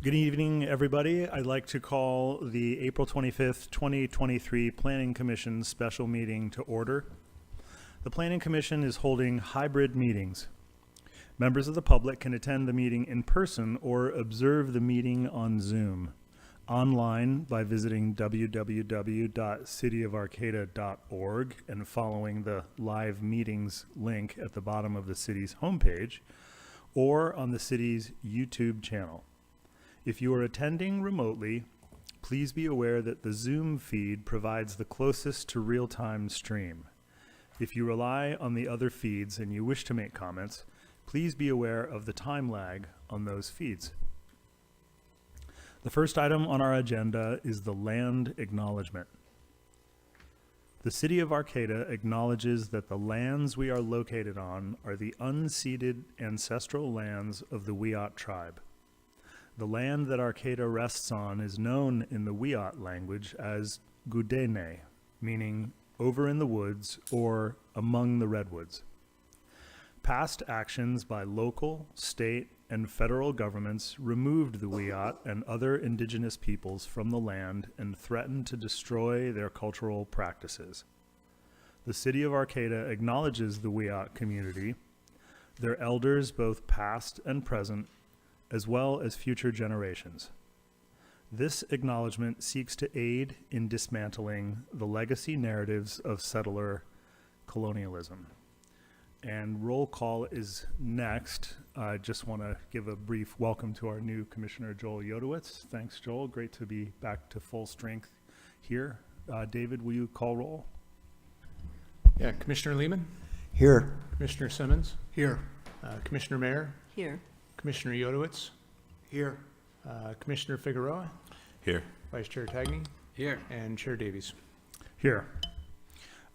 Good evening, everybody. I'd like to call the April 25th, 2023 Planning Commission special meeting to order. The Planning Commission is holding hybrid meetings. Members of the public can attend the meeting in person or observe the meeting on Zoom, online by visiting www.cityofarcata.org and following the live meetings link at the bottom of the city's homepage, or on the city's YouTube channel. If you are attending remotely, please be aware that the Zoom feed provides the closest to real-time stream. If you rely on the other feeds and you wish to make comments, please be aware of the time lag on those feeds. The first item on our agenda is the land acknowledgement. The City of Arcata acknowledges that the lands we are located on are the unceded ancestral lands of the Wiyot tribe. The land that Arcata rests on is known in the Wiyot language as Gudene, meaning over in the woods or among the redwoods. Past actions by local, state, and federal governments removed the Wiyot and other indigenous peoples from the land and threatened to destroy their cultural practices. The City of Arcata acknowledges the Wiyot community, their elders both past and present, as well as future generations. This acknowledgement seeks to aid in dismantling the legacy narratives of settler colonialism. And roll call is next. I just want to give a brief welcome to our new Commissioner, Joel Yodowitz. Thanks, Joel. Great to be back to full strength here. David, will you call roll? Yeah, Commissioner Lehman, Here. Commissioner Simmons, Here. Commissioner Mayer, Here. Commissioner Yodowitz, Here. Commissioner Figueroa, Here. Vice Chair Tagney, Here. and Chair Davies. Here.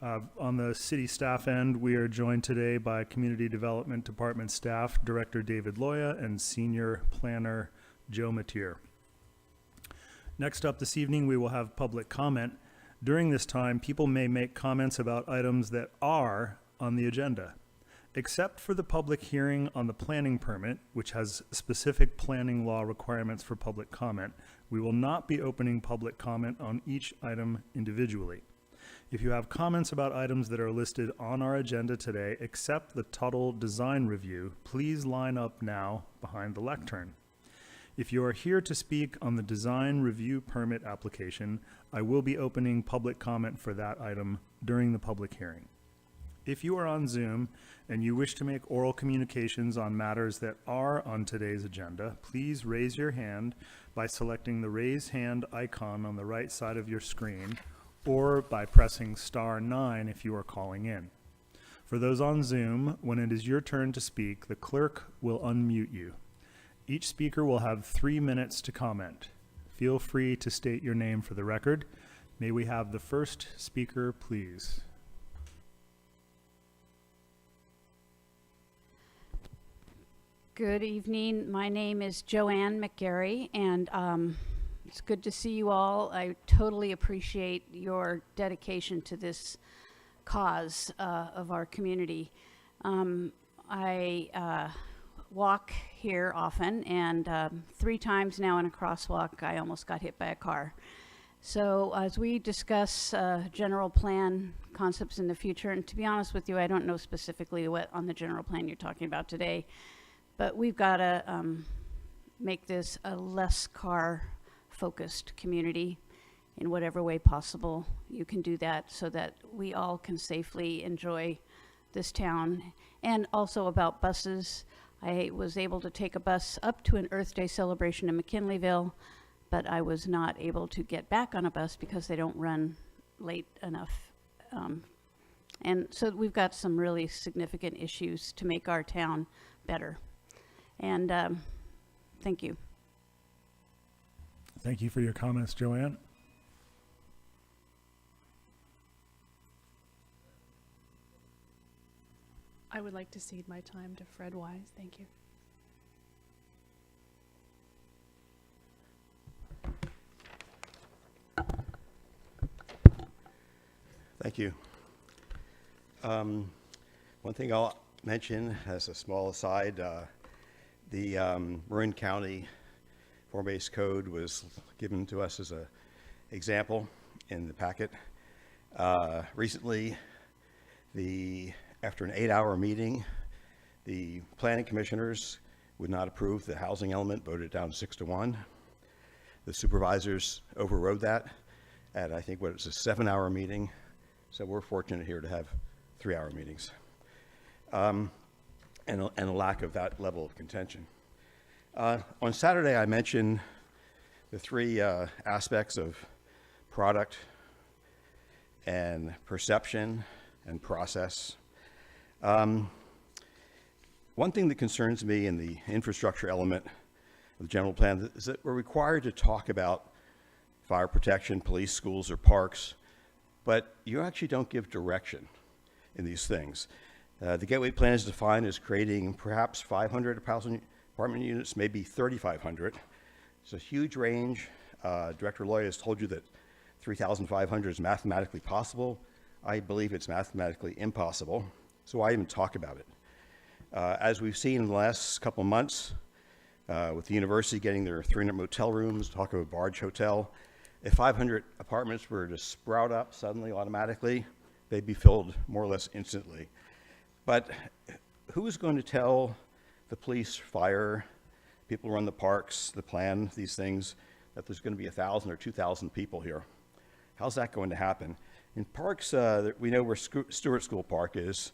On the city staff end, we are joined today by Community Development Department staff, Director David Loya and Senior Planner Joe Matier. Next up this evening, we will have public comment. During this time, people may make comments about items that are on the agenda. Except for the public hearing on the planning permit, which has specific planning law requirements for public comment, we will not be opening public comment on each item individually. If you have comments about items that are listed on our agenda today, except the Tuttle design review, please line up now behind the lectern. If you are here to speak on the design review permit application, I will be opening public comment for that item during the public hearing. If you are on Zoom and you wish to make oral communications on matters that are on today's agenda, please raise your hand by selecting the raise hand icon on the right side of your screen, or by pressing *9 if you are calling in. For those on Zoom, when it is your turn to speak, the clerk will unmute you. Each speaker will have 3 minutes to comment. Feel free to state your name for the record. May we have the first speaker, please? Good evening. My name is Joanne McGarry, and it's good to see you all. I totally appreciate your dedication to this cause of our community. I walk here often, and 3 times now in a crosswalk, I almost got hit by a car. So as we discuss general plan concepts in the future, and to be honest with you, I don't know specifically what on the general plan you're talking about today, but we've got to make this a less car-focused community in whatever way possible. You can do that so that we all can safely enjoy this town. And also about buses. I was able to take a bus up to an Earth Day celebration in McKinleyville, but I was not able to get back on a bus because they don't run late enough. And so we've got some really significant issues to make our town better. And thank you. Thank you for your comments, Joanne. I would like to cede my time to Fred Wise. Thank you. Thank you. One thing I'll mention as a small aside, the Marin County form-based code was given to us as an example in the packet. Recently, after an 8-hour meeting, the planning commissioners would not approve the housing element, voted it down 6-1. The supervisors overrode that at, I think, what was a 7-hour meeting. So we're fortunate here to have 3-hour meetings. And a lack of that level of contention. On Saturday, I mentioned the 3 aspects of product and perception and process. One thing that concerns me in the infrastructure element of the general plan is that we're required to talk about fire protection, police, schools, or parks, but you actually don't give direction in these things. The Gateway Plan is defined as creating perhaps 500 housing apartment units, maybe 3,500. It's a huge range. Director Loy has told you that 3,500 is mathematically possible. I believe it's mathematically impossible, so why even talk about it? As we've seen in the last couple of months, with the university getting their 300 motel rooms, talk of a barge hotel, if 500 apartments were to sprout up suddenly, automatically, they'd be filled more or less instantly. But who is going to tell the police, fire, people who run the parks, the plan, these things, that there's going to be 1,000 or 2,000 people here? How's that going to happen? In parks, we know where Stewart School Park is.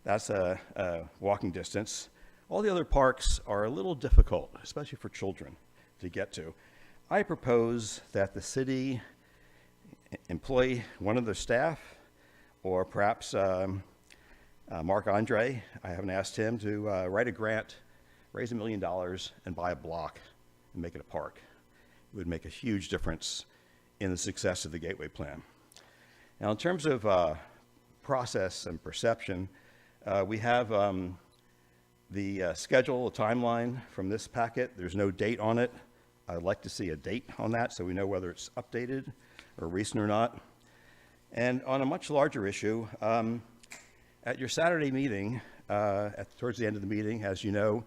That's a walking distance. All the other parks are a little difficult, especially for children, to get to. I propose that the city employ one of their staff, or perhaps Mark Andre, I haven't asked him, to write a grant, raise $1 million, and buy a block and make it a park. It would make a huge difference in the success of the Gateway Plan. Now, in terms of process and perception, we have the schedule, a timeline from this packet. There's no date on it. I'd like to see a date on that so we know whether it's updated or recent or not. And on a much larger issue, at your Saturday meeting, towards the end of the meeting, as you know,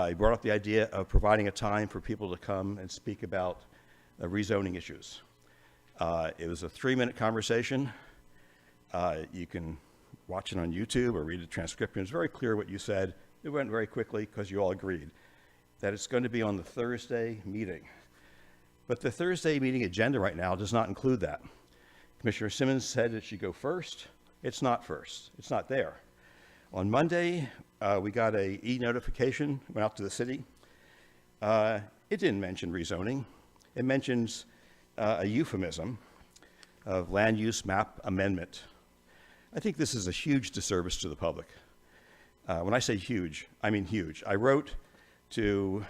you brought up the idea of providing a time for people to come and speak about rezoning issues. It was a 3-minute conversation. You can watch it on YouTube or read the transcription. It's very clear what you said. It went very quickly because you all agreed that it's going to be on the Thursday meeting. But the Thursday meeting agenda right now does not include that. Commissioner Simmons said it should go first. It's not first. It's not there. On Monday, we got a e-notification, went out to the city. It didn't mention rezoning. It mentions a euphemism of land use map amendment. I think this is a huge disservice to the public. When I say huge, I mean huge. I wrote to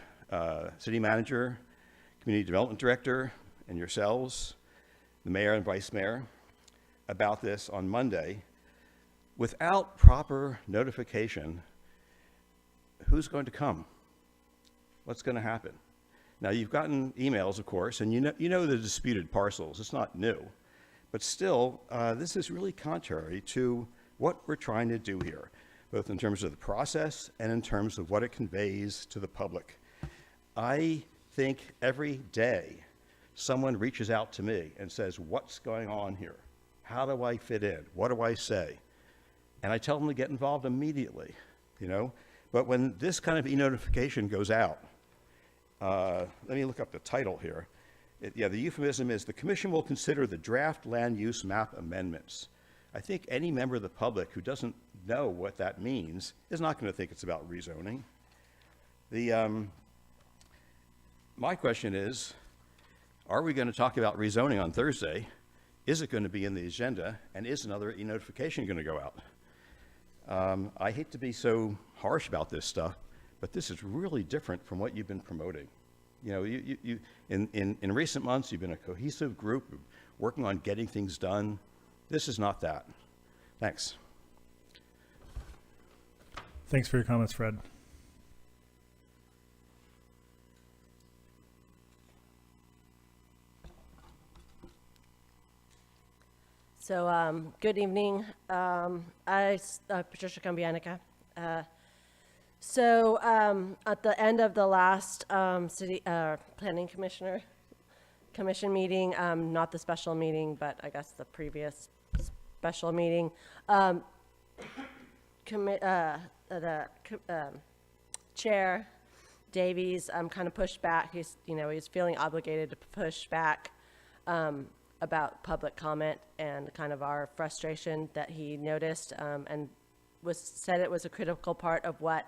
city manager, community development director, and yourselves, the mayor and vice mayor, about this on Monday. Without proper notification, who's going to come? What's going to happen? Now, you've gotten emails, of course, and you know the disputed parcels. It's not new. But still, this is really contrary to what we're trying to do here, both in terms of the process and in terms of what it conveys to the public. I think every day someone reaches out to me and says, what's going on here? How do I fit in? What do I say? And I tell them to get involved immediately, you know? But when this kind of e-notification goes out, let me look up the title here. The euphemism is, the commission will consider the draft land use map amendments. I think any member of the public who doesn't know what that means is not going to think it's about rezoning. My question is, are we going to talk about rezoning on Thursday? Is it going to be in the agenda? And is another e-notification going to go out? I hate to be so harsh about this stuff, but this is really different from what you've been promoting. You know, in recent months, you've been a cohesive group working on getting things done. This is not that. Thanks. Thanks for your comments, Fred. So, good evening. Patricia Cambianica. So at the end of the last city planning commission meeting, not the special meeting, but I guess the previous special meeting, Chair Davies kind of pushed back. He's feeling obligated to push back about public comment and kind of our frustration that he noticed, and said it was a critical part of what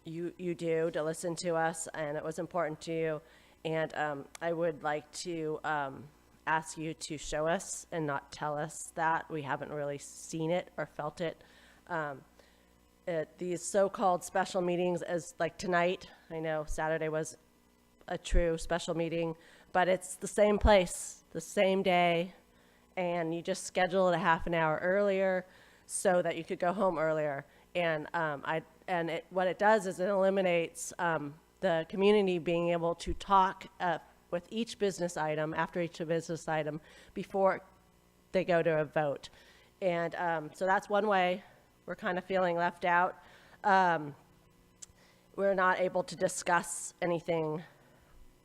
you do to listen to us, and it was important to you. And I would like to ask you to show us and not tell us that. We haven't really seen it or felt it. These so-called special meetings, as like tonight, I know Saturday was a true special meeting, but it's the same place, the same day, and you just schedule it a half an hour earlier so that you could go home earlier. And what it does is it eliminates the community being able to talk with each business item, after each business item, before they go to a vote. And so that's one way we're kind of feeling left out. We're not able to discuss anything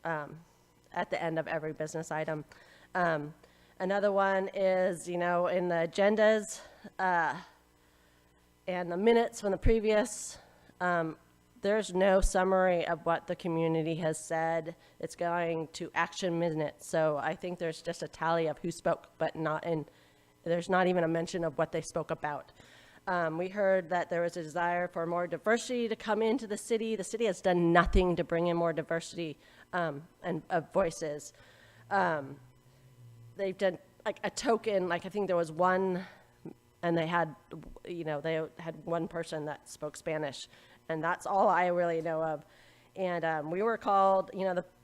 at the end of every business item. Another one is, in the agendas and the minutes from the previous, there's no summary of what the community has said. It's going to action minutes. So I think there's just a tally of who spoke, but there's not even a mention of what they spoke about. We heard that there was a desire for more diversity to come into the city. The city has done nothing to bring in more diversity and of voices. They've done like a token, like I think there was one, and they had one person that spoke Spanish, and that's all I really know of. And we were called,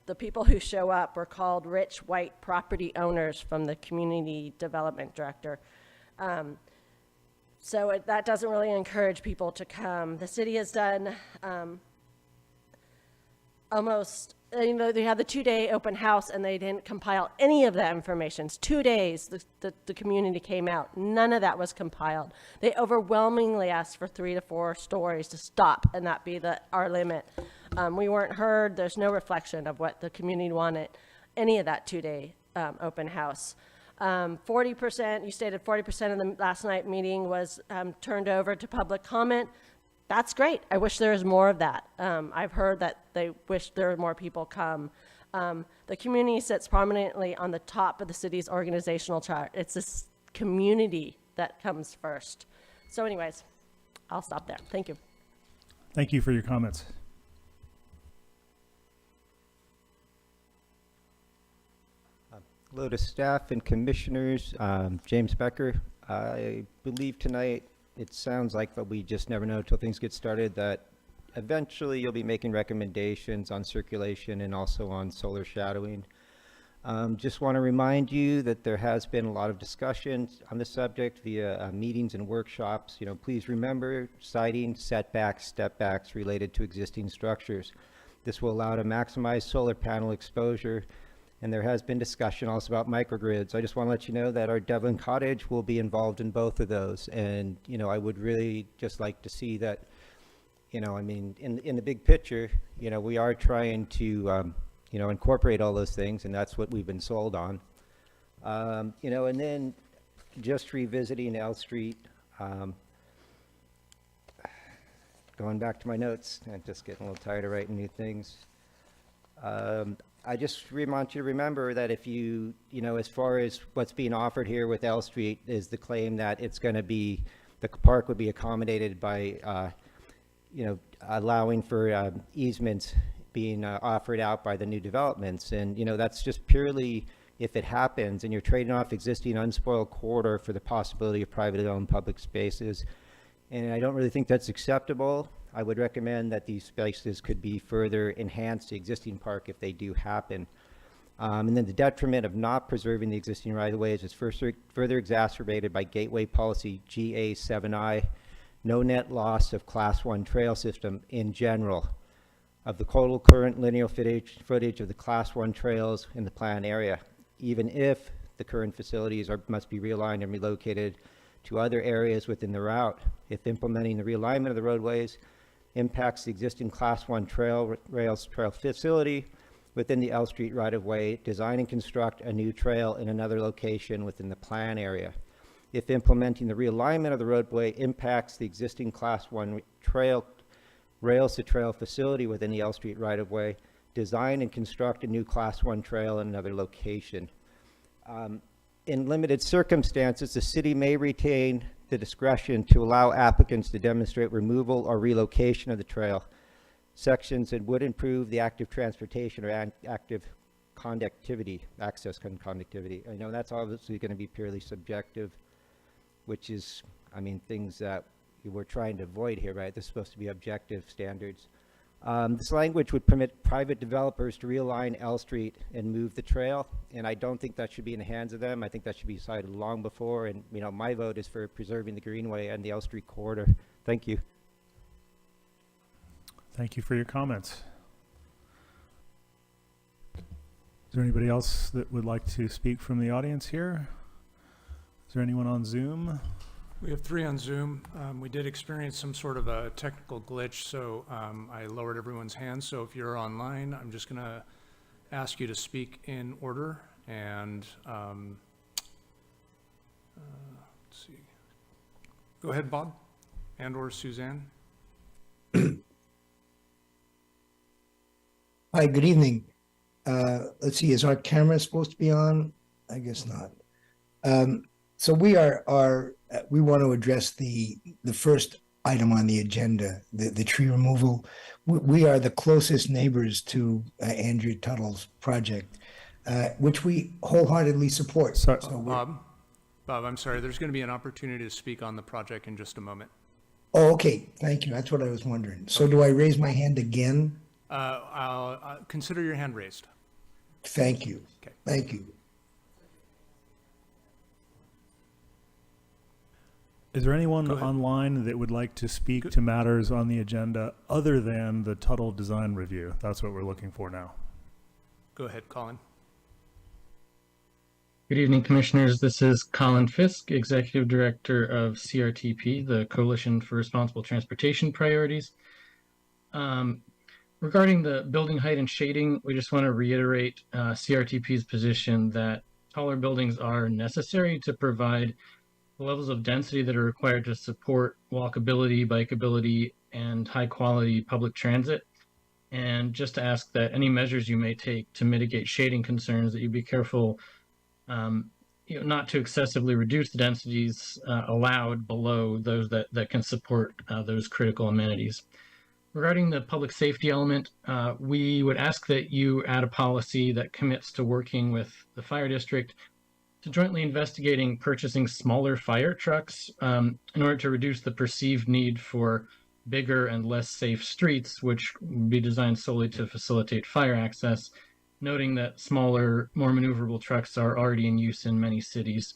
the people who show up were called rich white property owners from the community development director. So that doesn't really encourage people to come. The city has done they had the 2-day open house, and they didn't compile any of that information. It's 2 days the community came out. None of that was compiled. They overwhelmingly asked for 3 to 4 stories to stop, and that be our limit. We weren't heard. There's no reflection of what the community wanted, any of that 2-day open house. 40%, you stated 40% of the last night meeting was turned over to public comment. That's great. I wish there was more of that. I've heard that they wish there were more people come. The community sits prominently on the top of the city's organizational chart. It's this community that comes first. So anyways, I'll stop there. Thank you. Thank you for your comments. Hello to staff and commissioners. James Becker. I believe tonight it sounds like, but we just never know until things get started, that eventually you'll be making recommendations on circulation and also on solar shadowing. Just want to remind you that there has been a lot of discussion on the subject via meetings and workshops. Please remember citing setbacks, step backs related to existing structures. This will allow to maximize solar panel exposure. And there has been discussion also about microgrids. I just want to let you know that our Devlin Cottage will be involved in both of those. And, I would really just like to see that, in the big picture, we are trying to, incorporate all those things, and that's what we've been sold on. And then just revisiting L Street, going back to my notes, I'm just getting a little tired of writing new things. I just want you to remember that if you, as far as what's being offered here with L Street is the claim that it's going to be, the park would be accommodated by, allowing for easements being offered out by the new developments. And, that's just purely if it happens and you're trading off existing unspoiled corridor for the possibility of privately owned public spaces. And I don't really think that's acceptable. I would recommend that these spaces could be further enhanced to existing park if they do happen. And then the detriment of not preserving the existing right-of-ways is further exacerbated by Gateway Policy GA7I, no net loss of Class 1 trail system in general of the total current linear footage of the Class 1 trails in the planned area, even if the current facilities must be realigned and relocated to other areas within the route. If implementing the realignment of the roadways impacts the existing Class 1 rails trail facility within the L Street right-of-way, design and construct a new trail in another location within the plan area. If implementing the realignment of the roadway impacts the existing Class 1 rails to trail facility within the L Street right-of-way, design and construct a new Class 1 trail in another location. In limited circumstances, the city may retain the discretion to allow applicants to demonstrate removal or relocation of the trail sections that would improve the active transportation or active conductivity, access conductivity. I know that's obviously going to be purely subjective, which is, I mean, things that we're trying to avoid here, right? This is supposed to be objective standards. This language would permit private developers to realign L Street and move the trail, and I don't think that should be in the hands of them. I think that should be decided long before, and you know, my vote is for preserving the Greenway and the L Street corridor. Thank you. Thank you for your comments. Is there anybody else that would like to speak from the audience here? Is there anyone on Zoom? We have 3 on Zoom. We did experience some sort of a technical glitch, so I lowered everyone's hands. So if you're online, I'm just going to ask you to speak in order. And let's see. Go ahead, Bob, and or Suzanne. Hi, good evening. Let's see, is our camera supposed to be on? I guess not. So we we want to address the first item on the agenda, the tree removal. We are the closest neighbors to Andrew Tuttle's project, which we wholeheartedly support. So, Bob, I'm sorry. There's going to be an opportunity to speak on the project in just a moment. Oh, okay. Thank you. That's what I was wondering. So do I raise my hand again? I'll consider your hand raised. Thank you. Okay. Thank you. is there anyone online that would like to speak to matters on the agenda other than the Tuttle design review? That's what we're looking for now. Go ahead, Colin. Good evening, Commissioners. This is Colin Fisk, Executive Director of CRTP, the Coalition for Responsible Transportation Priorities. Regarding the building height and shading, we just want to reiterate CRTP's position that taller buildings are necessary to provide the levels of density that are required to support walkability, bikeability, and high-quality public transit. And just to ask that any measures you may take to mitigate shading concerns, that you be careful not to excessively reduce the densities allowed below those that can support those critical amenities. Regarding the public safety element, we would ask that you add a policy that commits to working with the fire district to jointly investigating purchasing smaller fire trucks in order to reduce the perceived need for bigger and less safe streets, which would be designed solely to facilitate fire access, noting that smaller, more maneuverable trucks are already in use in many cities.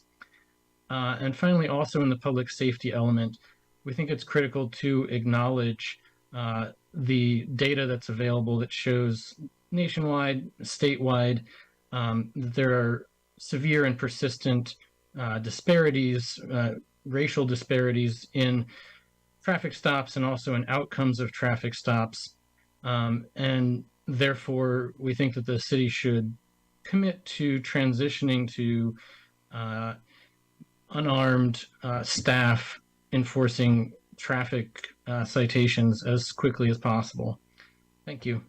And finally, also in the public safety element, we think it's critical to acknowledge the data that's available that shows nationwide, statewide, that there are severe and persistent disparities, racial disparities in traffic stops and also in outcomes of traffic stops. And therefore, we think that the city should commit to transitioning to unarmed staff enforcing traffic citations as quickly as possible. Thank you.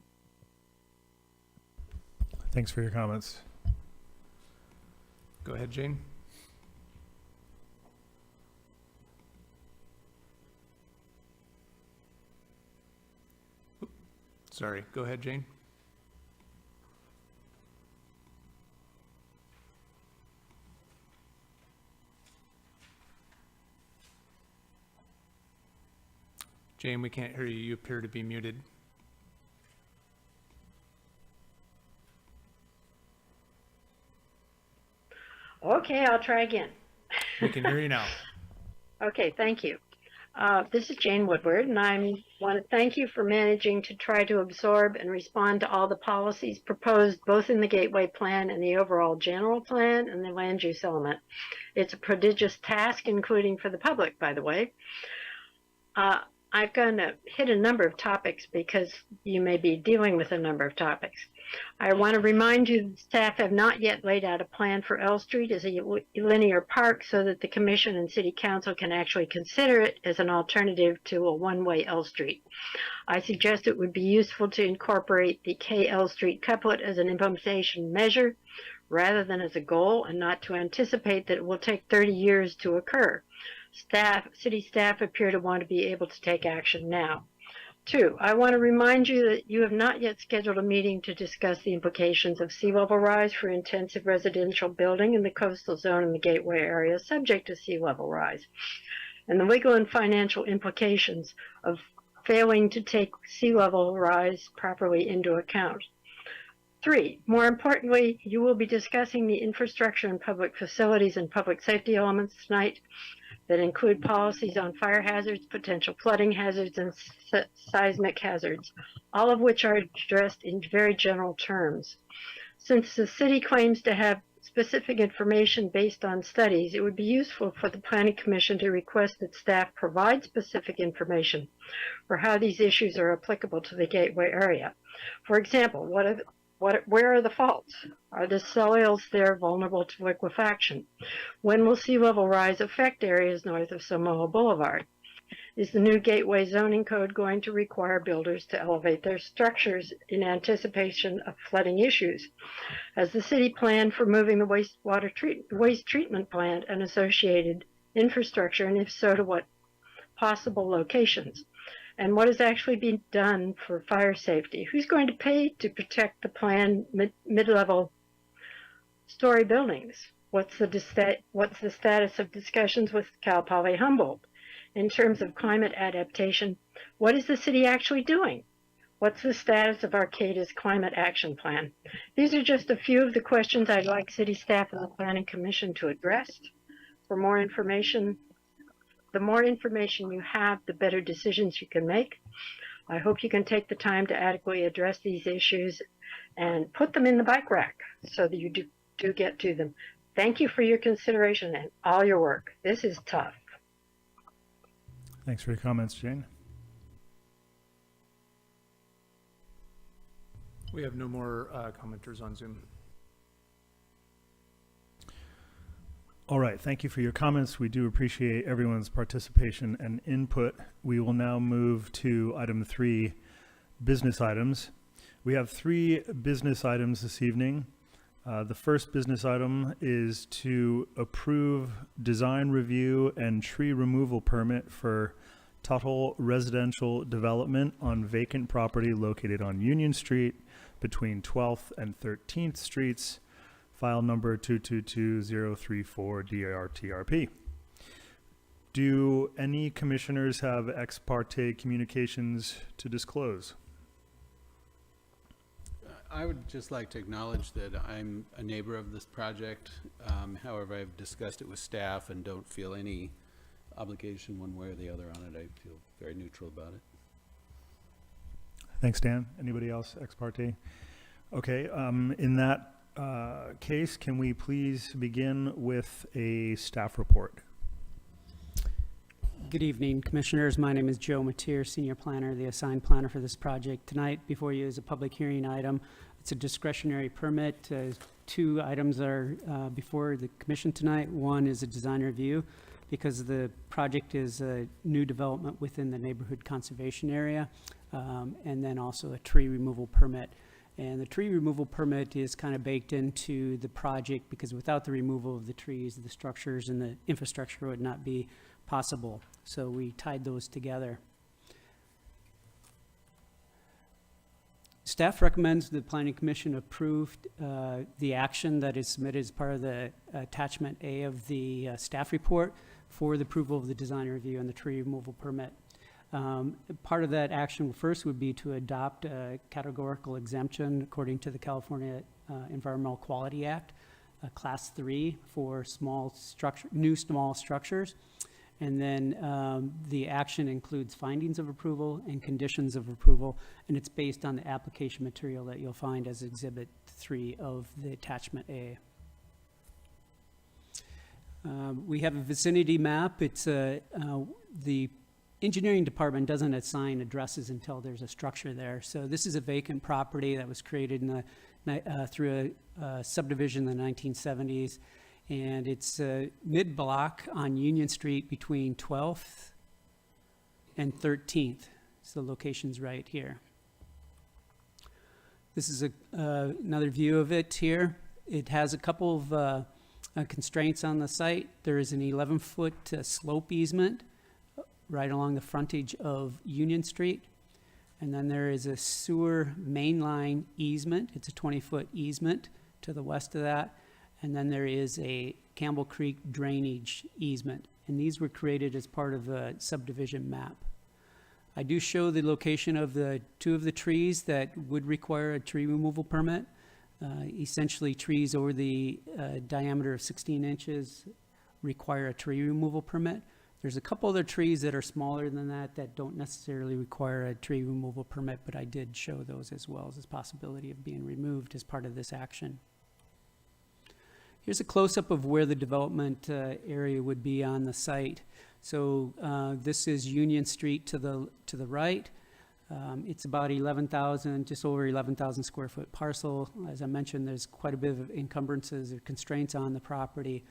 Thanks for your comments. Go ahead, Jane. Sorry, go ahead, Jane. Jane, we can't hear you. You appear to be muted. Okay, I'll try again. We can hear you now. Okay, thank you. This is Jane Woodward, and I want to thank you for managing to try to absorb and respond to all the policies proposed both in the Gateway Plan and the overall general plan and the land use element. It's a prodigious task, including for the public, by the way. I'm going to hit a number of topics because you may be dealing with a number of topics. I want to remind you that staff have not yet laid out a plan for L Street as a linear park so that the Commission and City Council can actually consider it as an alternative to a one-way L Street. I suggest it would be useful to incorporate the KL Street couplet as an implementation measure rather than as a goal, and not to anticipate that it will take 30 years to occur. City staff appear to want to be able to take action now. 2, I want to remind you that you have not yet scheduled a meeting to discuss the implications of sea level rise for intensive residential building in the coastal zone and the gateway area subject to sea level rise, and the legal and financial implications of failing to take sea level rise properly into account. 3, more importantly, you will be discussing the infrastructure and public facilities and public safety elements tonight that include policies on fire hazards, potential flooding hazards, and seismic hazards, all of which are addressed in very general terms. Since the city claims to have specific information based on studies, it would be useful for the Planning Commission to request that staff provide specific information for how these issues are applicable to the gateway area. For example, where are the faults? Are the soils there vulnerable to liquefaction? When will sea level rise affect areas north of Samoa Boulevard? Is the new gateway zoning code going to require builders to elevate their structures in anticipation of flooding issues? Has the city planned for moving the waste treatment plant and associated infrastructure, and if so, to what possible locations? And what is actually being done for fire safety? Who's going to pay to protect the planned mid-level story buildings? What's the status of discussions with Cal Poly Humboldt? In terms of climate adaptation, what is the city actually doing? What's the status of Arcata's climate action plan? These are just a few of the questions I'd like city staff and the Planning Commission to address. For more information, the more information you have, the better decisions you can make. I hope you can take the time to adequately address these issues and put them in the bike rack so that you do get to them. Thank you for your consideration and all your work. This is tough. Thanks for your comments, Jane. We have no more commenters on Zoom. All right, thank you for your comments. We do appreciate everyone's participation and input. We will now move to item 3, business items. We have 3 business items this evening. The first business item is to approve design review and tree removal permit for Tuttle Residential Development on vacant property located on Union Street between 12th and 13th Streets, file number 222034 DRTRP. Do any commissioners have ex parte communications to disclose? I would just like to acknowledge that I'm a neighbor of this project. However, I've discussed it with staff and don't feel any obligation one way or the other on it. I feel very neutral about it. Thanks, Dan. Anybody else ex parte? Okay, in that case, can we please begin with a staff report? Good evening, Commissioners. My name is Joe Mateer, Senior Planner, the assigned planner for this project. Tonight, before you is a public hearing item. It's a discretionary permit. 2 items are before the Commission tonight. One is a design review because the project is a new development within the neighborhood conservation area, and then also a tree removal permit. And the tree removal permit is kind of baked into the project because without the removal of the trees, the structures and the infrastructure would not be possible. So we tied those together. Staff recommends the Planning Commission approve the action that is submitted as part of the attachment A of the staff report for the approval of the design review and the tree removal permit. Part of that action first would be to adopt a categorical exemption according to the California Environmental Quality Act, Class 3 for new small structures. And then the action includes findings of approval and conditions of approval, and it's based on the application material that you'll find as Exhibit 3 of the Attachment A. We have a vicinity map. It's the engineering department doesn't assign addresses until there's a structure there. So this is a vacant property that was created in through a subdivision in the 1970s. And it's mid-block on Union Street between 12th and 13th. So the location's right here. This is another view of it here. It has a couple of constraints on the site. There is an 11-foot slope easement right along the frontage of Union Street. And then there is a sewer mainline easement. It's a 20-foot easement to the west of that. And then there is a Campbell Creek drainage easement. And these were created as part of a subdivision map. I do show the location of the two of the trees that would require a tree removal permit. Essentially, trees over the diameter of 16 inches require a tree removal permit. There's a couple other trees that are smaller than that that don't necessarily require a tree removal permit, but I did show those as well as a possibility of being removed as part of this action. Here's a close-up of where the development area would be on the site. So this is Union Street to the right. It's about 11,000, just over 11,000 square foot parcel. As I mentioned, there's quite a bit of encumbrances or constraints on the property.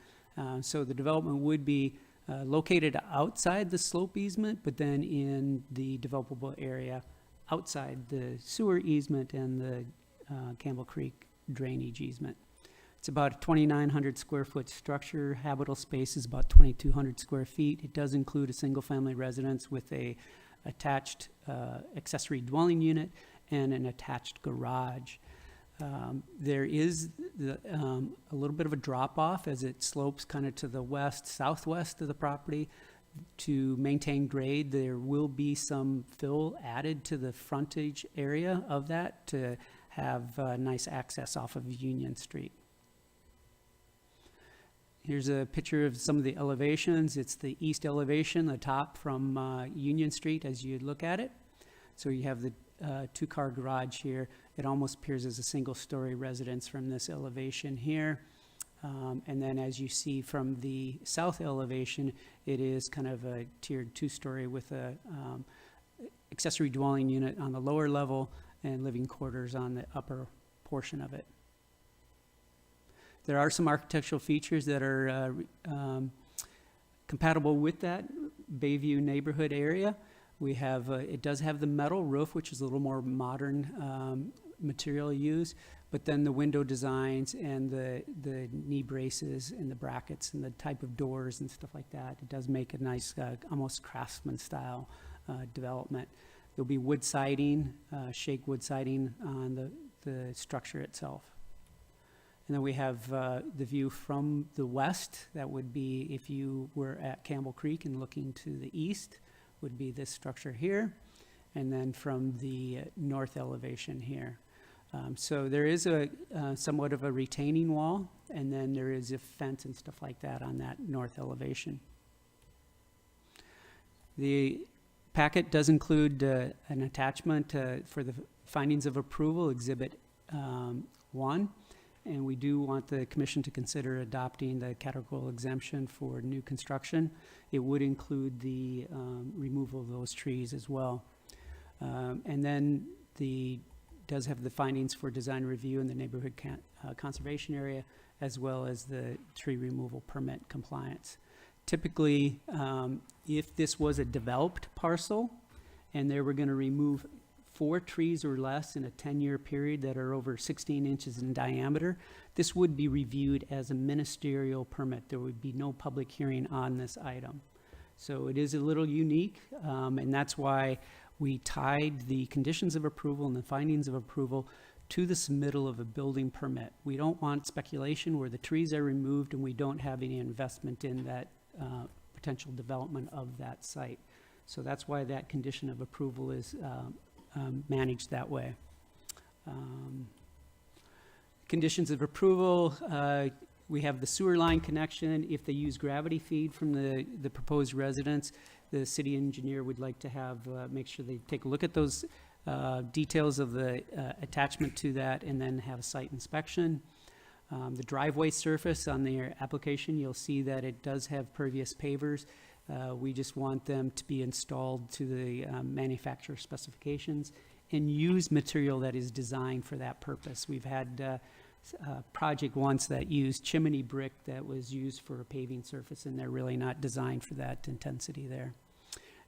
So the development would be located outside the slope easement, but then in the developable area outside the sewer easement and the Campbell Creek drainage easement. It's about a 2,900 square foot structure. Habitable space is about 2,200 square feet. It does include a single family residence with a attached accessory dwelling unit and an attached garage. There is a little bit of a drop off as it slopes kind of to the west, southwest of the property. To maintain grade, there will be some fill added to the frontage area of that to have nice access off of Union Street. Here's a picture of some of the elevations. It's the east elevation, the top from Union Street as you look at it. So you have the two-car garage here. It almost appears as a single-story residence from this elevation here. And then as you see from the south elevation, it is kind of a tiered two-story with a accessory dwelling unit on the lower level and living quarters on the upper portion of it. There are some architectural features that are compatible with that Bayview neighborhood area. We have, it does have the metal roof, which is a little more modern material used, but then the window designs and the knee braces and the brackets and the type of doors and stuff like that, it does make a nice, almost craftsman style development. There'll be wood siding, shake wood siding on the structure itself. And then we have the view from the west. That would be if you were at Campbell Creek and looking to the east, would be this structure here. And then from the north elevation here. So there is a somewhat of a retaining wall, and then there is a fence and stuff like that on that north elevation. The packet does include an attachment for the findings of approval, Exhibit 1. And we do want the commission to consider adopting the categorical exemption for new construction. It would include the removal of those trees as well. And then does have the findings for design review in the neighborhood conservation area, as well as the tree removal permit compliance. Typically, if this was a developed parcel and they were going to remove 4 trees or less in a 10-year period that are over 16 inches in diameter, this would be reviewed as a ministerial permit. There would be no public hearing on this item. So it is a little unique, and that's why we tied the conditions of approval and the findings of approval to the submittal of a building permit. We don't want speculation where the trees are removed and we don't have any investment in that potential development of that site. So that's why that condition of approval is managed that way. Conditions of approval, we have the sewer line connection. If they use gravity feed from the proposed residence, the city engineer would like to have, make sure they take a look at those details of the attachment to that and then have a site inspection. The driveway surface on their application, you'll see that it does have pervious pavers. We just want them to be installed to the manufacturer specifications and use material that is designed for that purpose. We've had a project once that used chimney brick that was used for a paving surface, and they're really not designed for that intensity there.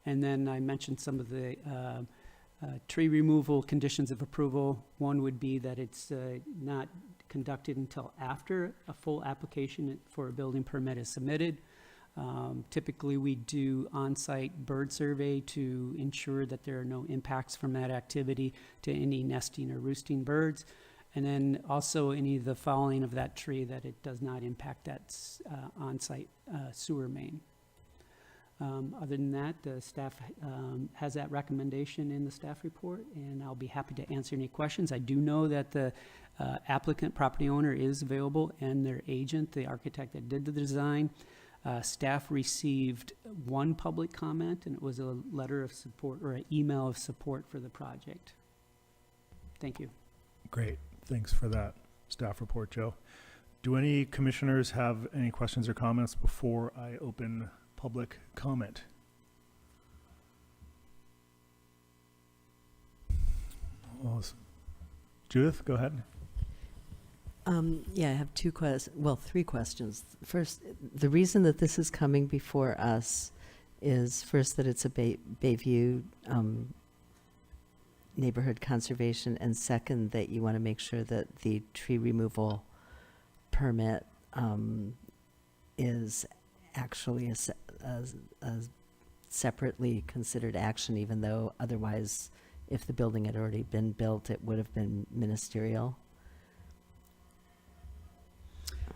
And then I mentioned some of the tree removal conditions of approval. One would be that it's not conducted until after a full application for a building permit is submitted. Typically, we do on-site bird survey to ensure that there are no impacts from that activity to any nesting or roosting birds. And then also any of the fouling of that tree, that it does not impact that on-site sewer main. Other than that, the staff has that recommendation in the staff report, and I'll be happy to answer any questions. I do know that the applicant property owner is available, and their agent, the architect that did the design. Staff received one public comment, and it was a letter of support or an email of support for the project. Thank you. Great. Thanks for that staff report, Joe. Do any commissioners have any questions or comments before I open public comment? Well, Judith, go ahead. Yeah, I have three questions. First, the reason that this is coming before us is first that it's a Bayview neighborhood conservation, and second that you want to make sure that the tree removal permit is actually a separately considered action, even though otherwise, if the building had already been built, it would have been ministerial.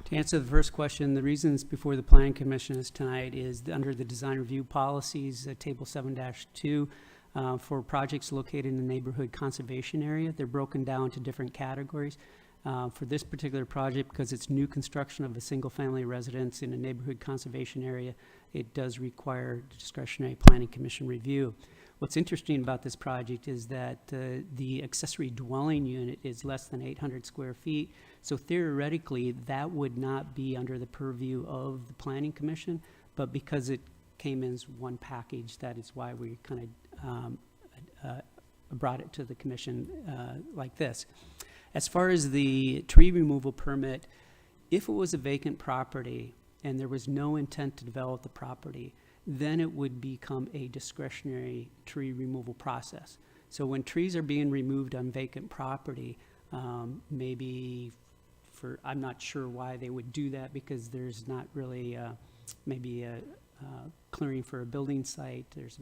To answer the first question, the reasons before the Planning Commission is tonight is under the design review policies, table 7-2, for projects located in the neighborhood conservation area. They're broken down to different categories. For this particular project, because it's new construction of a single-family residence in a neighborhood conservation area, it does require discretionary Planning Commission review. What's interesting about this project is that the accessory dwelling unit is less than 800 square feet. So theoretically, that would not be under the purview of the Planning Commission, but because it came in as one package, that is why we kind of brought it to the commission like this. As far as the tree removal permit, if it was a vacant property and there was no intent to develop the property, then it would become a discretionary tree removal process. So when trees are being removed on vacant property, maybe I'm not sure why they would do that, because there's not really maybe a clearing for a building site. There's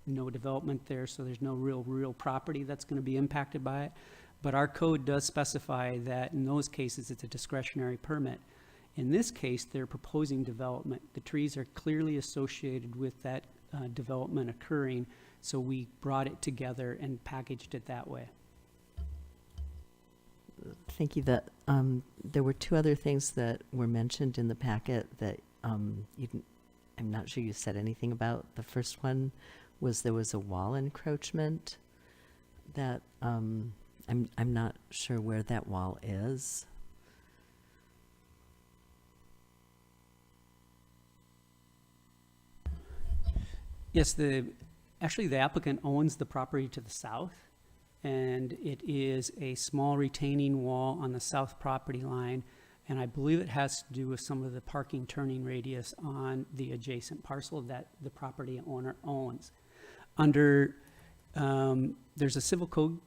no development there, so there's no real property that's going to be impacted by it. But our code does specify that in those cases it's a discretionary permit. In this case, they're proposing development. The trees are clearly associated with that development occurring, so we brought it together and packaged it that way. Thank you. That there were two other things that were mentioned in the packet that I'm not sure you said anything about. The first one was there was a wall encroachment that I'm not sure where that wall is. Yes, actually the applicant owns the property to the south, and it is a small retaining wall on the south property line, and I believe it has to do with some of the parking turning radius on the adjacent parcel that the property owner owns. There's a civil code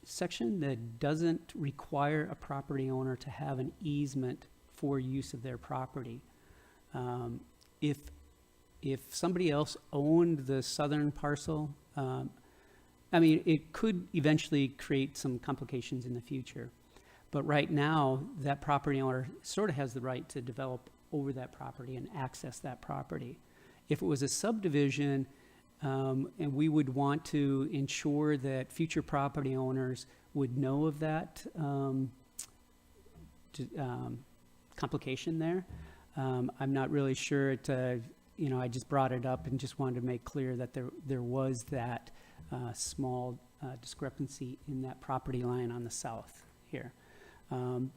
section that doesn't require a property owner to have an easement for use of their property. If somebody else owned the southern parcel, I mean, it could eventually create some complications in the future. But right now, that property owner sort of has the right to develop over that property and access that property. If it was a subdivision, and we would want to ensure that future property owners would know of that complication there. I'm not really sure I just brought it up and just wanted to make clear that there was that small discrepancy in that property line on the south here.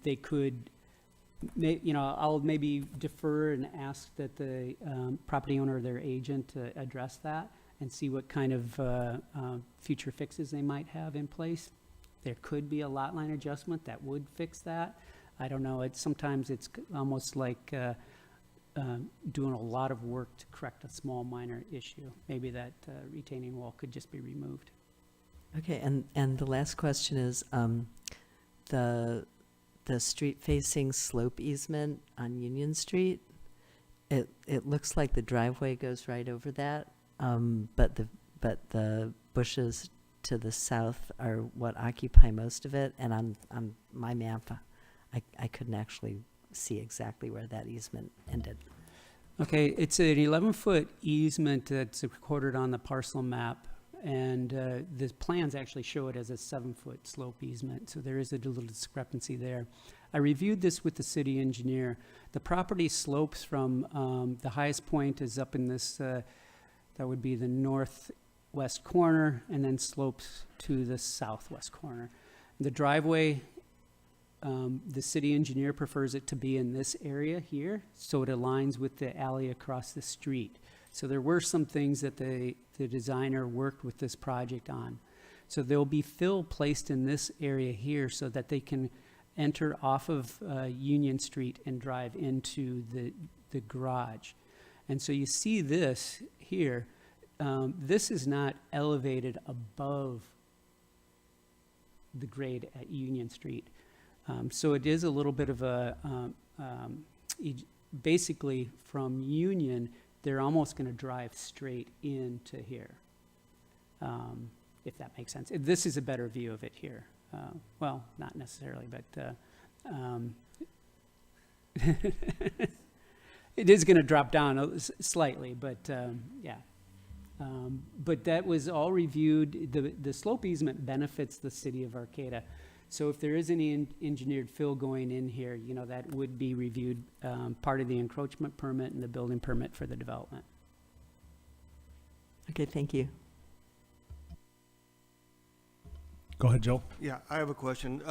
They could I'll maybe defer and ask that the property owner or their agent address that and see what kind of future fixes they might have in place. There could be a lot line adjustment that would fix that. I don't know. Sometimes it's almost like doing a lot of work to correct a small minor issue. Maybe that retaining wall could just be removed. Okay, and the last question is, the street-facing slope easement on Union Street, it looks like the driveway goes right over that, but the bushes to the south are what occupy most of it, and on my map, I couldn't actually see exactly where that easement ended. Okay, it's an 11-foot easement that's recorded on the parcel map, and the plans actually show it as a 7-foot slope easement, so there is a little discrepancy there. I reviewed this with the city engineer. The property slopes from the highest point is up in this, that would be the northwest corner, and then slopes to the southwest corner. The driveway, the city engineer prefers it to be in this area here, so it aligns with the alley across the street. So there were some things that the designer worked with this project on. So there'll be fill placed in this area here so that they can enter off of Union Street and drive into the garage. And so you see this here. This is not elevated above the grade at Union Street. So it is a little bit of a, basically from Union, they're almost going to drive straight into here, if that makes sense. This is a better view of it here. Well, not necessarily, but it is going to drop down slightly, but yeah. But that was all reviewed. The slope easement benefits the city of Arcata. So if there is any engineered fill going in here, that would be reviewed, part of the encroachment permit and the building permit for the development. Okay, thank you. Go ahead, Joel. Yeah, I have a question.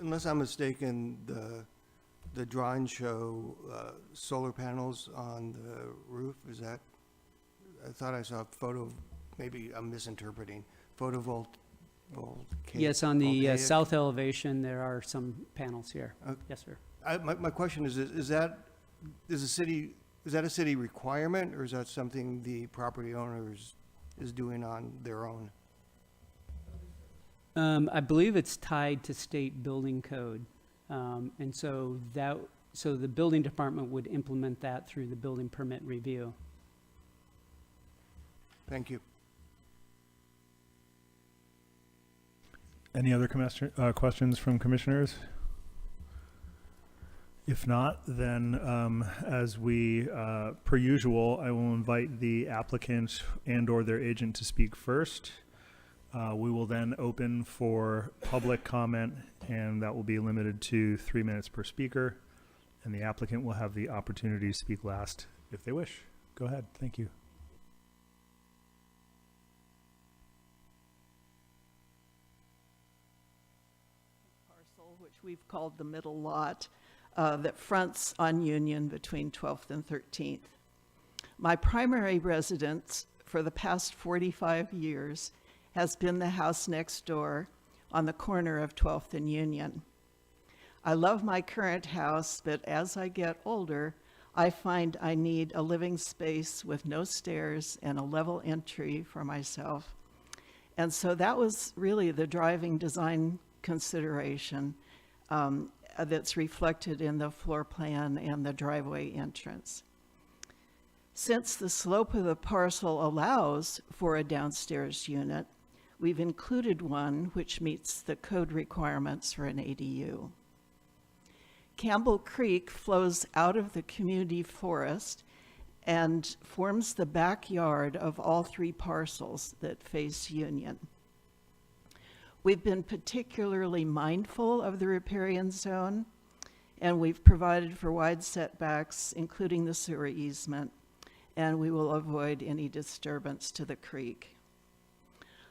Unless I'm mistaken, the drawings show solar panels on the roof. Is that? I thought I saw a photo. Maybe I'm misinterpreting. Photovoltaic. Yes, on the south elevation, there are some panels here. Yes, sir. My question is that a city requirement, or is that something the property owner is doing on their own? I believe it's tied to state building code. And so the building department would implement that through the building permit review. Thank you. Any other questions from commissioners? If not, then as we, per usual, I will invite the applicant and/or their agent to speak first. We will then open for public comment, and that will be limited to 3 minutes per speaker. And the applicant will have the opportunity to speak last if they wish. Go ahead. Thank you. Which we've called the middle lot, that fronts on Union between 12th and 13th. My primary residence for the past 45 years has been the house next door on the corner of 12th and Union. I love my current house, but as I get older, I find I need a living space with no stairs and a level entry for myself. And so that was really the driving design consideration that's reflected in the floor plan and the driveway entrance. Since the slope of the parcel allows for a downstairs unit, we've included one which meets the code requirements for an ADU. Campbell Creek flows out of the community forest and forms the backyard of all 3 parcels that face Union. We've been particularly mindful of the riparian zone, and we've provided for wide setbacks, including the sewer easement, and we will avoid any disturbance to the creek.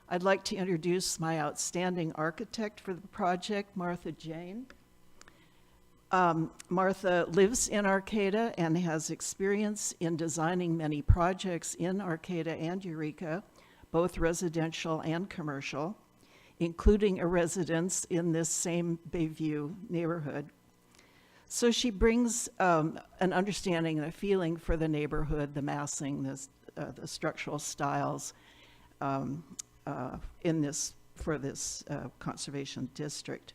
I'd like to introduce my outstanding architect for the project, Martha Jane. Martha lives in Arcata and has experience in designing many projects in Arcata and Eureka, both residential and commercial, including a residence in this same Bayview neighborhood. So she brings an understanding and a feeling for the neighborhood, the massing, the structural styles in this conservation district.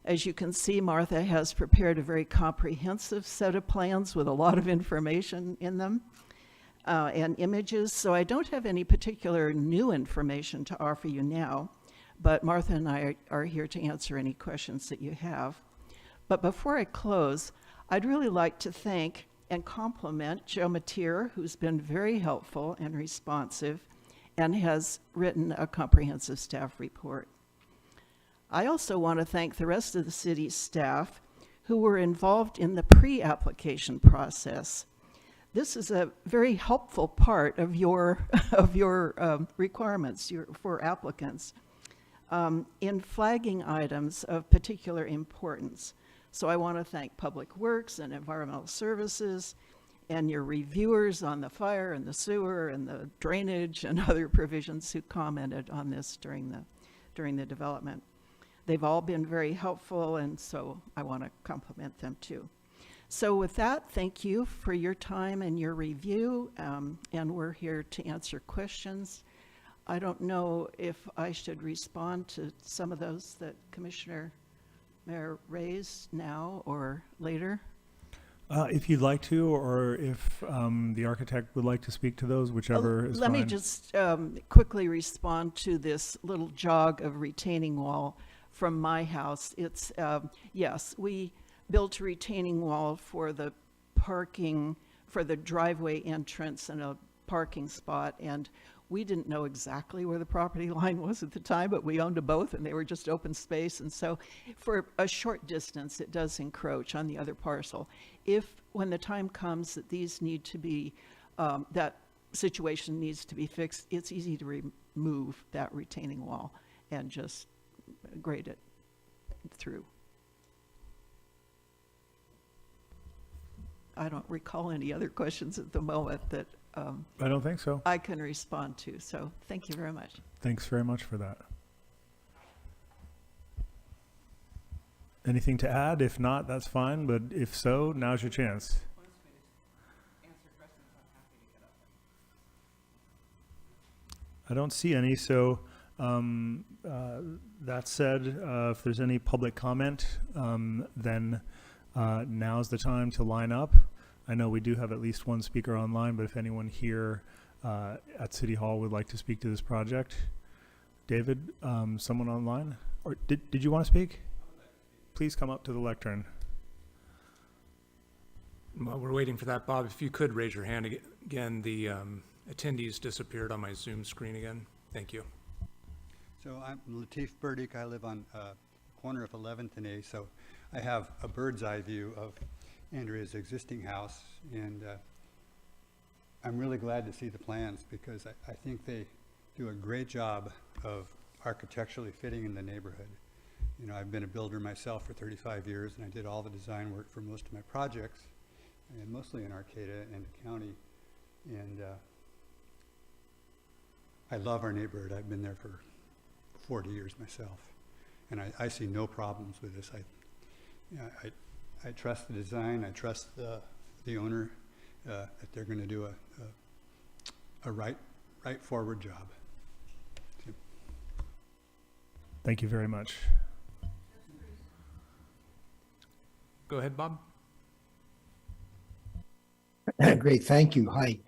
As you can see, Martha has prepared a very comprehensive set of plans with a lot of information in them and images. So I don't have any particular new information to offer you now, but Martha and I are here to answer any questions that you have. But before I close, I'd really like to thank and compliment Joe Mateer, who's been very helpful and responsive and has written a comprehensive staff report. I also want to thank the rest of the city's staff who were involved in the pre-application process. This is a very helpful part of your requirements for applicants in flagging items of particular importance. So I want to thank Public Works and Environmental Services and your reviewers on the fire and the sewer and the drainage and other provisions who commented on this during the development. They've all been very helpful, and so I want to compliment them too. So with that, thank you for your time and your review, and we're here to answer questions. I don't know if I should respond to some of those that Commissioner Mayor raised now or later. If you'd like to, or if the architect would like to speak to those, whichever is Let fine. me just quickly respond to this little jog of retaining wall from my house. It's, yes, we built a retaining wall for the parking, for the driveway entrance and a parking spot, and we didn't know exactly where the property line was at the time, but we owned them both and they were just open space, and so for a short distance it does encroach on the other parcel. If, when the time comes that these need to be, that situation needs to be fixed, it's easy to remove that retaining wall and just grade it through. I don't recall any other questions at the moment that I don't think so. I can respond to, so thank you very much. Thanks very much for that. Anything to add? If not, that's fine, but if so, now's your chance. I don't see any, so that said, if there's any public comment, then now's the time to line up. I know we do have at least one speaker online, but if anyone here at City Hall would like to speak to this project, David, someone online? Or did you want to speak? Please come up to the lectern. While we're waiting for that, Bob, if you could raise your hand again, the attendees disappeared on my Zoom screen again. Thank you. So I'm Latif Burdick. I live on corner of 11th and A, so I have a bird's eye view of Andrea's existing house, and I'm really glad to see the plans because I think they do a great job of architecturally fitting in the neighborhood. You know, I've been a builder myself for 35 years, and I did all the design work for most of my projects, and mostly in Arcata and the county. And I love our neighborhood. I've been there for 40 years myself, and I see no problems with this. I trust the design. I trust the owner that they're going to do a right forward job. Thank you very much. Go ahead, Bob. Great, thank you. Hi.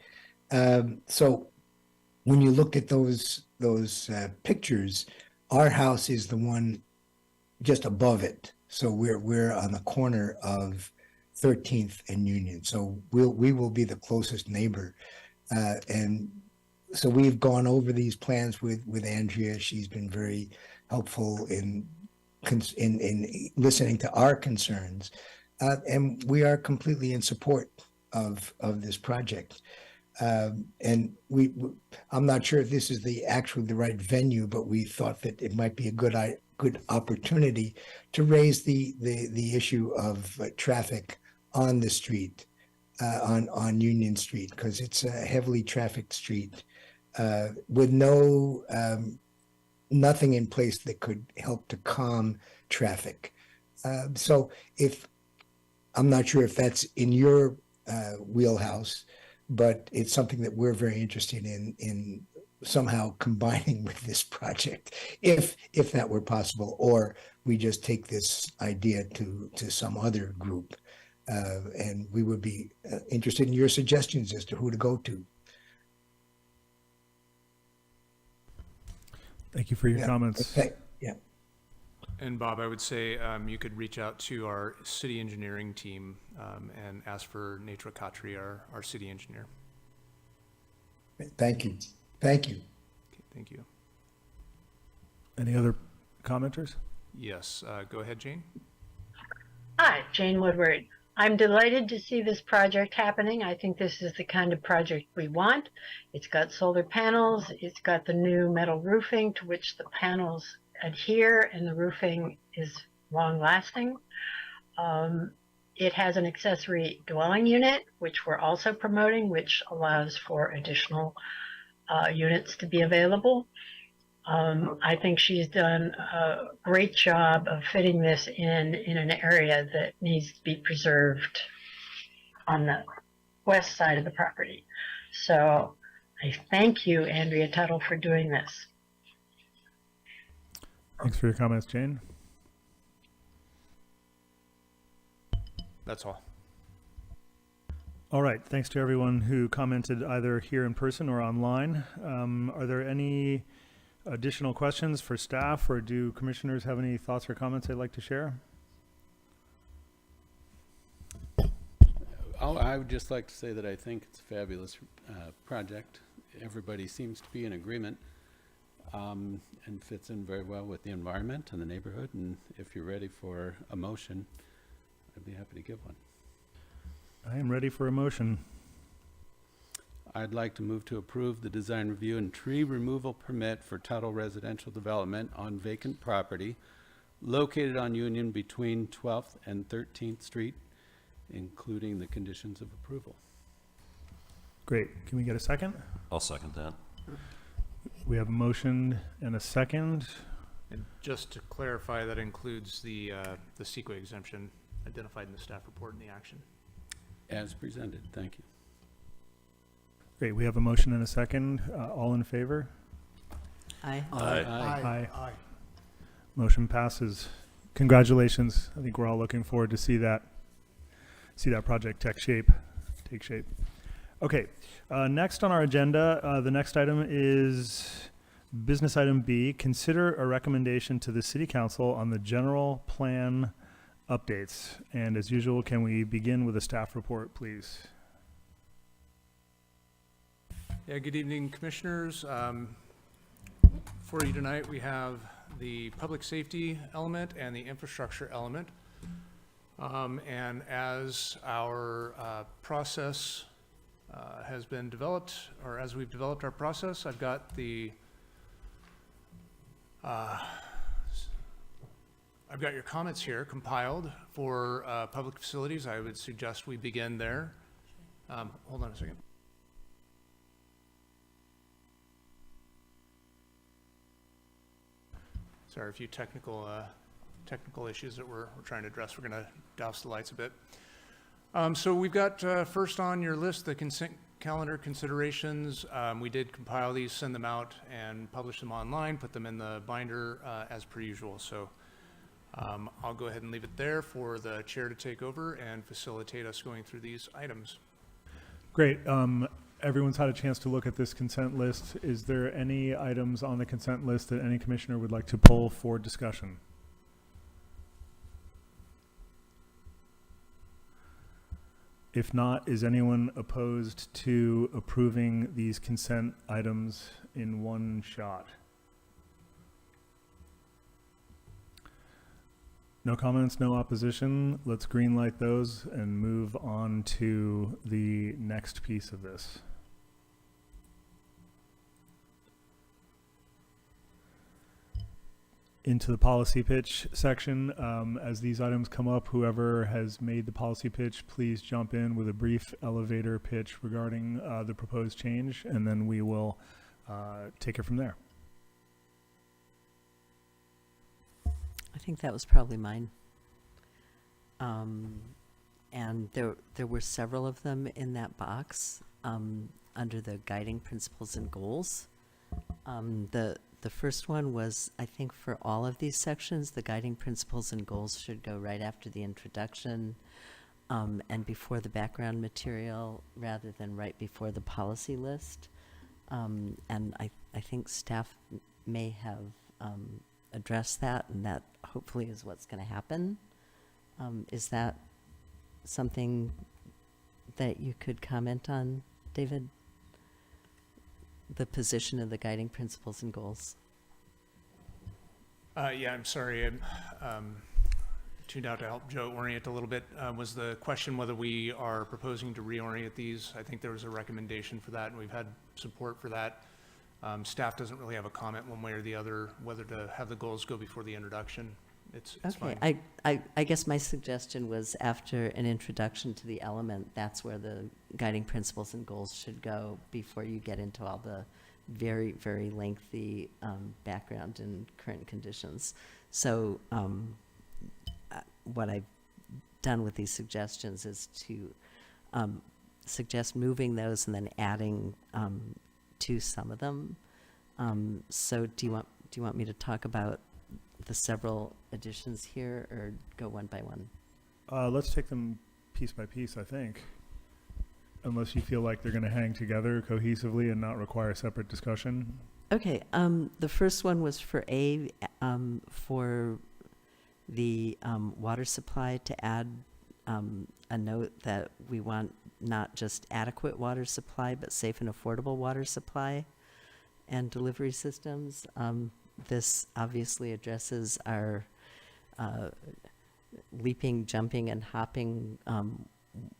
So when you look at those pictures, our house is the one just above it. So we're on the corner of 13th and Union. So we will be the closest neighbor. And so we've gone over these plans with Andrea. She's been very helpful in listening to our concerns. And we are completely in support of this project. And I'm not sure if this is the right venue, but we thought that it might be a good opportunity to raise the issue of traffic on the street, on Union Street, because it's a heavily trafficked street with nothing in place that could help to calm traffic. So I'm not sure if that's in your wheelhouse, but it's something that we're very interested in somehow combining with this project, if that were possible, or we just take this idea to some other group. And we would be interested in your suggestions as to who to go to. Thank you for your comments. Yeah. And Bob, I would say you could reach out to our city engineering team and ask for Netra Khatri, our city engineer. Thank you. Thank you. Okay, thank you. Any other commenters? Yes, go ahead, Jane. Hi, Jane Woodward. I'm delighted to see this project happening. I think this is the kind of project we want. It's got solar panels. It's got the new metal roofing to which the panels adhere, and the roofing is long lasting. It has an accessory dwelling unit, which we're also promoting, which allows for additional units to be available. I think she's done a great job of fitting this in an area that needs to be preserved on the west side of the property. So I thank you, Andrea Tuttle, for doing this. Thanks for your comments, Jane. That's all. All right. Thanks to everyone who commented either here in person or online. Are there any additional questions for staff, or do commissioners have any thoughts or comments they'd like to share? I would just like to say that I think it's a fabulous project. Everybody seems to be in agreement and fits in very well with the environment and the neighborhood. And if you're ready for a motion, I'd be happy to give one. I am ready for a motion. I'd like to move to approve the design review and tree removal permit for Tuttle Residential Development on vacant property located on Union between 12th and 13th Street, including the conditions of approval. Great. Can we get a second? I'll second that. We have a motion and a second. And just to clarify, that includes the CEQA exemption identified in the staff report and the action. As presented. Thank you. Great. We have a motion and a second. All in favor? Aye. Aye. Aye. Motion passes. Congratulations. I think we're all looking forward to see that project take shape. Okay. Next on our agenda, the next item is business item B. Consider a recommendation to the City Council on the general plan updates. And as usual, can we begin with a staff report, please? Yeah, good evening, commissioners. For you tonight, we have the public safety element and the infrastructure element. And as our process has been developed, or as we've developed our process, I've got your comments here compiled for public facilities. I would suggest we begin there. Hold on a second. Sorry, a few technical issues that we're trying to address. We're going to douse the lights a bit. So we've got first on your list the consent calendar considerations. We did compile these, send them out, and publish them online, put them in the binder as per usual. So I'll go ahead and leave it there for the chair to take over and facilitate us going through these items. Great. Everyone's had a chance to look at this consent list. Is there any items on the consent list that any commissioner would like to pull for discussion? If not, is anyone opposed to approving these consent items in one shot? No comments, no opposition. Let's green light those and move on to the next piece of this. into the policy pitch section. As these items come up, whoever has made the policy pitch, please jump in with a brief elevator pitch regarding the proposed change, and then we will take it from there. I think that was probably mine. And there were several of them in that box under the guiding principles and goals. The first one was, I think for all of these sections, the guiding principles and goals should go right after the introduction and before the background material rather than right before the policy list. And I think staff may have addressed that, and that hopefully is what's going to happen. Is that something that you could comment on, David? The position of the guiding principles and goals. Yeah, I'm sorry. I tuned out to help Joe orient a little bit. Was the question whether we are proposing to reorient these? I think there was a recommendation for that, and we've had support for that. Staff doesn't really have a comment one way or the other, whether to have the goals go before the introduction. It's Okay, fine. I guess my suggestion was after an introduction to the element, that's where the guiding principles and goals should go before you get into all the very, very lengthy background and current conditions. So what I've done with these suggestions is to suggest moving those and then adding to some of them. So do you want me to talk about the several additions here, or go one by one? Let's take them piece by piece, I think. Unless you feel like they're going to hang together cohesively and not require separate discussion. Okay, the first one was for for the water supply, to add a note that we want not just adequate water supply, but safe and affordable water supply and delivery systems. This obviously addresses our leaping, jumping, and hopping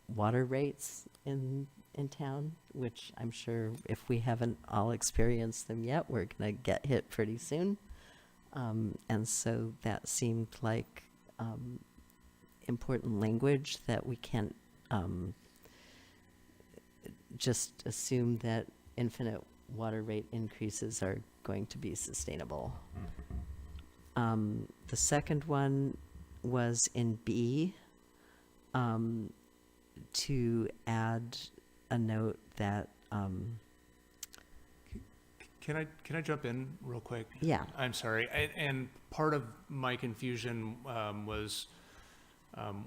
water rates in town, which I'm sure if we haven't all experienced them yet, we're going to get hit pretty soon. And so that seemed like important language that we can't just assume that infinite water rate increases are going to be sustainable. The second one was in B, to add a note that Can I jump in real quick? Yeah. I'm sorry. And part of my confusion was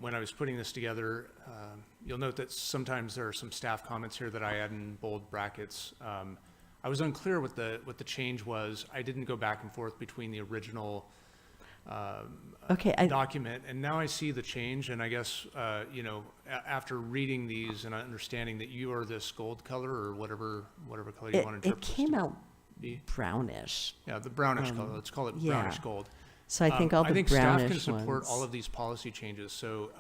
when I was putting this together, you'll note that sometimes there are some staff comments here that I add in bold brackets. I was unclear what the change was. I didn't go back and forth between the original document, and now I see the change. And I guess after reading these and understanding that you are this gold color or whatever color you want to interpret. It came out be brownish. Yeah, the brownish color. Let's call it brownish gold. So I think all the staff brownish can support ones. all of these policy changes. So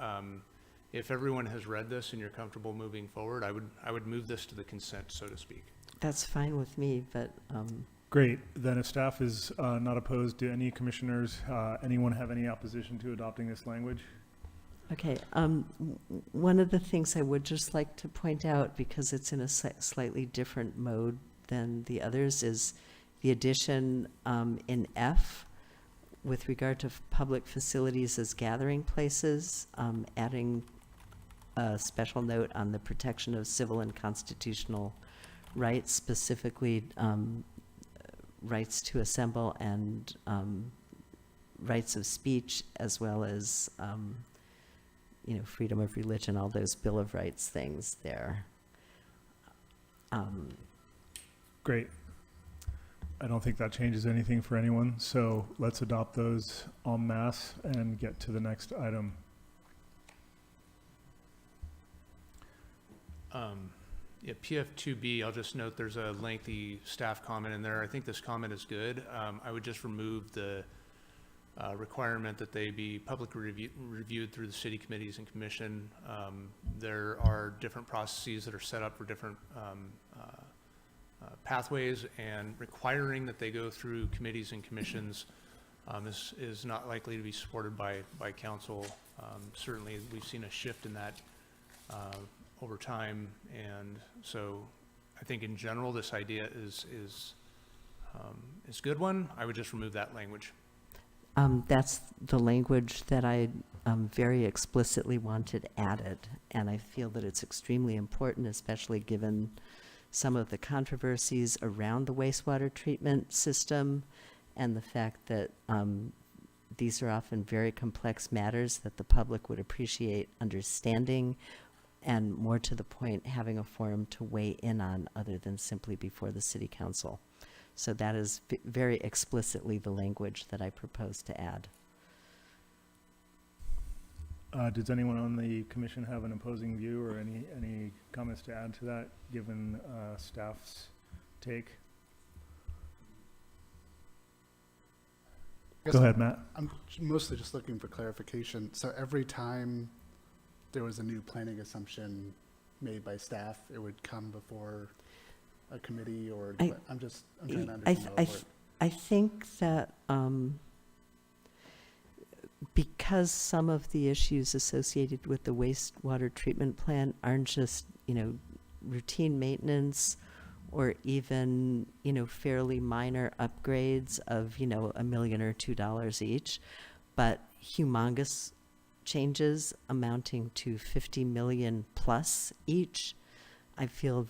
if everyone has read this and you're comfortable moving forward, I would move this to the consent, so to speak. That's fine with me, but Great. Then if staff is not opposed, do any commissioners, anyone have any opposition to adopting this language? okay. One of the things I would just like to point out, because it's in a slightly different mode than the others, is the addition in F with regard to public facilities as gathering places, adding a special note on the protection of civil and constitutional rights, specifically rights to assemble and rights of speech, as well as freedom of religion, all those Bill of Rights things there. Great. I don't think that changes anything for anyone, so let's adopt those en masse and get to the next item. Yeah, PF2B, I'll just note there's a lengthy staff comment in there. I think this comment is good. I would just remove the requirement that they be publicly reviewed through the city committees and commission. There are different processes that are set up for different pathways, and requiring that they go through committees and commissions This is not likely to be supported by council. Certainly, we've seen a shift in that over time, and so I think in general, this idea is a good one. I would just remove that language. That's the language that I very explicitly wanted added, and I feel that it's extremely important, especially given some of the controversies around the wastewater treatment system and the fact that these are often very complex matters that the public would appreciate understanding, and more to the point, having a forum to weigh in on other than simply before the city council. So that is very explicitly the language that I propose to add. Does anyone on the commission have an opposing view or any comments to add to that, given staff's take? Go ahead, Matt. I'm mostly just looking for clarification. So every time there was a new planning assumption made by staff, it would come before a committee, or I'm trying to understand how it works. I think that because some of the issues associated with the wastewater treatment plant aren't just, routine maintenance or even, fairly minor upgrades of, $1 million or $2 each, but humongous changes amounting to 50 million plus each, I feel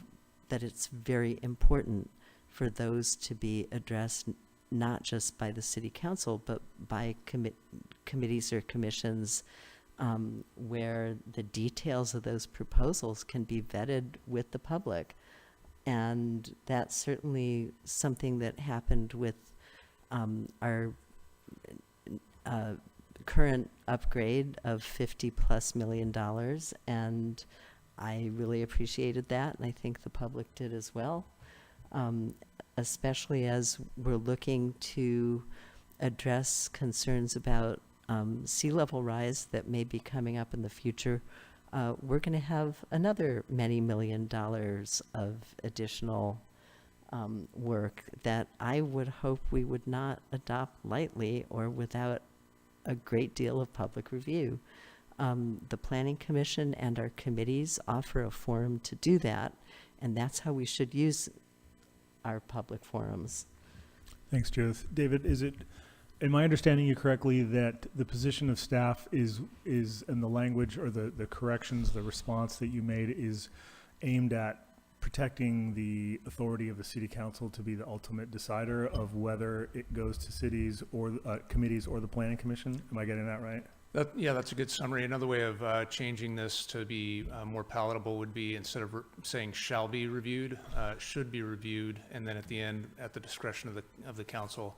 that it's very important for those to be addressed not just by the city council, but by committees or commissions where the details of those proposals can be vetted with the public. And that's certainly something that happened with our current upgrade of $50+ million. And I really appreciated that, and I think the public did as well, especially as we're looking to address concerns about sea level rise that may be coming up in the future. We're going to have another many $1 million of additional work that I would hope we would not adopt lightly or without a great deal of public review. The Planning Commission and our committees offer a forum to do that, and that's how we should use our public forums. Thanks, Judith. David, am I understanding you correctly that the position of staff is in the language or the corrections, the response that you made is aimed at protecting the authority of the city council to be the ultimate decider of whether it goes to cities or committees or the Planning Commission? Am I getting that right? Yeah, that's a good summary. Another way of changing this to be more palatable would be, instead of saying shall be reviewed, should be reviewed, and then at the end, at the discretion of the council.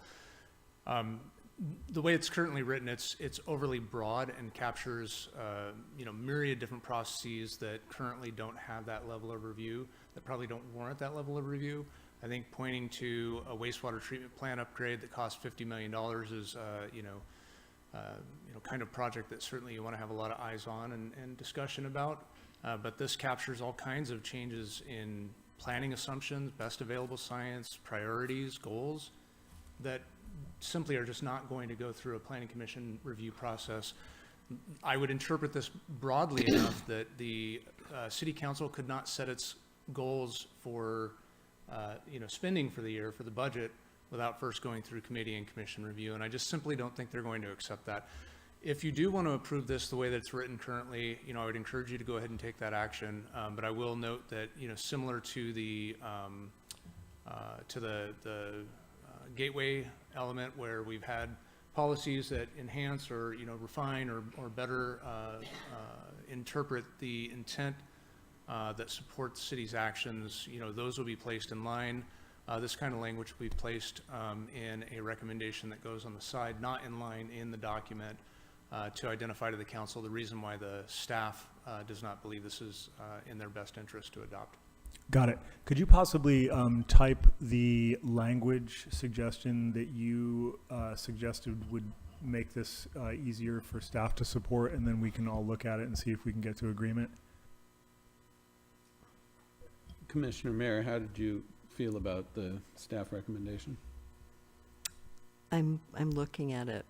The way it's currently written, it's overly broad and captures myriad different processes that currently don't have that level of review, that probably don't warrant that level of review. I think pointing to a wastewater treatment plant upgrade that costs $50 million is kind of project that certainly you want to have a lot of eyes on and discussion about. But this captures all kinds of changes in planning assumptions, best available science, priorities, goals that simply are just not going to go through a Planning Commission review process. I would interpret this broadly enough that the City Council could not set its goals for spending for the year, for the budget, without first going through committee and commission review, and I just simply don't think they're going to accept that. If you do want to approve this the way that it's written currently, I would encourage you to go ahead and take that action. But I will note that, similar to the gateway element, where we've had policies that enhance or refine or better interpret the intent that supports city's actions, those will be placed in line. This kind of language will be placed in a recommendation that goes on the side, not in line in the document, to identify to the council the reason why the staff does not believe this is in their best interest to adopt. Got it. Could you possibly type the language suggestion that you suggested would make this easier for staff to support, and then we can all look at it and see if we can get to agreement? Commissioner Mayor, how did you feel about the staff recommendation? I'm looking at it.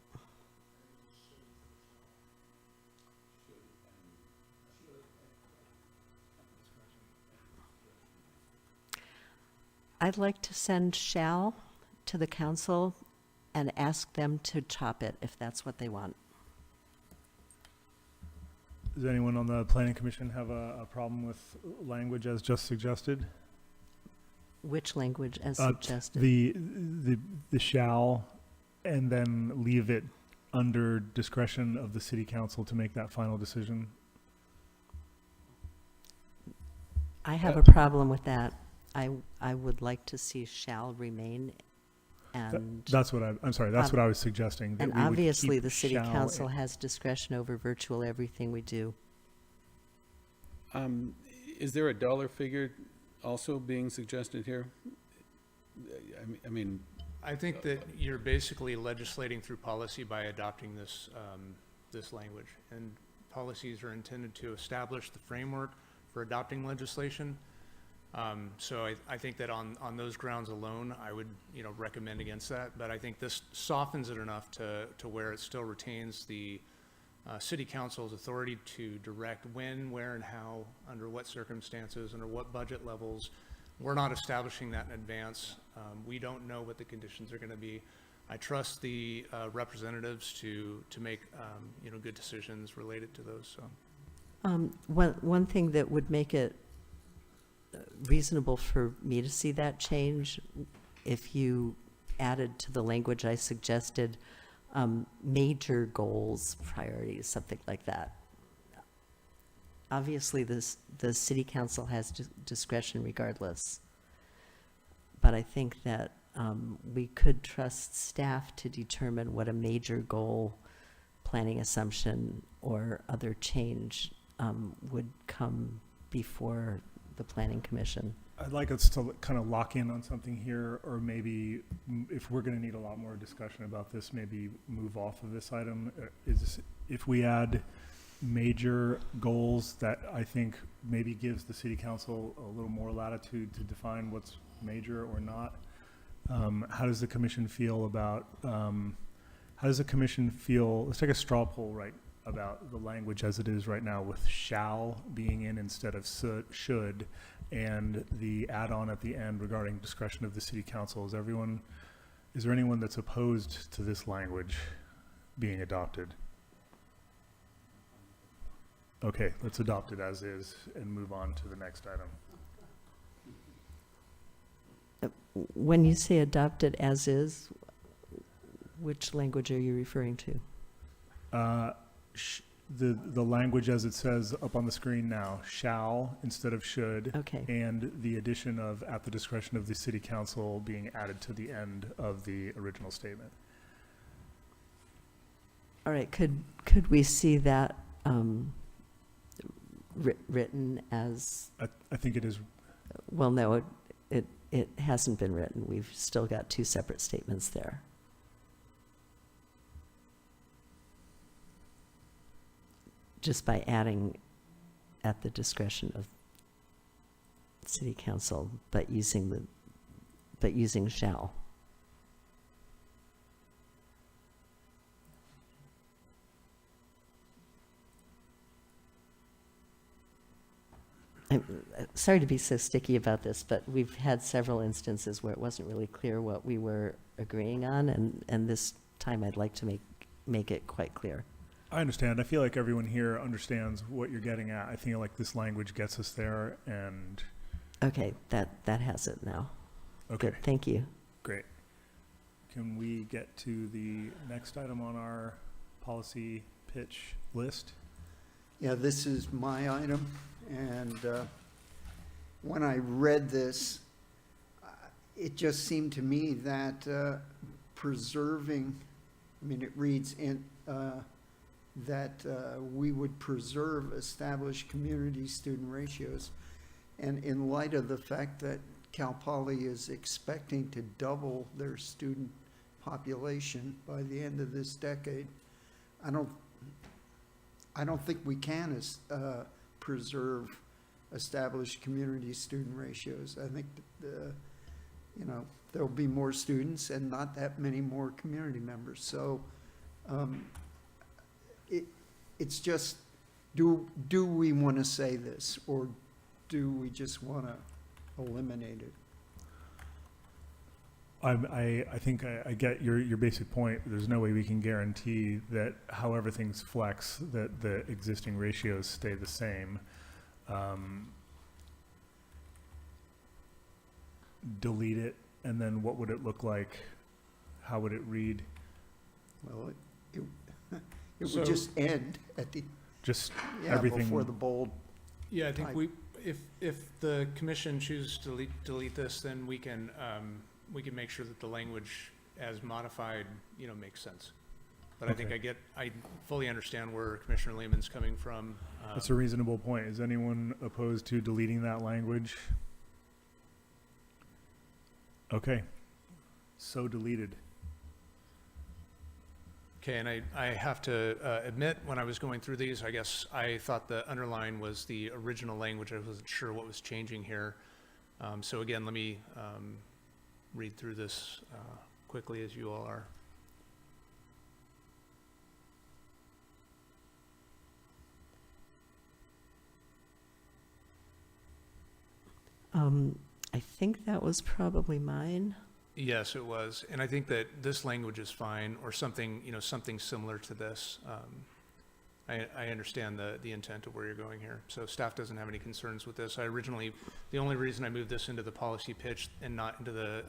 I'd like to send shall to the council and ask them to chop it if that's what they want. Does anyone on the planning commission have a problem with language as just suggested? Which language as suggested? The shall, and then leave it under discretion of the city council to make that final decision. I have a problem with that. I would like to see shall remain, and That's what I'm sorry, that's what I was suggesting. that and we would obviously keep the city shall council has discretion over virtual everything we do. Is there a dollar figure also being suggested here? I mean, I think that you're basically legislating through policy by adopting this, this language. And policies are intended to establish the framework for adopting legislation. So I think that on those grounds alone, I would, recommend against that. But I think this softens it enough to where it still retains the city council's authority to direct when, where, and how, under what circumstances, under what budget levels. We're not establishing that in advance. We don't know what the conditions are going to be. I trust the representatives to make, good decisions related to those. So. One thing that would make it reasonable for me to see that change, if you added to the language I suggested, major goals, priorities, something like that. Obviously, the city council has discretion regardless, but I think that we could trust staff to determine what a major goal, planning assumption, or other change would come before the planning commission. I'd like us to kind of lock in on something here, or maybe if we're going to need a lot more discussion about this, maybe move off of this item. If we add major goals, that I think maybe gives the city council a little more latitude to define what's major or not. How does the commission feel about, let's take a straw poll, right, about the language as it is right now with shall being in instead of should, and the add-on at the end regarding discretion of the city council. Is there anyone that's opposed to this language being adopted? Okay, let's adopt it as is and move on to the next item. When you say adopted as is, which language are you referring to? The language as it says up on the screen now, shall instead of should. Okay. And the addition of at the discretion of the city council being added to the end of the original statement. All right, could we see that written as? I think it is. Well, no, it hasn't been written. We've still got two separate statements there. Just by adding at the discretion of city council, but using shall. I'm sorry to be so sticky about this, but we've had several instances where it wasn't really clear what we were agreeing on, and this time I'd like to make it quite clear. I understand. I feel like everyone here understands what you're getting at. I feel like this language gets us there, and okay, that has it now. Okay. Good, thank you. Great. Can we get to the next item on our policy pitch list? Yeah, this is my item, and when I read this, it just seemed to me that preserving, I mean, it reads in that we would preserve established community student ratios. And in light of the fact that Cal Poly is expecting to double their student population by the end of this decade, I don't think we can preserve established community student ratios. I think there'll be more students and not that many more community members. So it's just, do we want to say this, or do we just want to eliminate it? I think I get your basic point. There's no way we can guarantee that however things flex, that the existing ratios stay the same. Delete it, and then what would it look like? How would it read? Well, it would just end at the, Just yeah, everything. before the bold. Yeah, I think type. if the commission chooses to delete this, then we can make sure that the language as modified, makes sense. But Okay. I think I fully understand where Commissioner Lehman's coming from. That's a reasonable point. Is anyone opposed to deleting that language? Okay, so deleted. Okay, and I have to admit, when I was going through these, I guess I thought the underline was the original language. I wasn't sure what was changing here. So again, let me read through this quickly as you all are. I think that was probably mine. Yes, it was. And I think that this language is fine, or something, something similar to this. I understand the intent of where you're going here. So staff doesn't have any concerns with this. The only reason I moved this into the policy pitch and not into the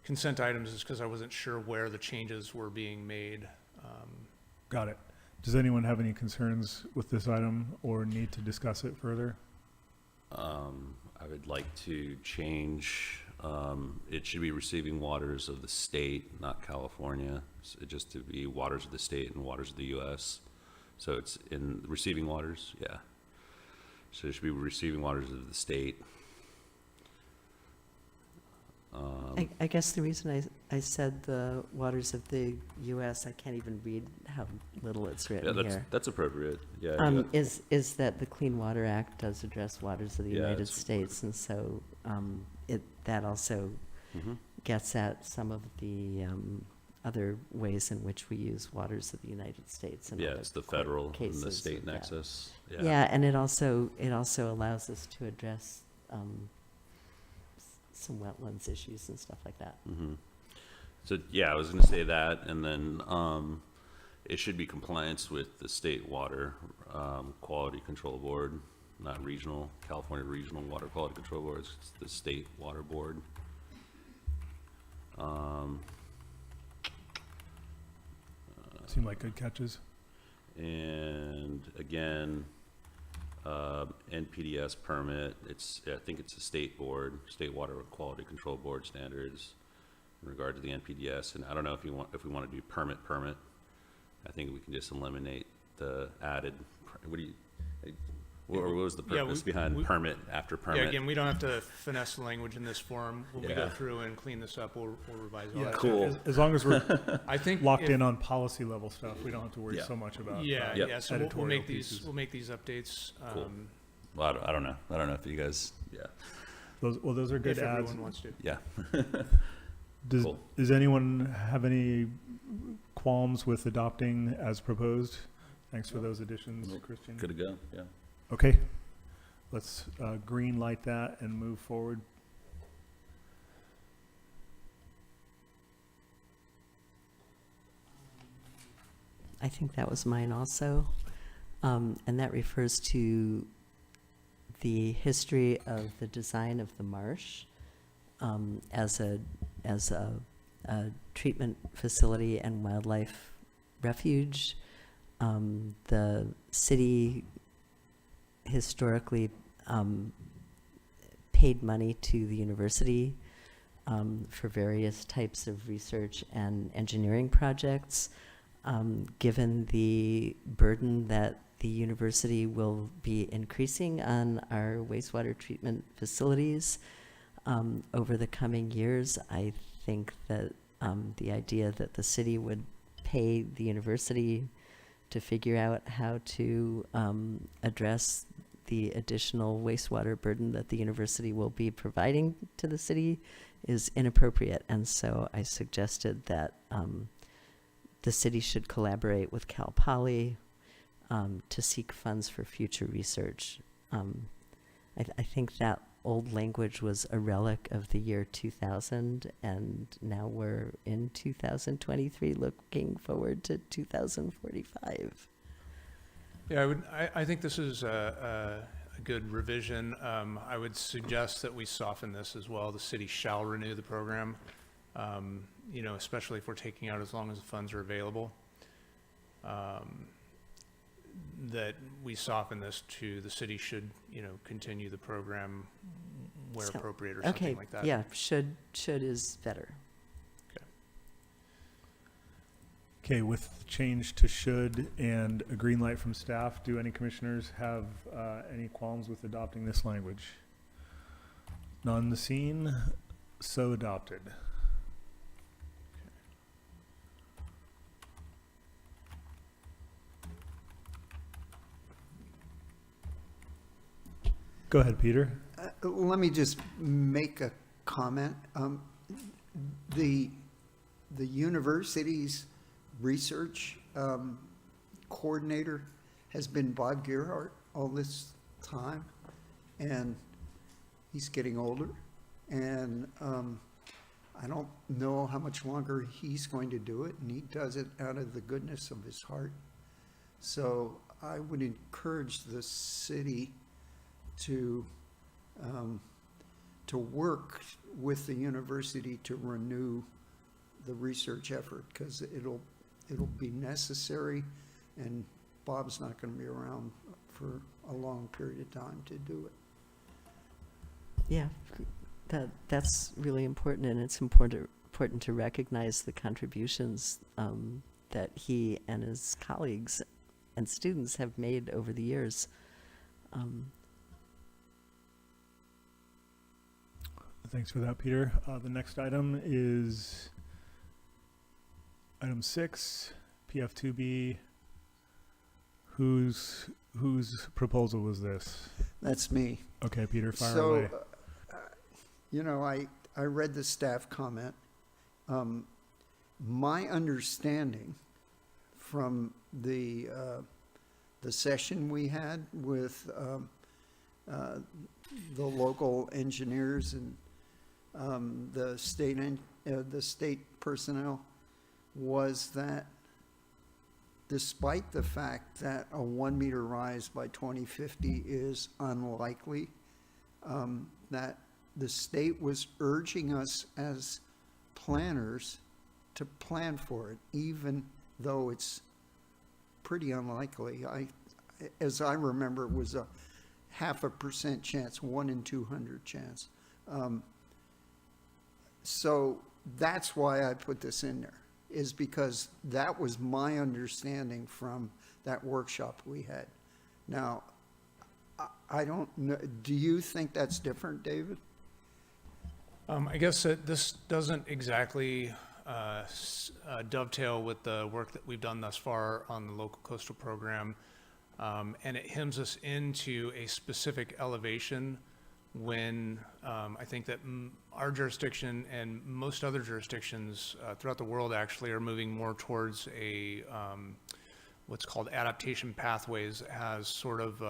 consent items is because I wasn't sure where the changes were being made. Got it. Does anyone have any concerns with this item or need to discuss it further? I would like to change, it should be receiving waters of the state, not California. So just to be waters of the state and waters of the U.S. So it's in receiving waters, yeah. So it should be receiving waters of the state. I guess the reason I said the waters of the U.S., I can't even read how little it's written here. That's appropriate, yeah. Is that the Clean Water Act does address waters of the United States, and so that also gets at some of the other ways in which we use waters of the United States. Yeah, it's the federal and the state nexus. Yeah. Yeah, and it also allows us to address some wetlands issues and stuff like that. So yeah, I was going to say that, and then it should be compliance with the state water quality control board, not regional, California Regional Water Quality Control Board. It's the state water board. Seem like good catches. And again, NPDS permit, I think it's a state board, State Water Quality Control Board standards in regard to the NPDS. And I don't know if we want to do permit. I think we can just eliminate the added, what was the purpose behind permit after permit? Yeah, again, we don't have to finesse the language in this form. When we go through and clean this up, we'll revise all that. Cool. As long as we're I think locked in on policy level stuff, we don't have to worry so much about so we'll make these updates. Cool. Well, I don't know if you guys, those are good if adds. everyone wants to. Yeah. Does anyone have any qualms with adopting as proposed? Thanks for those additions, Christian. Good to go, yeah. Okay, let's green light that and move forward. I think that was mine also, and that refers to the history of the design of the marsh as a treatment facility and wildlife refuge. The city historically paid money to the university for various types of research and engineering projects. Given the burden that the university will be increasing on our wastewater treatment facilities over the coming years, I think that the idea that the city would pay the university to figure out how to address the additional wastewater burden that the university will be providing to the city is inappropriate. And so I suggested that the city should collaborate with Cal Poly to seek funds for future research. I think that old language was a relic of the year 2000, and now we're in 2023, looking forward to 2045. Yeah, I think this is a good revision. I would suggest that we soften this as well. The city shall renew the program, you know, especially if we're taking out as long as the funds are available. That we soften this to the city should, you know, continue the program where appropriate or something like that. Yeah, should is better. Okay, with change to should and a green light from staff, do any commissioners have any qualms with adopting this language? None seen, so adopted. Go ahead, Peter. Let me just make a comment. The university's research coordinator has been Bob Gerhardt all this time, and he's getting older, and I don't know how much longer he's going to do it, and he does it out of the goodness of his heart. So I would encourage the city to work with the university to renew the research effort, because it'll be necessary, and Bob's not going to be around for a long period of time to do it. Yeah, that's really important, and it's important to recognize the contributions that he and his colleagues and students have made over the years. Thanks for that, Peter. The next item is item 6, PF2B. Whose proposal was this? That's me. Okay, Peter, fire So, away. you know, I read the staff comment. My understanding from the session we had with the local engineers and the state personnel was that despite the fact that a 1 meter rise by 2050 is unlikely, that the state was urging us as planners to plan for it, even though it's pretty unlikely. As I remember, it was a 0.5% chance, 1 in 200 chance. So that's why I put this in there, is because that was my understanding from that workshop we had. Now, I don't know, do you think that's different, David? I guess that this doesn't exactly dovetail with the work that we've done thus far on the local coastal program. And it hems us into a specific elevation when I think that our jurisdiction and most other jurisdictions throughout the world actually are moving more towards a what's called adaptation pathways. That has sort of,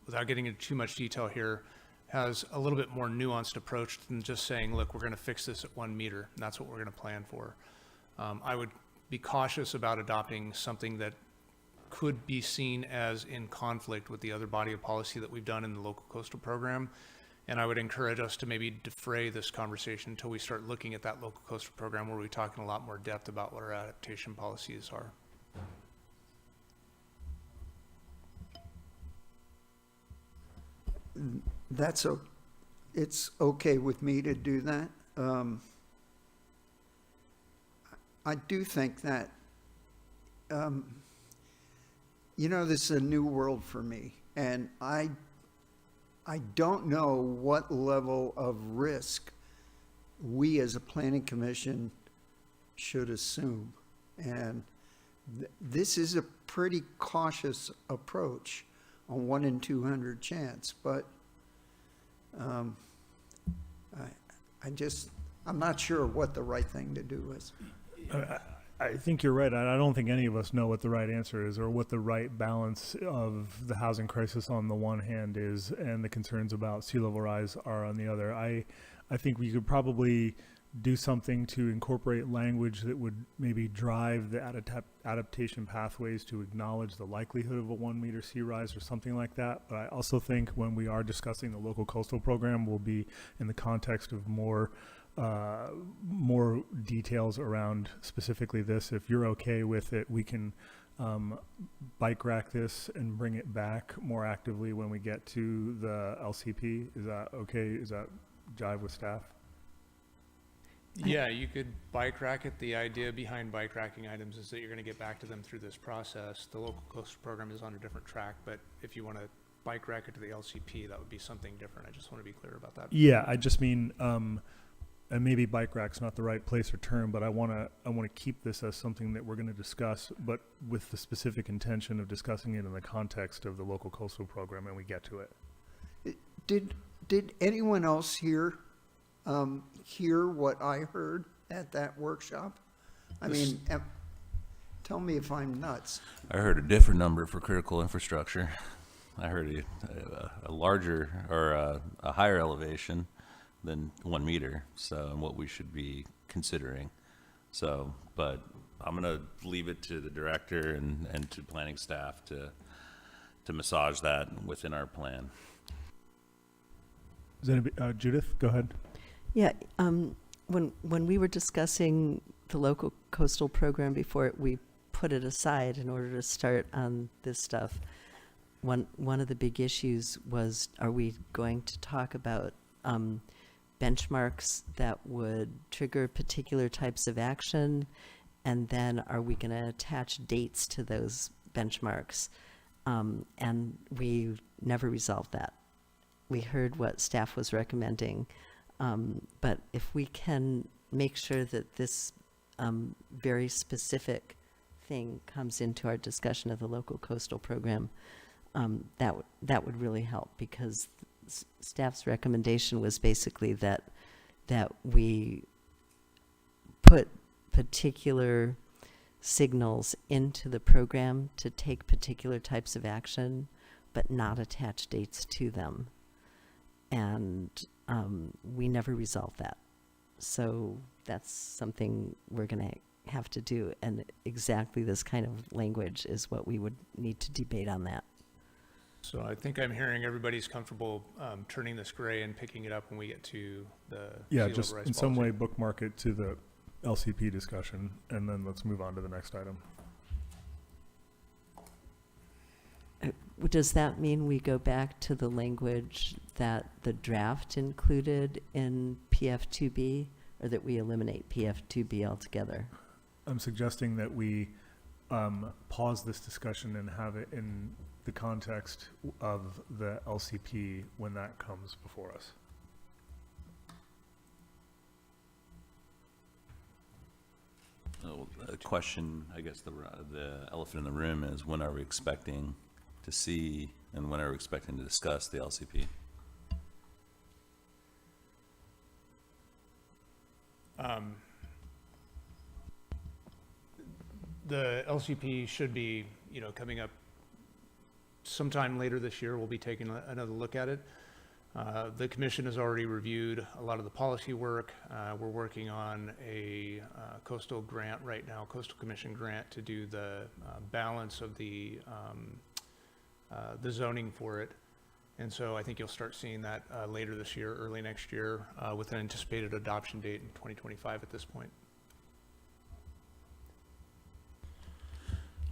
without getting into too much detail here, has a little bit more nuanced approach than just saying, look, we're going to fix this at 1 meter, and that's what we're going to plan for. I would be cautious about adopting something that could be seen as in conflict with the other body of policy that we've done in the local coastal program. And I would encourage us to maybe defray this conversation until we start looking at that local coastal program, where we talk in a lot more depth about what our adaptation policies are. It's okay with me to do that. I do think that, this is a new world for me, and I don't know what level of risk we as a planning commission should assume. And this is a pretty cautious approach on 1 in 200 chance, but Um, I'm not sure what the right thing to do is. I think you're right. I don't think any of us know what the right answer is or what the right balance of the housing crisis on the one hand is and the concerns about sea level rise are on the other. I think we could probably do something to incorporate language that would maybe drive the adaptation pathways to acknowledge the likelihood of a 1 meter sea rise or something like that. But I also think when we are discussing the local coastal program, we'll be in the context of more details around specifically this. If you're okay with it, we can bike rack this and bring it back more actively when we get to the LCP. Is that okay? Is that jive with staff? Yeah, you could bike rack it. The idea behind bike racking items is that you're going to get back to them through this process. The local coastal program is on a different track, but if you want to bike rack it to the LCP, that would be something different. I just want to be clear about that. Yeah, I just mean, and maybe bike rack's not the right place or term, but I want to keep this as something that we're going to discuss, but with the specific intention of discussing it in the context of the local coastal program, and we get to it. Did anyone else hear what I heard at that workshop? I mean, tell me if I'm nuts. I heard a different number for critical infrastructure. I heard a larger or a higher elevation than 1 meter, so what we should be considering. So, but I'm gonna leave it to the director and to planning staff to massage that within our plan. Is anybody, Judith, go ahead. Yeah, when we were discussing the local coastal program before we put it aside in order to start on this stuff, one of the big issues was, are we going to talk about benchmarks that would trigger particular types of action, and then are we going to attach dates to those benchmarks? And we never resolved that. We heard what staff was recommending, but if we can make sure that this very specific thing comes into our discussion of the local coastal program, that would really help, because staff's recommendation was basically that we put particular signals into the program to take particular types of action, but not attach dates to them. And we never resolved that. So that's something we're going to have to do. And exactly this kind of language is what we would need to debate on that. So I think I'm hearing everybody's comfortable turning this gray and picking it up when we get to the Yeah, sea level just rise in some policy. way bookmark it to the LCP discussion, and then let's move on to the next item. Does that mean we go back to the language that the draft included in PF2B, or that we eliminate PF2B altogether? I'm suggesting that we pause this discussion and have it in the context of the LCP when that comes before us. A question, I guess the elephant in the room is, when are we expecting to see and when are we expecting to discuss the LCP? The LCP should be, coming up sometime later this year. We'll be taking another look at it. The commission has already reviewed a lot of the policy work. We're working on a coastal grant right now, coastal commission grant, to do the balance of the zoning for it. And so I think you'll start seeing that later this year, early next year, with an anticipated adoption date in 2025 at this point.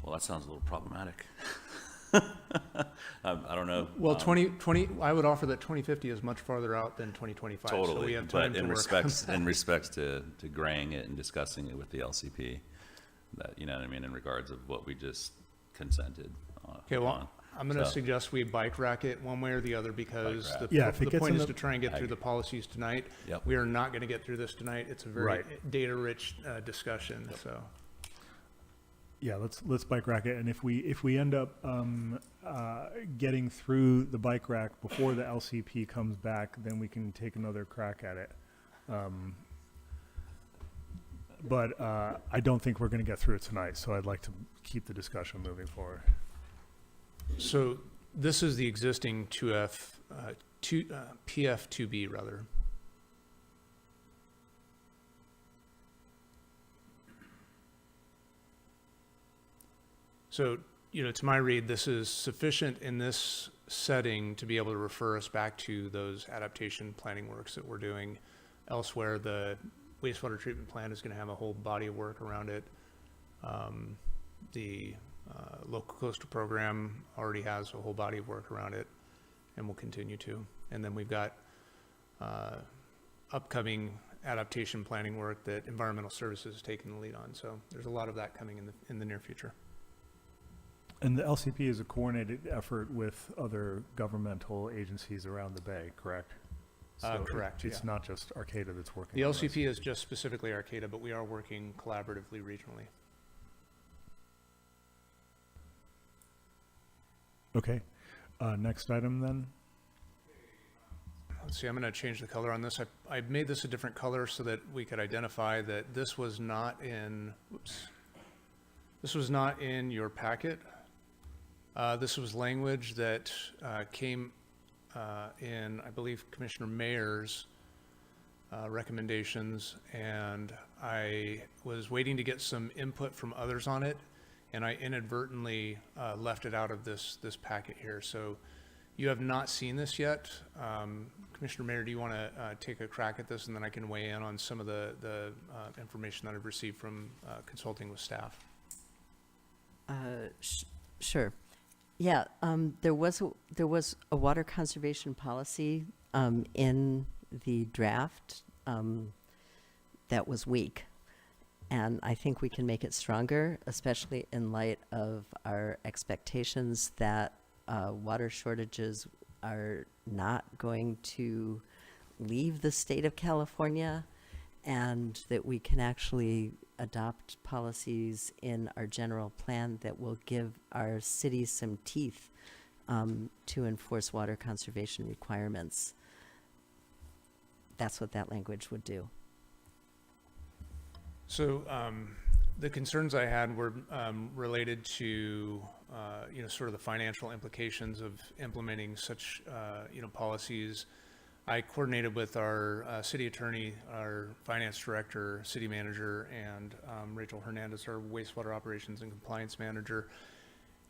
Well, that sounds a little problematic. I don't know. Well, I would offer that 2050 is much farther out than 2025. Totally, so we have time but to in work respects on that. in respects to graying it and discussing it with the LCP, that, you know what I mean, in regards of what we just consented on. Okay, well, I'm going to suggest we bike rack it one way or the other, because the point is to try and get through the policies tonight. Yep. We are not going to get through this tonight. It's a very data-rich discussion. So Yeah, let's bike rack it, and if we end up getting through the bike rack before the LCP comes back, then we can take another crack at it. But I don't think we're going to get through it tonight, so I'd like to keep the discussion moving forward. So this is the existing PF2B rather. So, to my read, this is sufficient in this setting to be able to refer us back to those adaptation planning works that we're doing elsewhere. The wastewater treatment plant is going to have a whole body of work around it. The local coastal program already has a whole body of work around it and will continue to. And then we've got upcoming adaptation planning work that environmental services is taking the lead on. So there's a lot of that coming in the near future. And the LCP is a coordinated effort with other governmental agencies around the bay, correct? So Correct. It's not just Arcata that's working. The on LCP this. is just specifically Arcata, but we are working collaboratively regionally. Okay. Next item then. Let's see, I'm going to change the color on this. I made this a different color so that we could identify that this was not in, this was not in your packet. This was language that came in, I believe, Commissioner Mayer's recommendations, and I was waiting to get some input from others on it, and I inadvertently left it out of this packet here. So you have not seen this yet. Commissioner Mayer, do you want to take a crack at this, and then I can weigh in on some of the information that I've received from consulting with staff? Sure. Yeah, there was a water conservation policy in the draft that was weak, and I think we can make it stronger, especially in light of our expectations that water shortages are not going to leave the state of California, and that we can actually adopt policies in our general plan that will give our cities some teeth to enforce water conservation requirements. That's what that language would do. So the concerns I had were related to sort of the financial implications of implementing such policies. I coordinated with our city attorney, our finance director, city manager, and Rachel Hernandez, our wastewater operations and compliance manager.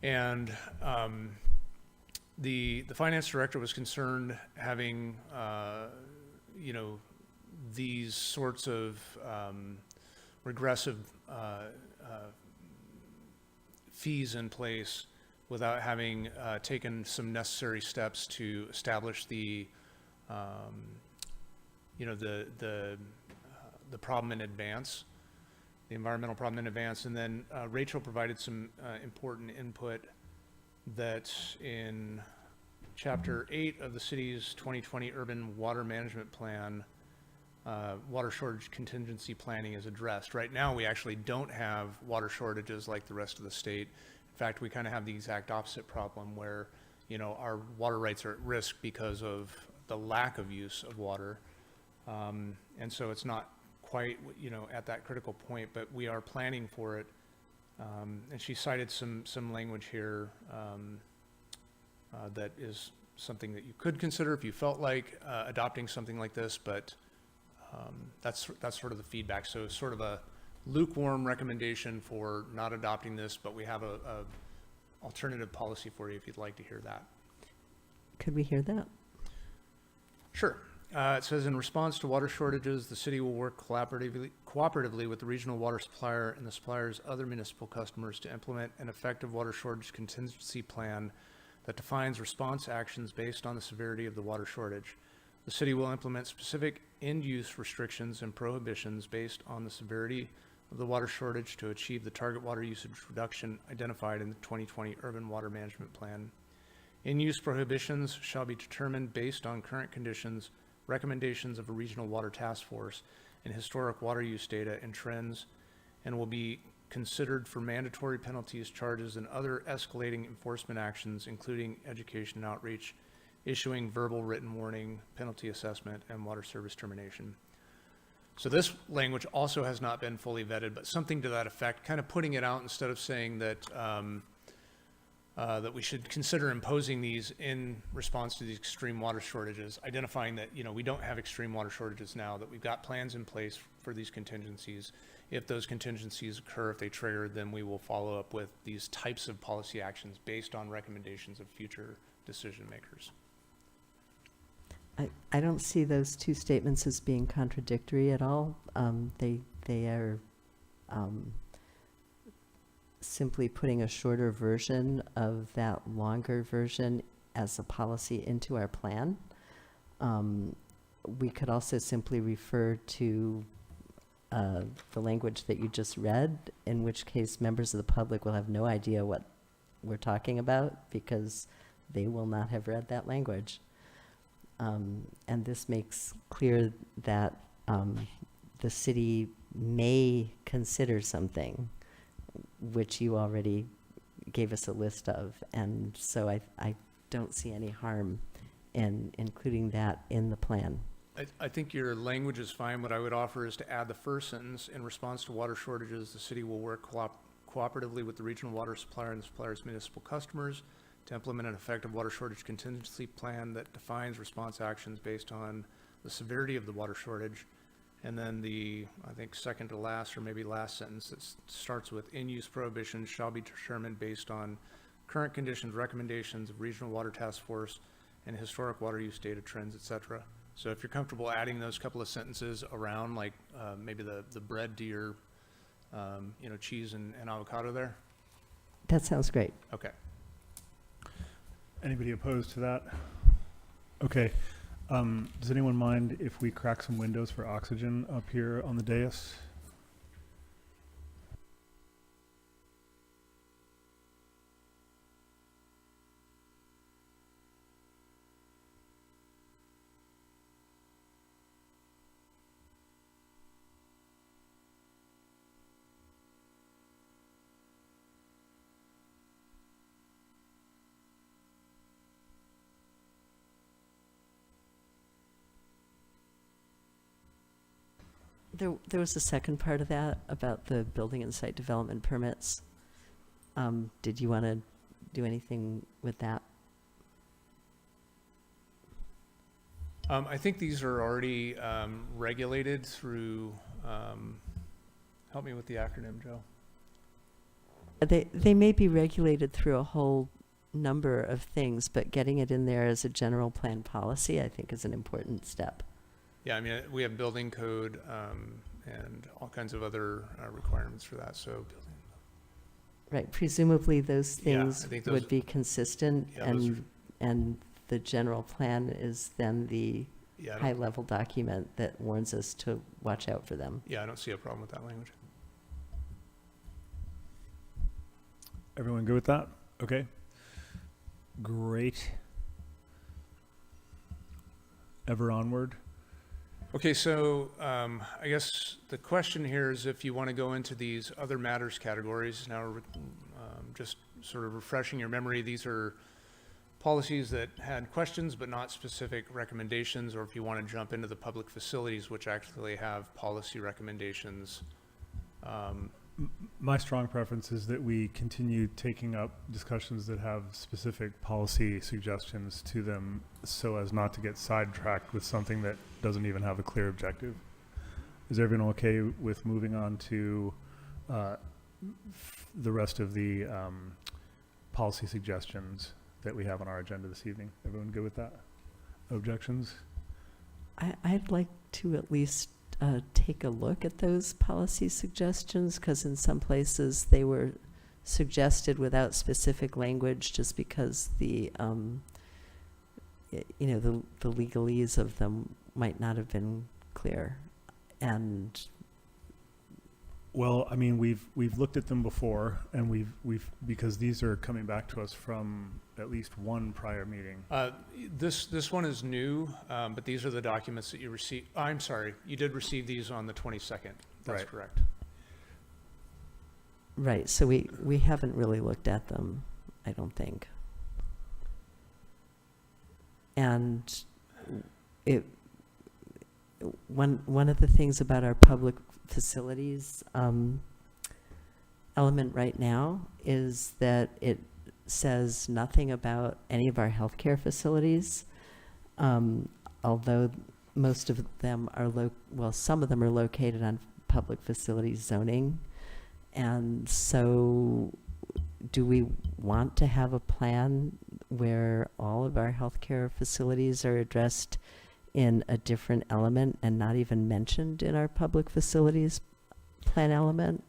And the finance director was concerned having these sorts of regressive fees in place without having taken some necessary steps to establish the problem in advance, the environmental problem in advance. And then Rachel provided some important input that in Chapter 8 of the city's 2020 Urban Water Management Plan, water shortage contingency planning is addressed. Right now, we actually don't have water shortages like the rest of the state. In fact, we kind of have the exact opposite problem where, our water rights are at risk because of the lack of use of water. And so it's not quite, at that critical point, but we are planning for it. And she cited some language here that is something that you could consider if you felt like adopting something like this, but that's sort of the feedback. So sort of a lukewarm recommendation for not adopting this, but we have a alternative policy for you if you'd like to hear that. Could we hear that? Sure. It says, in response to water shortages, the city will work cooperatively with the regional water supplier and the supplier's other municipal customers to implement an effective water shortage contingency plan that defines response actions based on the severity of the water shortage. The city will implement specific end-use restrictions and prohibitions based on the severity of the water shortage to achieve the target water usage reduction identified in the 2020 Urban Water Management Plan. In-use prohibitions shall be determined based on current conditions, recommendations of a regional water task force, and historic water use data and trends, and will be considered for mandatory penalties, charges, and other escalating enforcement actions, including education and outreach, issuing verbal written warning, penalty assessment, and water service termination. So this language also has not been fully vetted, but something to that effect, kind of putting it out instead of saying that that we should consider imposing these in response to these extreme water shortages, identifying that, you know, we don't have extreme water shortages now, that we've got plans in place for these contingencies. If those contingencies occur, if they trigger, then we will follow up with these types of policy actions based on recommendations of future decision makers. I don't see those two statements as being contradictory at all. They are simply putting a shorter version of that longer version as a policy into our plan. We could also simply refer to the language that you just read, in which case members of the public will have no idea what we're talking about because they will not have read that language. And this makes clear that the city may consider something, which you already gave us a list of. And so I don't see any harm in including that in the plan. I think your language is fine. What I would offer is to add the first sentence: in response to water shortages, the city will work cooperatively with the regional water supplier and the supplier's municipal customers to implement an effective water shortage contingency plan that defines response actions based on the severity of the water shortage. And then the, I think, second to last, or maybe last sentence that starts with, in-use prohibitions shall be determined based on current conditions, recommendations of regional water task force, and historic water use data trends, et cetera. So if you're comfortable adding those couple of sentences around, like maybe the bread to your, you know, cheese and avocado there. That sounds great. Okay. Anybody opposed to that? Okay. Does anyone mind if we crack some windows for oxygen up here on the dais? There was a second part of that about the building and site development permits. Did you want to do anything with that? I think these are already regulated through, help me with the acronym, Joe. They may be regulated through a whole number of things, but getting it in there as a general plan policy, I think, is an important step. Yeah, I mean, we have building code and all kinds of other requirements for that, so. Right, presumably those things I think those would be consistent, Yeah, and the general plan is then the Yeah, I don't- high-level document that warns us to watch out for them. Yeah, I don't see a problem with that language. Everyone good with that? Okay. Great. Ever onward. Okay, so I guess the question here is if you want to go into these other matters categories. Now, just sort of refreshing your memory, these are policies that had questions but not specific recommendations, or if you want to jump into the public facilities, which actually have policy recommendations. My strong preference is that we continue taking up discussions that have specific policy suggestions to them so as not to get sidetracked with something that doesn't even have a clear objective. Is everyone okay with moving on to the rest of the policy suggestions that we have on our agenda this evening? Everyone good with that? Objections? I'd like to at least take a look at those policy suggestions, because in some places they were suggested without specific language just because the the legalese of them might not have been clear. And well, I mean, we've looked at them before, and we've because these are coming back to us from at least one prior meeting. This one is new, but these are the documents that you received. I'm sorry, you did receive these on the 22nd. That's Right. correct. Right, so we haven't really looked at them, I don't think. And it, one of the things about our public facilities element right now is that it says nothing about any of our healthcare facilities, although most of them are some of them are located on public facilities zoning. And so do we want to have a plan where all of our healthcare facilities are addressed in a different element and not even mentioned in our public facilities plan element?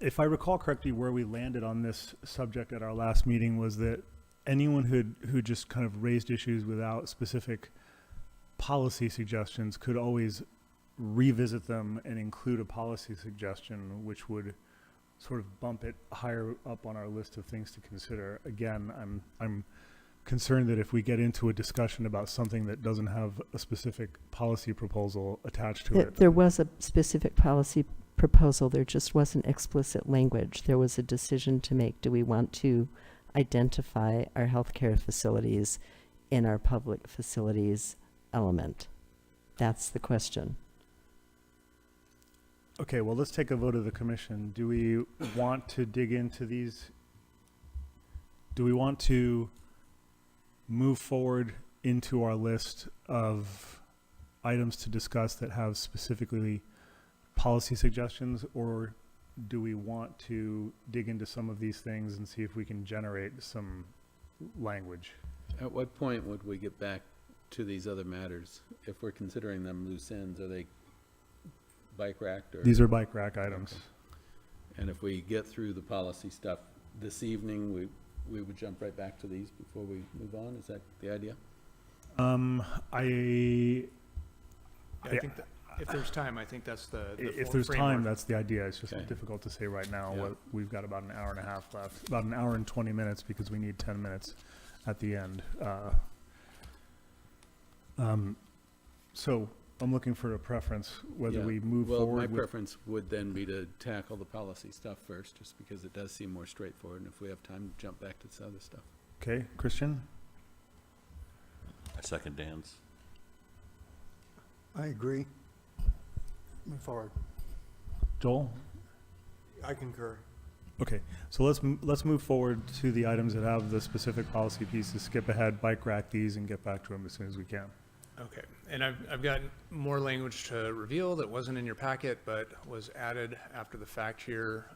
If I recall correctly, where we landed on this subject at our last meeting was that anyone who just kind of raised issues without specific policy suggestions could always revisit them and include a policy suggestion, which would sort of bump it higher up on our list of things to consider. Again, I'm concerned that if we get into a discussion about something that doesn't have a specific policy proposal attached to it. There was a specific policy proposal, there just wasn't explicit language. There was a decision to make. Do we want to identify our healthcare facilities in our public facilities element? That's the question. Okay, well, let's take a vote of the commission. Do we want to dig into these? Do we want to move forward into our list of items to discuss that have specifically policy suggestions, or do we want to dig into some of these things and see if we can generate some language? At what point would we get back to these other matters? If we're considering them loose ends, are they bike racked? Or These are bike rack items. Okay. And if we get through the policy stuff this evening, we would jump right back to these before we move on? Is that the idea? I think that if there's time, I think that's the If there's framework. time, that's the idea. It's just Okay. difficult to say right now. Yeah. We've got about an hour and a half left, about an hour and 20 minutes because we need 10 minutes at the end. So I'm looking for a preference, whether Yeah. we move Well, forward my with. preference would then be to tackle the policy stuff first, just because it does seem more straightforward, and if we have time to jump back to this other stuff. Okay, Christian? I second Dan's. I agree. Move forward. Joel? I concur. Okay, so let's move forward to the items that have the specific policy pieces, skip ahead, bike rack these, and get back to them as soon as we can. Okay, and I've got more language to reveal that wasn't in your packet, but was added after the fact here.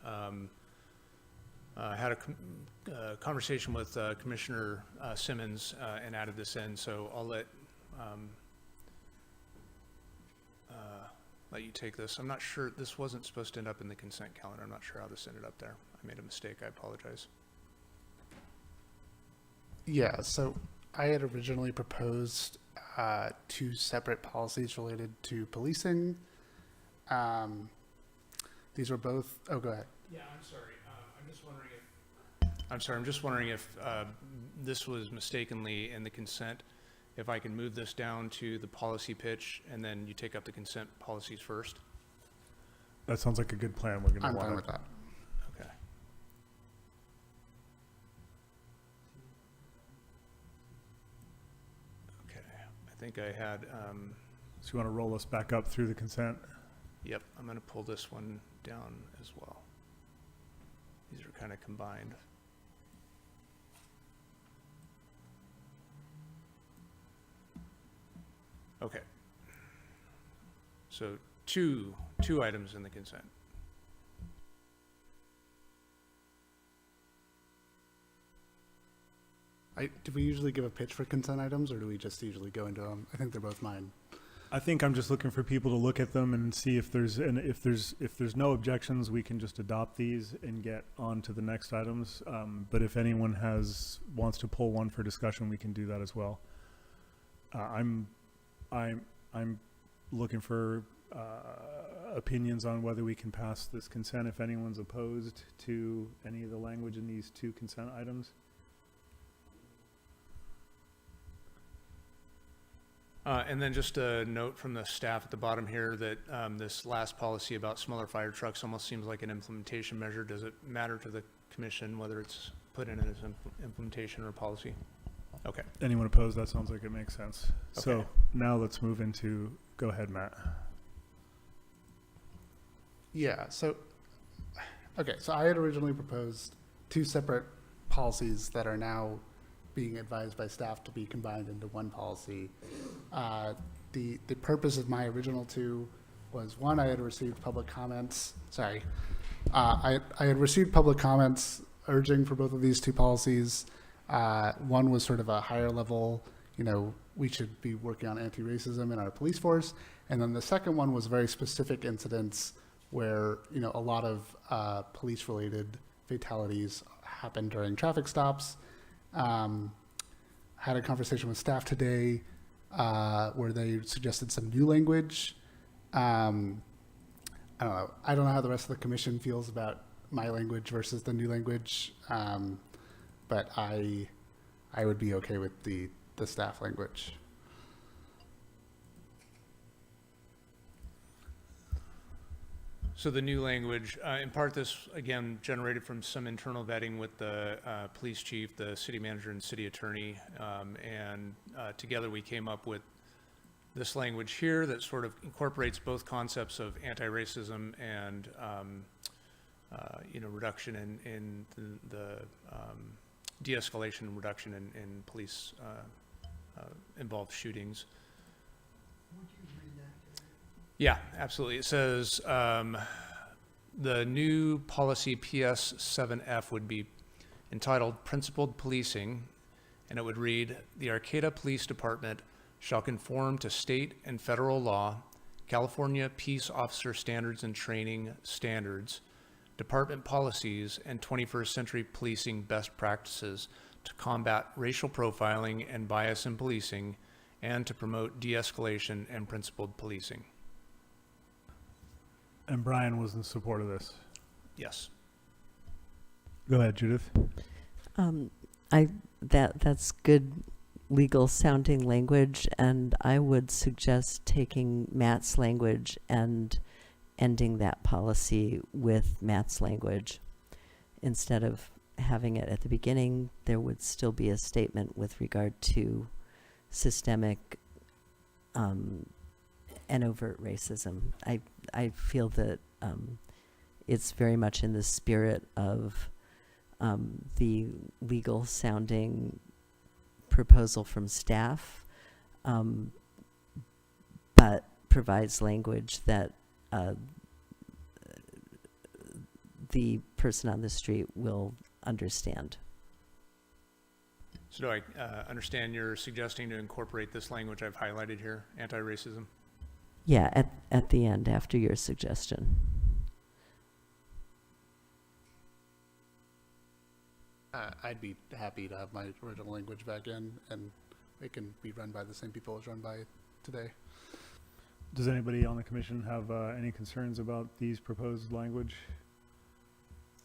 I had a conversation with Commissioner Simmons and added this in, so I'll let you take this. I'm not sure, this wasn't supposed to end up in the consent calendar. I'm not sure how this ended up there. I made a mistake, I apologize. Yeah, so I had originally proposed 2 separate policies related to policing. These were both, oh, go ahead. Yeah, I'm sorry. I'm just wondering if this was mistakenly in the consent, if I can move this down to the policy pitch and then you take up the consent policies first? That sounds like a good plan. We're going to I'm want fine with that. Okay. Okay, I think I had, So you want to roll us back up through the consent? yep, I'm going to pull this one down as well. These are kind of combined. Okay. So two items in the consent. Do we usually give a pitch for consent items, or do we just usually go into them? I think they're both mine. I think I'm just looking for people to look at them and see if there's no objections, we can just adopt these and get on to the next items. But if anyone wants to pull one for discussion, we can do that as well. I'm looking for opinions on whether we can pass this consent. If anyone's opposed to any of the language in these 2 consent items. And then just a note from the staff at the bottom here that this last policy about smaller fire trucks almost seems like an implementation measure. Does it matter to the commission whether it's put in as implementation or policy? Okay. Anyone opposed? That sounds like it makes sense. So Okay. now let's move into, go ahead, Matt. Yeah, so, okay, so I had originally proposed 2 separate policies that are now being advised by staff to be combined into one policy. The purpose of my original 2 was, one, I had received public comments, I had received public comments urging for both of these 2 policies. One was sort of a higher level, we should be working on anti-racism in our police force. And then the second one was very specific incidents where, a lot of police-related fatalities happen during traffic stops. Had a conversation with staff today where they suggested some new language. I don't know how the rest of the commission feels about my language versus the new language, but I would be okay with the staff language. So the new language, in part this, again, generated from some internal vetting with the police chief, the city manager, and city attorney. And together we came up with this language here that sort of incorporates both concepts of anti-racism and, reduction in the de-escalation and reduction in police involved shootings. Yeah, absolutely. It says the new policy PS 7F would be entitled Principled Policing, and it would read, the Arcata Police Department shall conform to state and federal law, California Peace Officer Standards and Training Standards, department policies, and 21st century policing best practices to combat racial profiling and bias in policing, and to promote de-escalation and principled policing. And Brian was in support of this. Yes. Go ahead, Judith. That's good legal sounding language, and I would suggest taking Matt's language and ending that policy with Matt's language. Instead of having it at the beginning, there would still be a statement with regard to systemic and overt racism. I feel that it's very much in the spirit of the legal sounding proposal from staff, but provides language that the person on the street will understand. So do I understand you're suggesting to incorporate this language I've highlighted here, anti-racism? Yeah, at the end, after your suggestion. I'd be happy to have my original language back in, and it can be run by the same people as run by today. Does anybody on the commission have any concerns about these proposed language?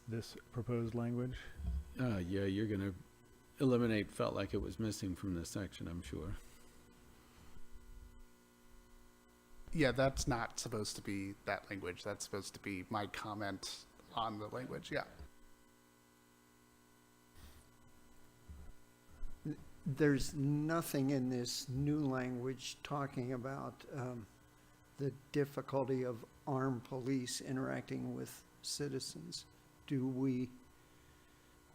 This proposed language? Yeah, you're going to eliminate felt like it was missing from this section, I'm sure. Yeah, that's not supposed to be that language. That's supposed to be my comment on the language, yeah. There's nothing in this new language talking about the difficulty of armed police interacting with citizens. Do we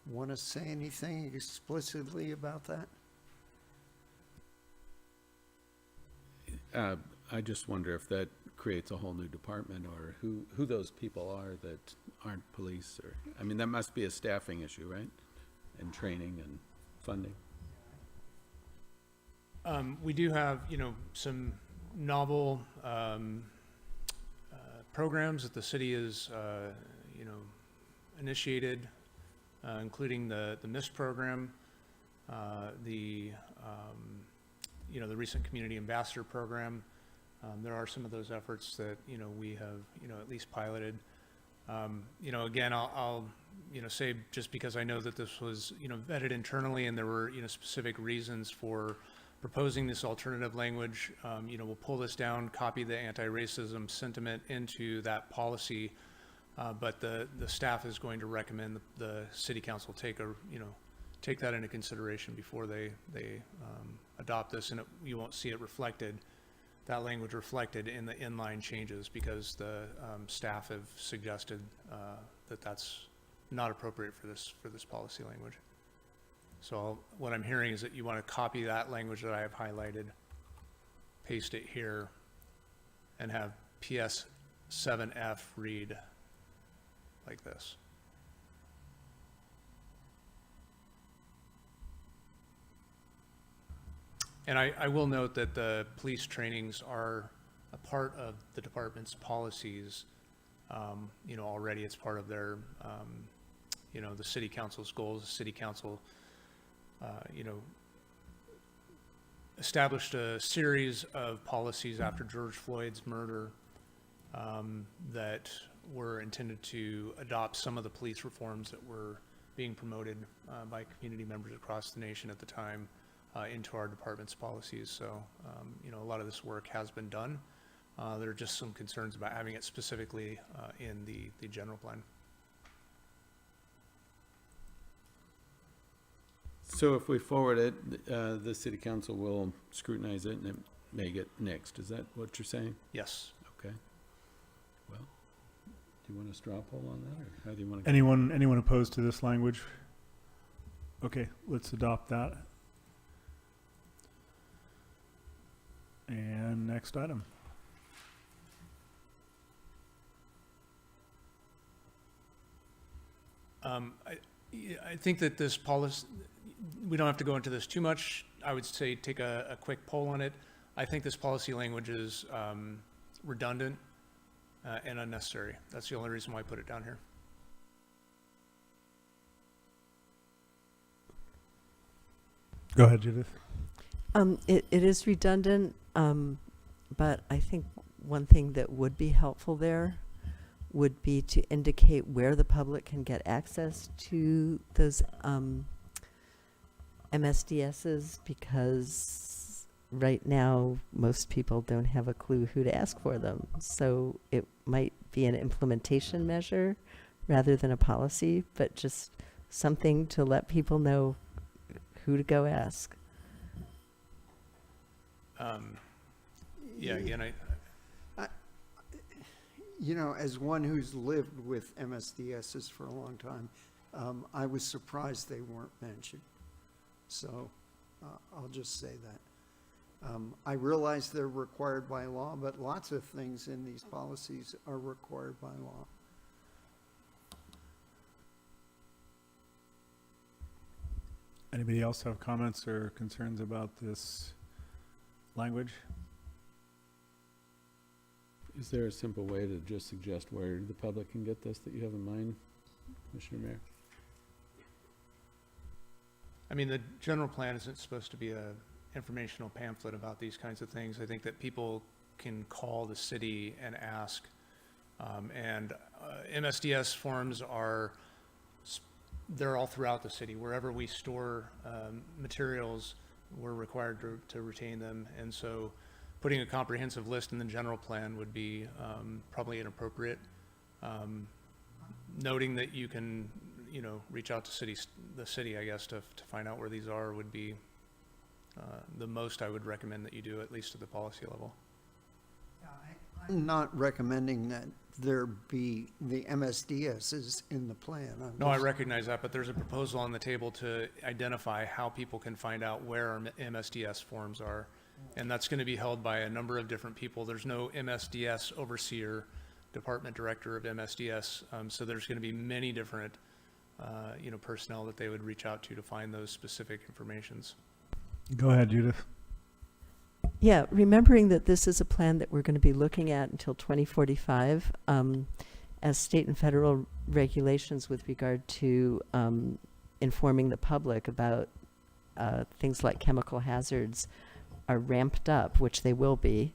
want to say anything explicitly about that? I just wonder if that creates a whole new department, or who those people are that aren't police, or, I mean, that must be a staffing issue, right? And training and funding. We do have, some novel programs that the city has, initiated, including the MIST program, the recent Community Ambassador program. There are some of those efforts that, we have, at least piloted. Again, I'll say, just because I know that this was, vetted internally and there were, specific reasons for proposing this alternative language. We'll pull this down, copy the anti-racism sentiment into that policy, but the staff is going to recommend the city council take that into consideration before they adopt this, and you won't see it reflected, that language reflected in the inline changes, because the staff have suggested that that's not appropriate for this policy language. So what I'm hearing is that you want to copy that language that I have highlighted, paste it here, and have PS 7F read like this. And I will note that the police trainings are a part of the department's policies. Already it's part of their, the city council's goals. The city council, established a series of policies after George Floyd's murder that were intended to adopt some of the police reforms that were being promoted by community members across the nation at the time into our department's policies. So, a lot of this work has been done. There are just some concerns about having it specifically in the general plan. So if we forward it, the city council will scrutinize it and it may get nixed. Is that what you're saying? Yes. Okay. Well, do you want a straw poll on that, or how do you want to? Anyone opposed to this language? Okay, let's adopt that. And next item. I think that this policy, we don't have to go into this too much. I would say take a quick poll on it. I think this policy language is redundant and unnecessary. That's the only reason why I put it down here. Go ahead, Judith. It is redundant, but I think one thing that would be helpful there would be to indicate where the public can get access to those MSDSs, because right now most people don't have a clue who to ask for them. So it might be an implementation measure rather than a policy, but just something to let people know who to go ask. Again, as one who's lived with MSDSs for a long time, I was surprised they weren't mentioned. So I'll just say that. I realize they're required by law, but lots of things in these policies are required by law. Anybody else have comments or concerns about this language? Is there a simple way to just suggest where the public can get this that you have in mind, Commissioner Mayor? I mean, the general plan isn't supposed to be a informational pamphlet about these kinds of things. I think that people can call the city and ask. MSDS forms they're all throughout the city. Wherever we store materials, we're required to retain them. And so putting a comprehensive list in the general plan would be probably inappropriate. Noting that you can, reach out to the city, I guess, to find out where these are would be the most I would recommend that you do, at least at the policy level. I'm not recommending that there be the MSDSs in the plan. No, I recognize that, but there's a proposal on the table to identify how people can find out where our MSDS forms are. And that's going to be held by a number of different people. There's no MSDS overseer, department director of MSDS. So there's going to be many different, personnel that they would reach out to find those specific informations. Go ahead, Judith. Yeah, remembering that this is a plan that we're going to be looking at until 2045, as state and federal regulations with regard to informing the public about things like chemical hazards are ramped up, which they will be.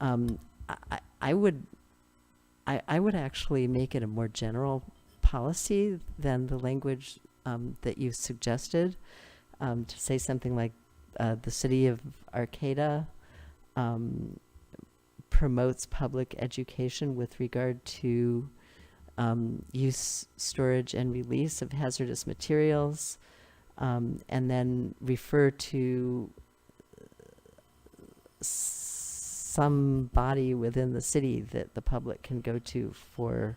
I would actually make it a more general policy than the language that you suggested, to say something like the city of Arcata promotes public education with regard to use, storage, and release of hazardous materials, and then refer to some body within the city that the public can go to for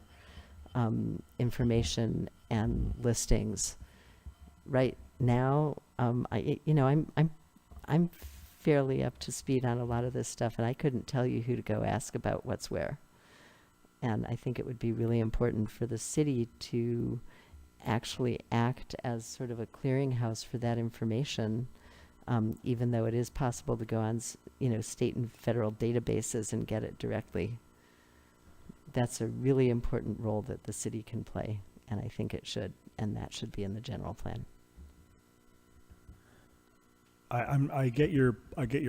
information and listings. Right now, I'm fairly up to speed on a lot of this stuff, and I couldn't tell you who to go ask about what's where. And I think it would be really important for the city to actually act as sort of a clearinghouse for that information, even though it is possible to go on, state and federal databases and get it directly. That's a really important role that the city can play, and I think it should, and that should be in the general plan. I get your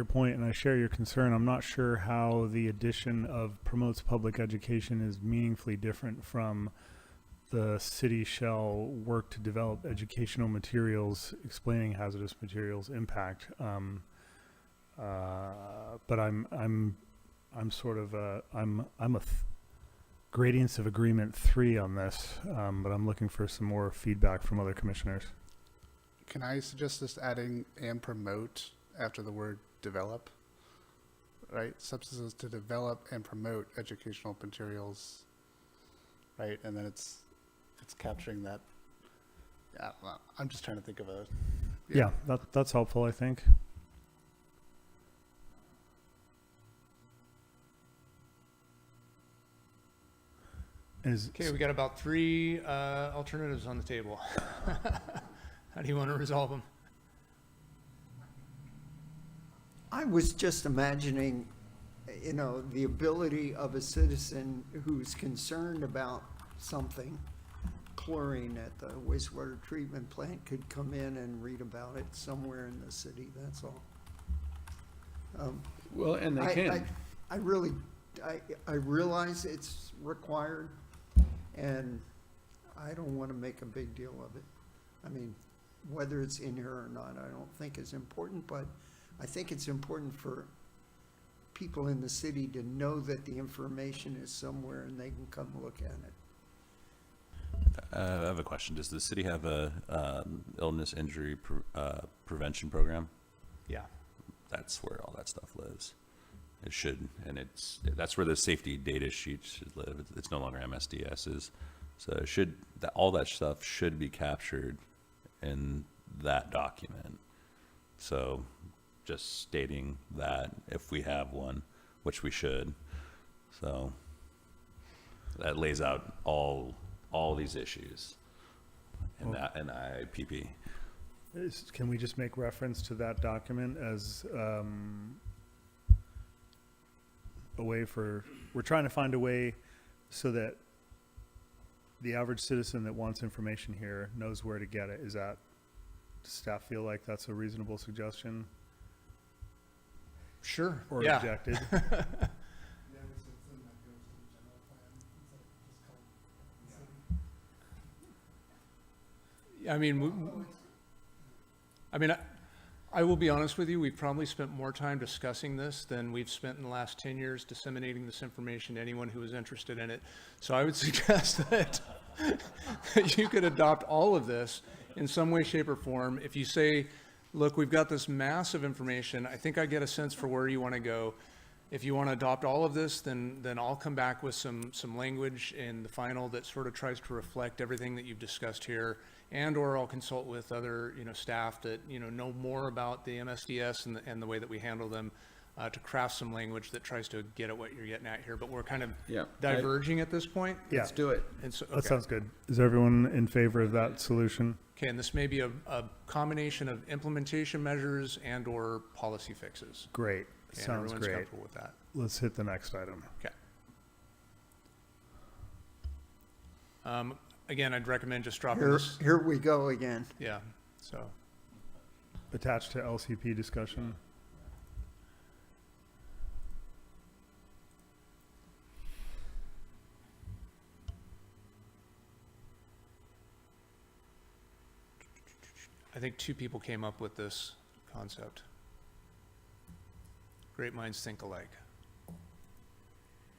point, and I share your concern. I'm not sure how the addition of promotes public education is meaningfully different from the city shall work to develop educational materials explaining hazardous materials impact. But I'm sort of I'm a gradients of agreement 3 on this, but I'm looking for some more feedback from other commissioners. Can I suggest just adding and promote after the word develop? Right? Substances to develop and promote educational materials. Right? And then it's capturing that. Yeah, well, I'm just trying to think of a. Yeah, that's helpful, I think. Okay, we got about 3 alternatives on the table. How do you want to resolve them? I was just imagining, the ability of a citizen who's concerned about something, chlorine at the wastewater treatment plant, could come in and read about it somewhere in the city, that's all. Well, and they can. I realize it's required, and I don't want to make a big deal of it. I mean, whether it's in here or not, I don't think is important, but I think it's important for people in the city to know that the information is somewhere and they can come look at it. I have a question. Does the city have a illness injury prevention program? Yeah. That's where all that stuff lives. It should, and that's where the safety data sheet should live. It's no longer MSDS's. So it should, all that stuff should be captured in that document. So just stating that if we have one, which we should. So that lays out all these issues in that in the IPP. Can we just make reference to that document as a way we're trying to find a way so that the average citizen that wants information here knows where to get it. Does staff feel like that's a reasonable suggestion? Sure. Or yeah. objected? I mean, I will be honest with you, we've probably spent more time discussing this than we've spent in the last 10 years disseminating this information to anyone who is interested in it. So I would suggest that you could adopt all of this in some way, shape, or form. If you say, look, we've got this massive information, I think I get a sense for where you want to go. If you want to adopt all of this, then I'll come back with some language in the final that sort of tries to reflect everything that you've discussed here, and or I'll consult with other staff that know more about the MSDS and the way that we handle them to craft some language that tries to get at what you're getting at here. But we're kind of diverging at this point. Yeah. Let's do it. And so, That sounds good. Is everyone in favor of that solution? Okay, and this may be a combination of implementation measures and or policy fixes. Great. Okay, Sounds everyone's great. comfortable with that. Let's hit the next item. Okay. Again, I'd recommend just dropping this. Here we go again. Yeah, so. Attached to LCP discussion. I think 2 people came up with this concept. Great minds think alike.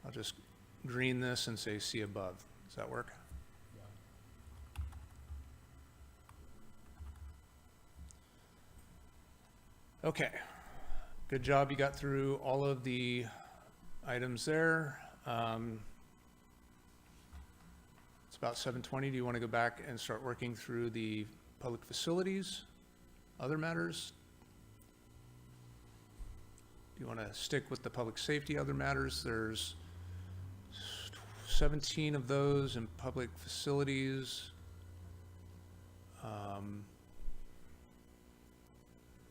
I'll just green this and say see above. Does that work? Okay. Good job. You got through all of the items there. It's about 7:20. Do you want to go back and start working through the public facilities, other matters? Do you want to stick with the public safety, other matters? There's 17 of those in public facilities.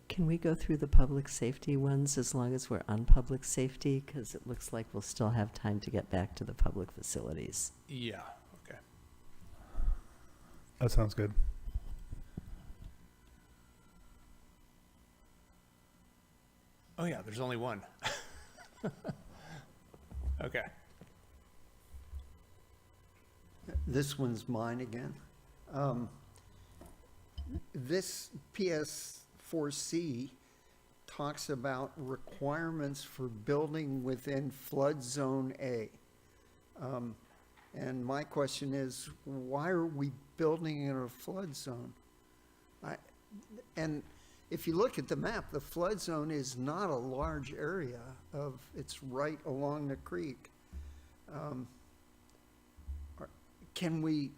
Can we go through the public safety ones as long as we're on public safety? Because it looks like we'll still have time to get back to the public facilities. Yeah, okay. That sounds good. Oh yeah, there's only one. Okay. This one's mine again. This PS4C talks about requirements for building within flood zone A. And my question is, why are we building in a flood zone? And if you look at the map, the flood zone is not a large area it's right along the creek. Can we,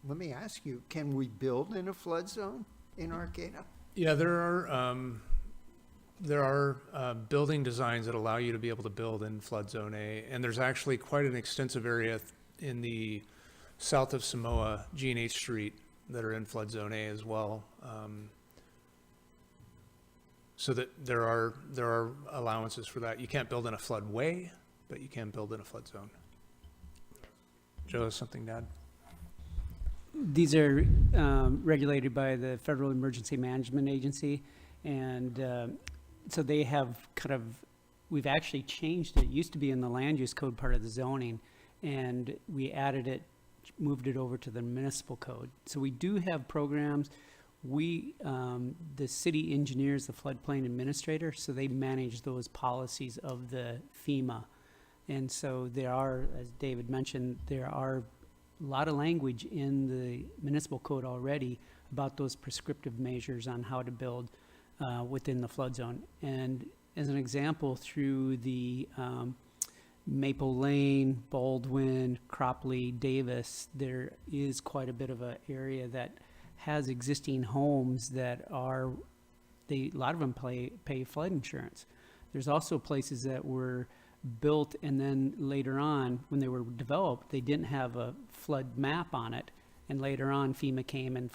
let me ask you, can we build in a flood zone in Arcata? Yeah, there are building designs that allow you to be able to build in flood zone A, and there's actually quite an extensive area in the south of Samoa, G&H Street, that are in flood zone A as well. So that there are allowances for that. You can't build in a floodway, but you can build in a flood zone. Joe has something to add? These are regulated by the Federal Emergency Management Agency, and so they have we've actually changed it. It used to be in the land use code part of the zoning, and we added it, moved it over to the municipal code. So we do have programs. We, the city engineers, the floodplain administrator, so they manage those policies of the FEMA. And so there are, as David mentioned, there are a lot of language in the municipal code already about those prescriptive measures on how to build within the flood zone. And as an example, through the Maple Lane, Baldwin, Cropley, Davis, there is quite a bit of an area that has existing homes that are, a lot of them pay flood insurance. There's also places that were built and then later on, when they were developed, they didn't have a flood map on it. And later on, FEMA came and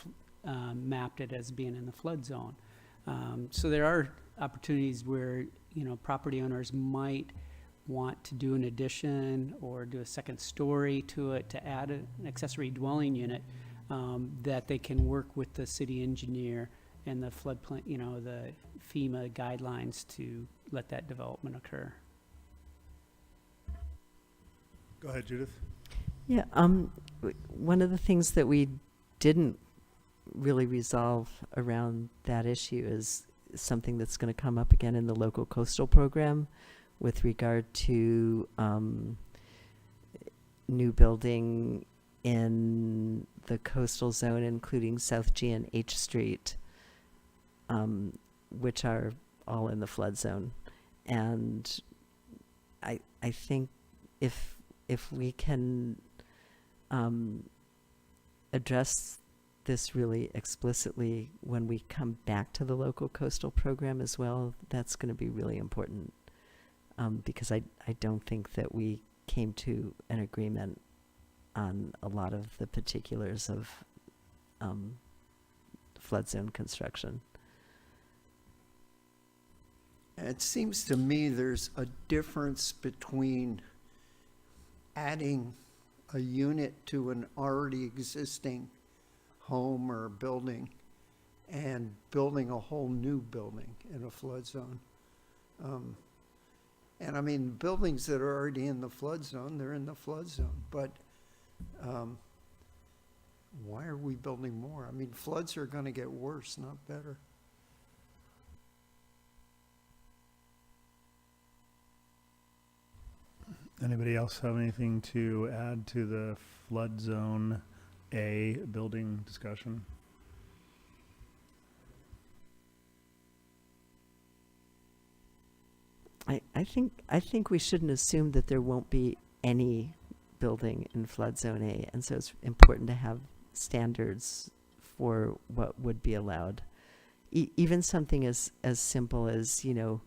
mapped it as being in the flood zone. So there are opportunities where, property owners might want to do an addition or do a second story to it to add an accessory dwelling unit, that they can work with the city engineer and the floodplain, the FEMA guidelines to let that development occur. Go ahead, Judith. Yeah, one of the things that we didn't really resolve around that issue is something that's going to come up again in the local coastal program with regard to new building in the coastal zone, including South G and H Street, which are all in the flood zone. And I think if we can address this really explicitly when we come back to the local coastal program as well, that's going to be really important, because I don't think that we came to an agreement on a lot of the particulars of flood zone construction. It seems to me there's a difference between adding a unit to an already existing home or building and building a whole new building in a flood zone. And I mean, buildings that are already in the flood zone, they're in the flood zone, but why are we building more? I mean, floods are going to get worse, not better. Anybody else have anything to add to the flood zone A building discussion? I think we shouldn't assume that there won't be any building in flood zone A, and so it's important to have standards for what would be allowed. Even something as simple as, you know,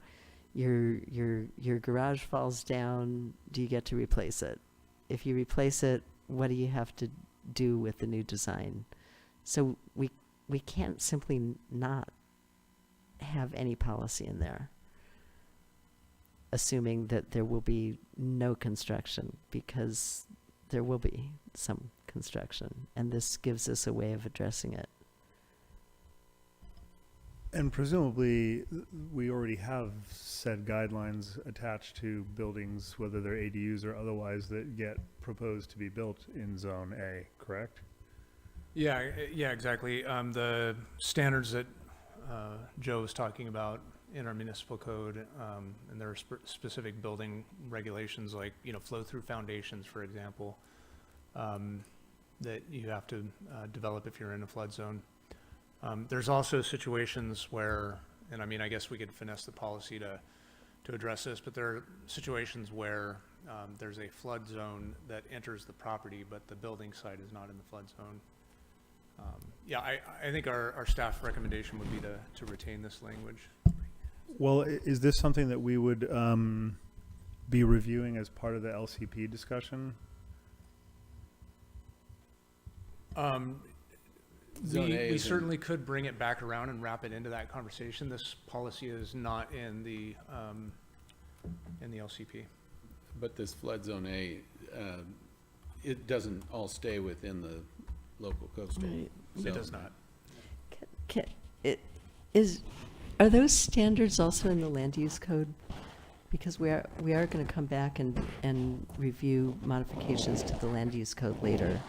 your garage falls down, do you get to replace it? If you replace it, what do you have to do with the new design? So we can't simply not have any policy in there, assuming that there will be no construction, because there will be some construction, and this gives us a way of addressing it. And presumably, we already have said guidelines attached to buildings, whether they're ADUs or otherwise, that get proposed to be built in Zone A, correct? Yeah, exactly. The standards that Joe was talking about in our municipal code, and there are specific building regulations, like, you know, flow-through foundations, for example, that you have to develop if you're in a flood zone. There's also situations where, and I mean, I guess we could finesse the policy to address this, but there are situations where there's a flood zone that enters the property, but the building site is not in the flood zone. Yeah, I think our staff recommendation would be to retain this language. Well, is this something that we would be reviewing as part of the LCP discussion? We certainly could bring it back around and wrap it into that conversation. This policy is not in the LCP. But this flood zone A, it doesn't all stay within the local coastal Right. zone. It does not. Are those standards also in the land use code? Because we are going to come back and review modifications to the land use code later.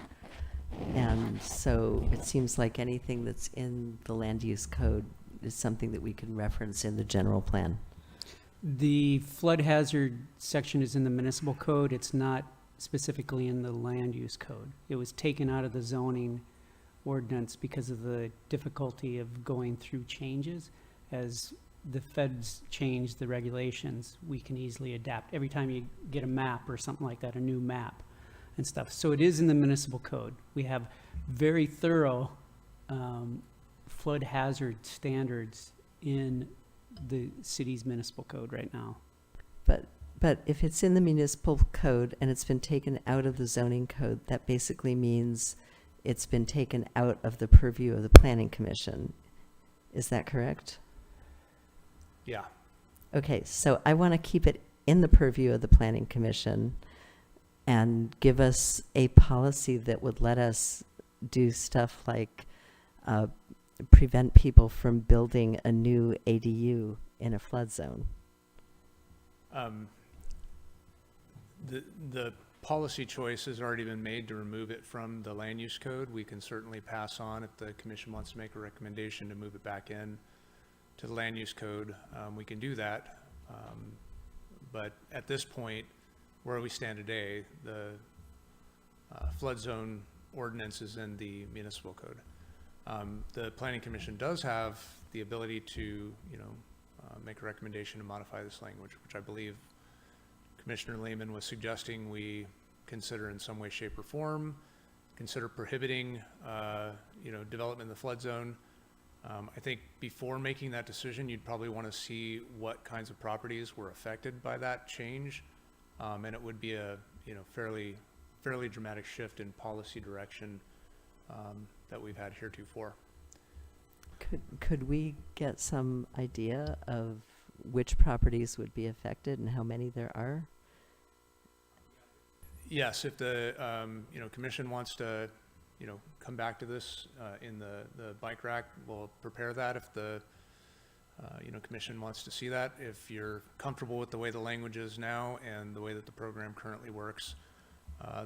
And so it seems like anything that's in the land use code is something that we can reference in the general plan. The flood hazard section is in the municipal code. It's not specifically in the land use code. It was taken out of the zoning ordinance because of the difficulty of going through changes. As the feds change the regulations, we can easily adapt. Every time you get a map or something like that, a new map and stuff. So it is in the municipal code. We have very thorough flood hazard standards in the city's municipal code right now. But if it's in the municipal code and it's been taken out of the zoning code, that basically means it's been taken out of the purview of the planning commission. Is that correct? Yeah. Okay, so I want to keep it in the purview of the planning commission and give us a policy that would let us do stuff like prevent people from building a new ADU in a flood zone. The policy choice has already been made to remove it from the land use code. We can certainly pass on if the commission wants to make a recommendation to move it back in to the land use code. We can do that. But at this point, where we stand today, the flood zone ordinance is in the municipal code. The planning commission does have the ability to, make a recommendation to modify this language, which I believe Commissioner Lehman was suggesting we consider in some way, shape, or form, consider prohibiting, development in the flood zone. I think before making that decision, you'd probably want to see what kinds of properties were affected by that change. And it would be a, fairly dramatic shift in policy direction that we've had heretofore. Could we get some idea of which properties would be affected and how many there are? Yes, if the commission wants to come back to this in the bike rack, we'll prepare that. If the commission wants to see that, if you're comfortable with the way the language is now and the way that the program currently works,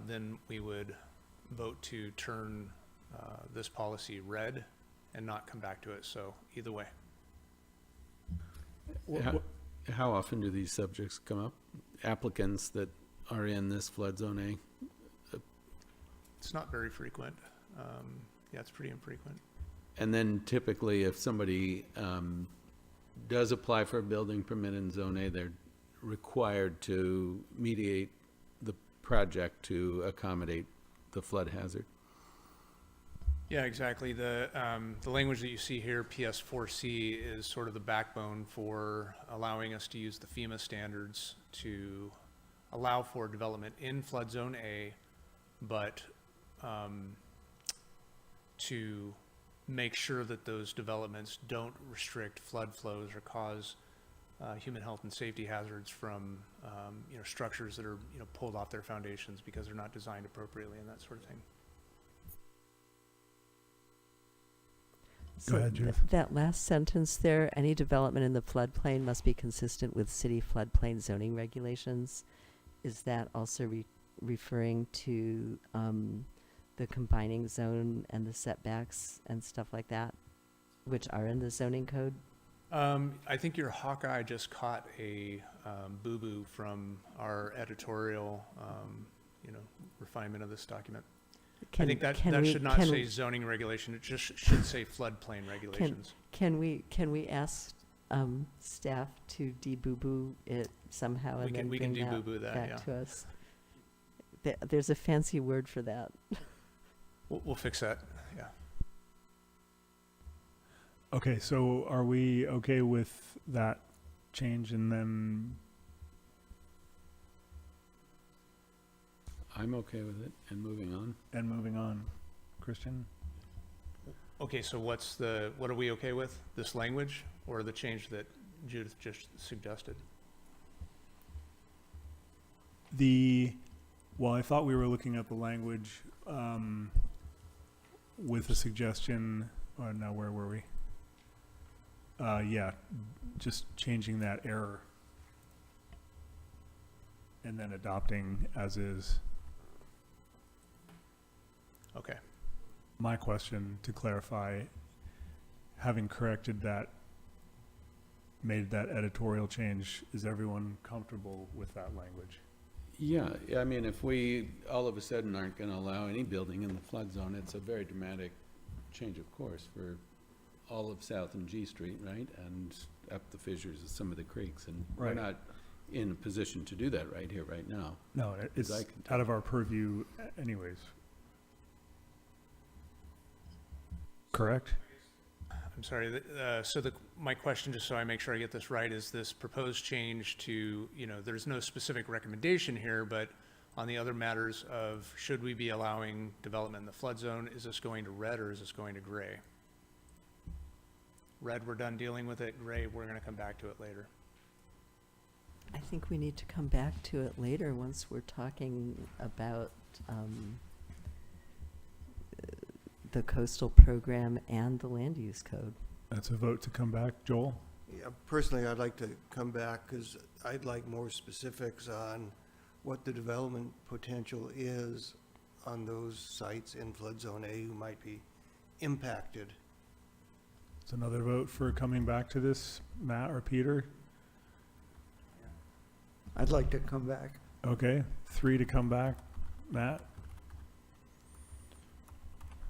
then we would vote to turn this policy red and not come back to it. So either way. How often do these subjects come up? Applicants that are in this flood zone A? It's not very frequent. Yeah, it's pretty infrequent. And then typically, if somebody does apply for a building permit in Zone A, they're required to mediate the project to accommodate the flood hazard. Yeah, exactly. The language that you see here, PS4C, is sort of the backbone for allowing us to use the FEMA standards to allow for development in flood zone A, but to make sure that those developments don't restrict flood flows or cause human health and safety hazards from structures that are pulled off their foundations because they're not designed appropriately and that sort of thing. Go ahead, Judith. That last sentence there, any development in the floodplain must be consistent with city floodplain zoning regulations. Is that also referring to the combining zone and the setbacks and stuff like that, which are in the zoning code? I think your Hawkeye just caught a boo-boo from our editorial, refinement of this document. I think that should not say zoning regulation. It just should say floodplain regulations. Can we ask staff to de-boo-boo it somehow and then we can bring de-boo-boo that back to us? There's a fancy word for that. We'll fix that. Yeah. Okay, so are we okay with that change and then? I'm okay with it and moving on. Christian? Okay, so what are we okay with? This language or the change that Judith just suggested? Well, I thought we were looking at the language with a suggestion, or no, where were we? Yeah, just changing that error and then adopting as is. Okay. My question, to clarify, having corrected that, made that editorial change, is everyone comfortable with that language? Yeah, I mean, if we all of a sudden aren't going to allow any building in the flood zone, it's a very dramatic change of course for all of South and G Street, right? And up the fissures of some of the creeks. And right. We're not in a position to do that right here, right now. No, it's out of our purview anyways. Correct? I'm sorry. My question, just so I make sure I get this right, is this proposed change to, there's no specific recommendation here, but on the other matters of should we be allowing development in the flood zone, is this going to red or is this going to gray? Red, we're done dealing with it. Gray, we're going to come back to it later. I think we need to come back to it later once we're talking about the coastal program and the land use code. That's a vote to come back. Joel? Yeah, personally, I'd like to come back because I'd like more specifics on what the development potential is on those sites in flood zone A who might be impacted. It's another vote for coming back to this, Matt or Peter? I'd like to come back. Okay, 3 to come back. Matt?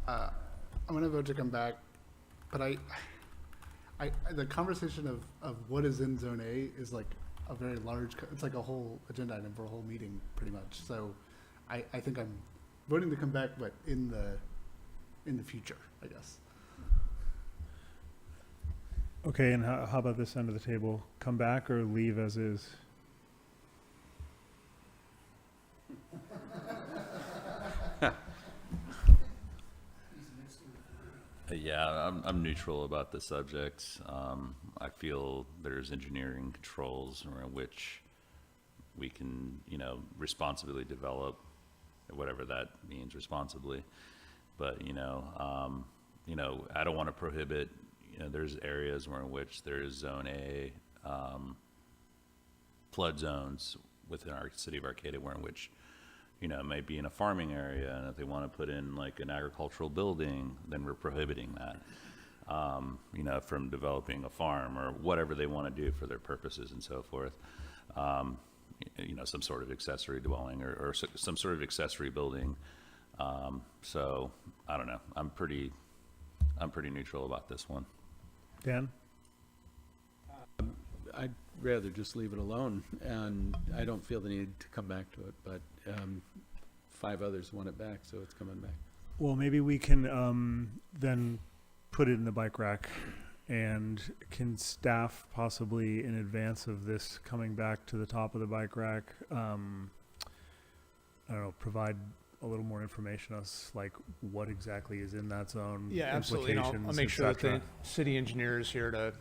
I'm going to vote to come back, but the conversation of what is in Zone A is like a very large, it's like a whole agenda item for a whole meeting, pretty much. So I think I'm voting to come back, but in the future, I guess. Okay, and how about this end of the table? Come back or leave as is? Yeah, I'm neutral about the subject. I feel there's engineering controls around which we can, responsibly develop, whatever that means, responsibly. But, I don't want to prohibit, there's areas where in which there is Zone A flood zones within our city of Arcata, where in which it may be in a farming area, and if they want to put in like an agricultural building, then we're prohibiting that, from developing a farm or whatever they want to do for their purposes and so forth. some sort of accessory dwelling or some sort of accessory building. So I don't know. I'm pretty neutral about this one. Dan? I'd rather just leave it alone, and I don't feel the need to come back to it, but 5 others want it back, so it's coming back. Well, maybe we can then put it in the bike rack, and can staff possibly in advance of this coming back to the top of the bike rack, I don't know, provide a little more information as like what exactly is in that zone. Yeah, absolutely. And I'll make sure that the city engineer is here to,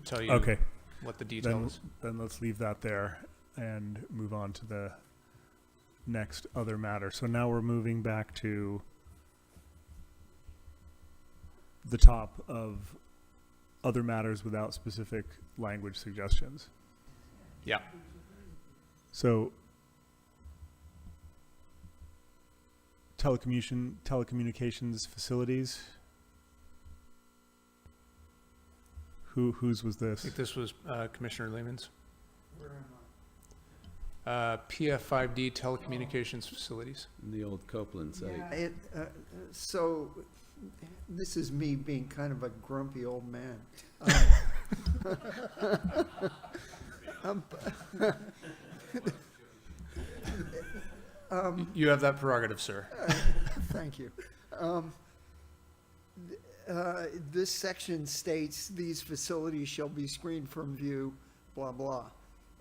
tell you okay. what the details. Then let's leave that there and move on to the next other matter. So now we're moving back to the top of other matters without specific language suggestions. Yeah. So telecommunications facilities. Whose was I this? think this was Commissioner Lehman's. PF5D telecommunications facilities. The old Copeland site. Yeah, so this is me being kind of a grumpy old man. You have that prerogative, sir. Thank you. This section states these facilities shall be screened from view, blah, blah.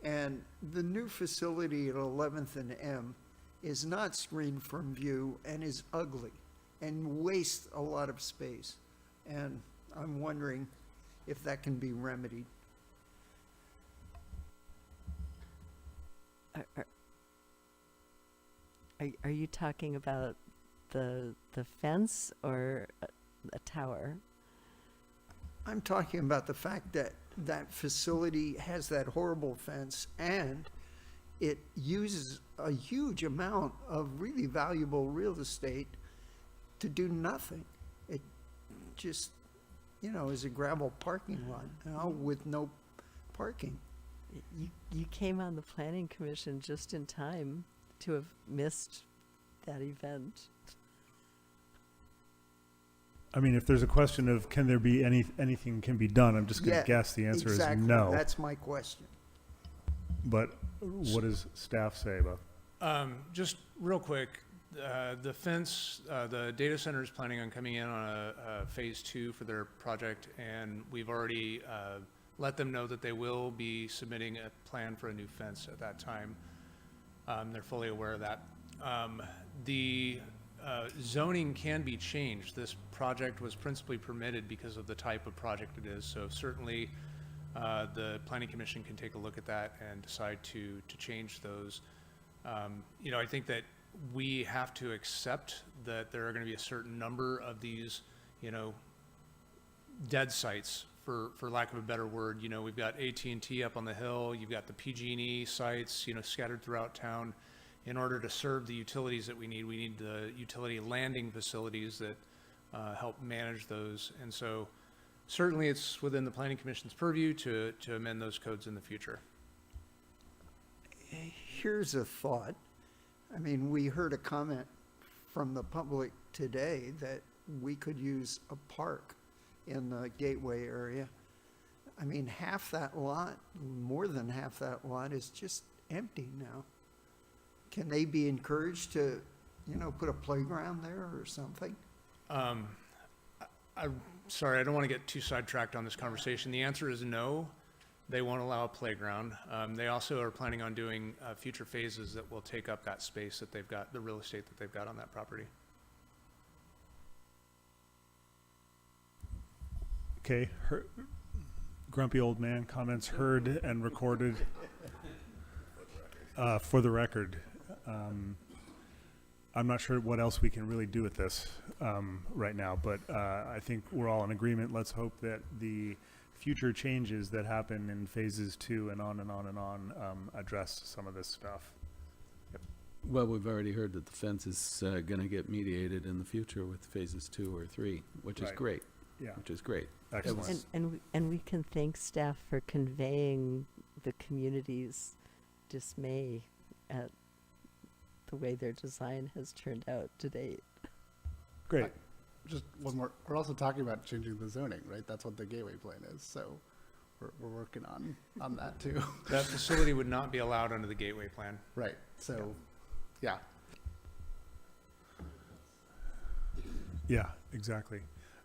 And the new facility at 11th and M is not screened from view and is ugly and wastes a lot of space. And I'm wondering if that can be remedied. Are you talking about the fence or a tower? I'm talking about the fact that that facility has that horrible fence and it uses a huge amount of really valuable real estate to do nothing. It just, is a gravel parking lot with no parking. You came on the planning commission just in time to have missed that event. I mean, if there's a question of can there be anything can be done, I'm just going to guess the answer exactly. is no. That's my question. But what does staff say about? Just real quick, the fence, the data center is planning on coming in on a phase 2 for their project, and we've already let them know that they will be submitting a plan for a new fence at that time. They're fully aware of that. The zoning can be changed. This project was principally permitted because of the type of project it is. So certainly the Planning Commission can take a look at that and decide to change those. I think that we have to accept that there are going to be a certain number of these, dead sites, for lack of a better word. We've got AT&T up on the hill. You've got the PG&E sites, scattered throughout town. In order to serve the utilities that we need the utility landing facilities that help manage those. And so certainly it's within the Planning Commission's purview to amend those codes in the future. Here's a thought. I mean, we heard a comment from the public today that we could use a park in the Gateway area. I mean, half that lot, more than half that lot is just empty now. Can they be encouraged to, put a playground there or something? I'm sorry, I don't want to get too sidetracked on this conversation. The answer is no. They won't allow a playground. They also are planning on doing future phases that will take up that space that they've got, the real estate that they've got on that property. Okay, grumpy old man comments heard and recorded. For the record, I'm not sure what else we can really do with this right now, but I think we're all in agreement. Let's hope that the future changes that happen in phases 2 and on and on and on address some of this stuff. Yep. Well, we've already heard that the fence is going to get mediated in the future with phases 2 or 3, which is great. Yeah. Which is great. Excellent. And we can thank staff for conveying the community's dismay at the way their design has turned out to date. Great. Just one more, we're also talking about changing the zoning, right? That's what the gateway plan is, so we're working on that too. That facility would not be allowed under the gateway plan. Right, so, yeah. Yeah, exactly.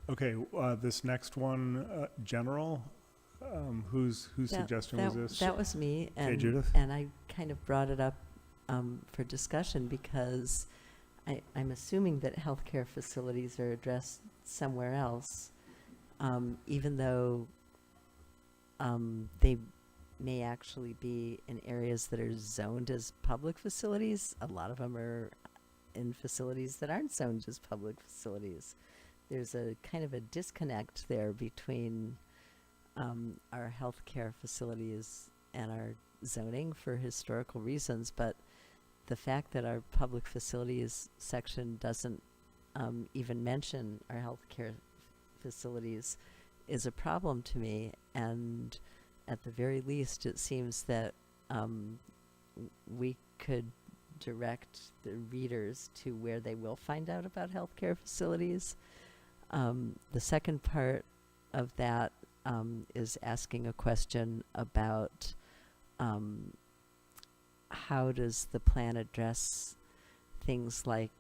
Okay, this next one, general, whose suggestion was this? That was me, Okay, and, Judith? and I kind of brought it up for discussion because I'm assuming that healthcare facilities are addressed somewhere else, even though they may actually be in areas that are zoned as public facilities. A lot of them are in facilities that aren't zoned as public facilities. There's a kind of a disconnect there between our healthcare facilities and our zoning for historical reasons, but the fact that our public facilities section doesn't even mention our healthcare facilities is a problem to me, and at the very least it seems that we could direct the readers to where they will find out about healthcare facilities. The second part of that is asking a question about how does the plan address things like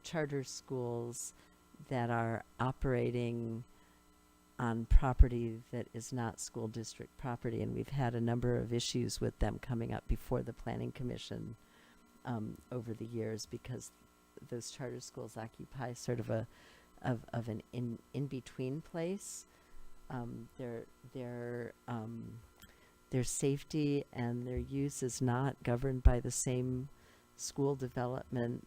charter schools that are operating on property that is not school district property, and we've had a number of issues with them coming up before the Planning Commission over the years because those charter schools occupy sort of an in-between place. Their safety and their use is not governed by the same school development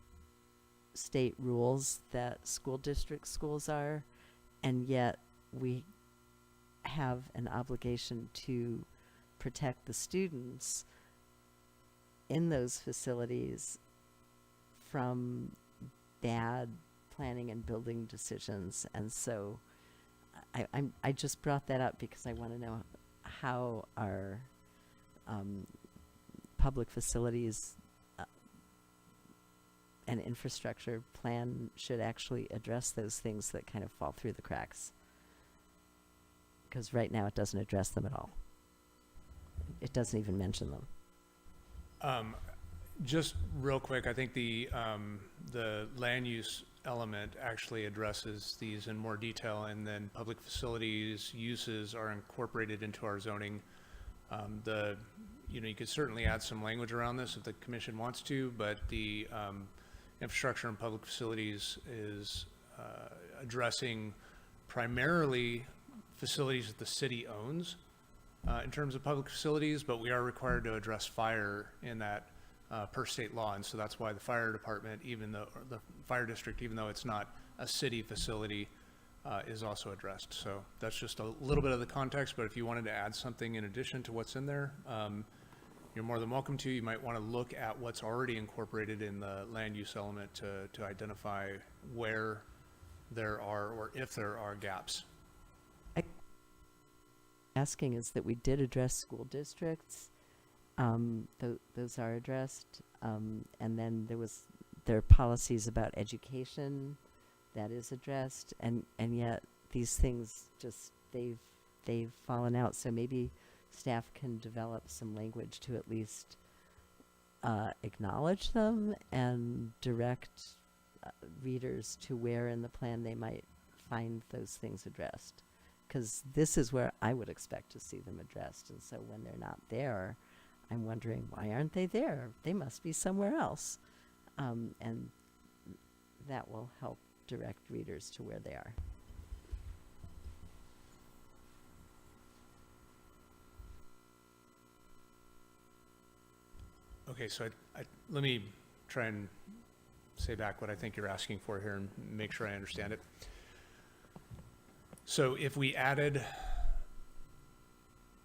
state rules that school district schools are, and yet we have an obligation to protect the students in those facilities from bad planning and building decisions. And so I just brought that up because I want to know how our public facilities and infrastructure plan should actually address those things that kind of fall through the cracks. Because right now it doesn't address them at all. It doesn't even mention them. Just real quick, I think the land use element actually addresses these in more detail, and then public facilities uses are incorporated into our zoning. You could certainly add some language around this if the commission wants to, but the infrastructure and public facilities is addressing primarily facilities that the city owns in terms of public facilities, but we are required to address fire in that per state law, and so that's why the fire department, even though the fire district, even though it's not a city facility, is also addressed. So that's just a little bit of the context, but if you wanted to add something in addition to what's in there, you're more than welcome to. You might want to look at what's already incorporated in the land use element to identify where there are, or if there are, gaps. Asking is that we did address school districts. Those are addressed. And then there are policies about education that is addressed, and yet these things just, they've fallen out. So maybe staff can develop some language to at least acknowledge them and direct readers to where in the plan they might find those things addressed. Because this is where I would expect to see them addressed. And so when they're not there, I'm wondering, why aren't they there? They must be somewhere else. And that will help direct readers to where they are. Okay, so let me try and say back what I think you're asking for here and make sure I understand it. So if we added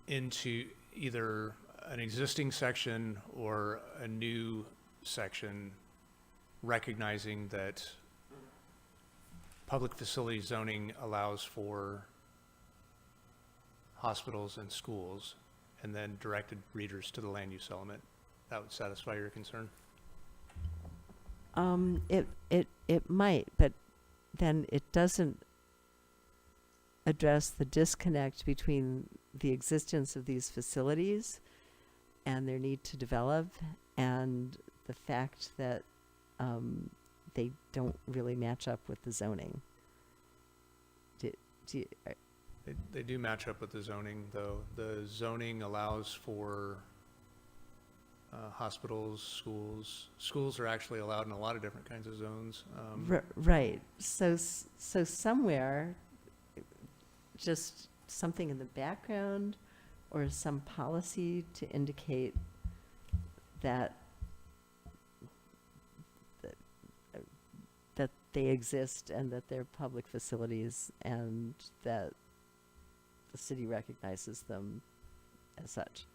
into either an existing section or a new section, recognizing that public facility zoning allows for hospitals and schools, and then directed readers to the land use element. That would satisfy your concern? It might, but then it doesn't address the disconnect between the existence of these facilities and their need to develop, and the fact that they don't really match up with the zoning. They do match up with the zoning, though. The zoning allows for hospitals, schools. Schools are actually allowed in a lot of different kinds of zones. Right. So somewhere, just something in the background or some policy to indicate that that they exist and that they're public facilities and that the city recognizes them as such.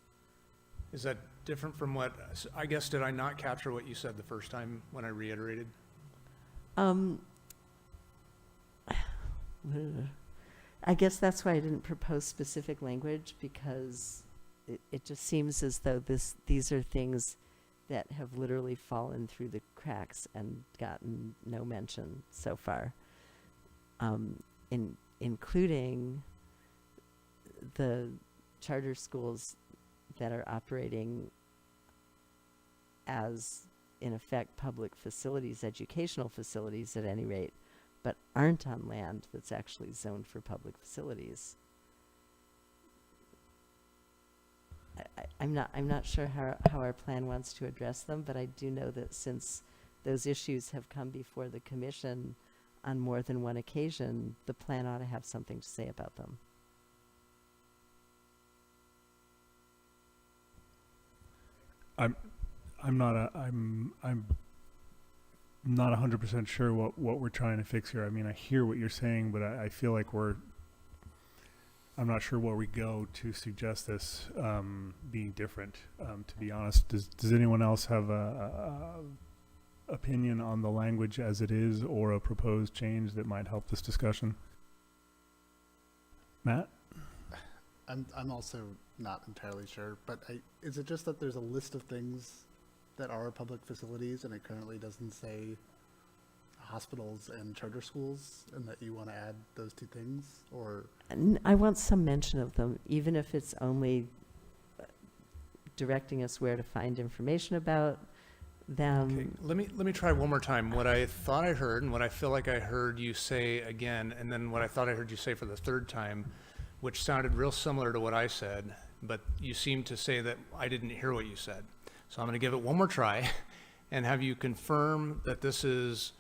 Is that different from what, I guess, did I not capture what you said the first time when I reiterated? I guess that's why I didn't propose specific language, because it just seems as though these are things that have literally fallen through the cracks and gotten no mention so far, including the charter schools that are operating as, in effect, public facilities, educational facilities at any rate, but aren't on land that's actually zoned for public facilities. I'm not sure how our plan wants to address them, but I do know that since those issues have come before the commission on more than one occasion, the plan ought to have something to say about them. I'm not 100% sure what we're trying to fix here. I mean, I hear what you're saying, but I feel like I'm not sure where we go to suggest this being different. To be honest, does anyone else have a opinion on the language as it is, or a proposed change that might help this discussion? Matt? I'm also not entirely sure, but is it just that there's a list of things that are public facilities and it currently doesn't say hospitals and charter schools, and that you want to add those two things? Or I want some mention of them, even if it's only directing us where to find information about them. Okay, let me try one more time. What I thought I heard, and what I feel like I heard you say again, and then what I thought I heard you say for the third time, which sounded real similar to what I said, but you seemed to say that I didn't hear what you said. So I'm going to give it one more try and have you confirm that this is,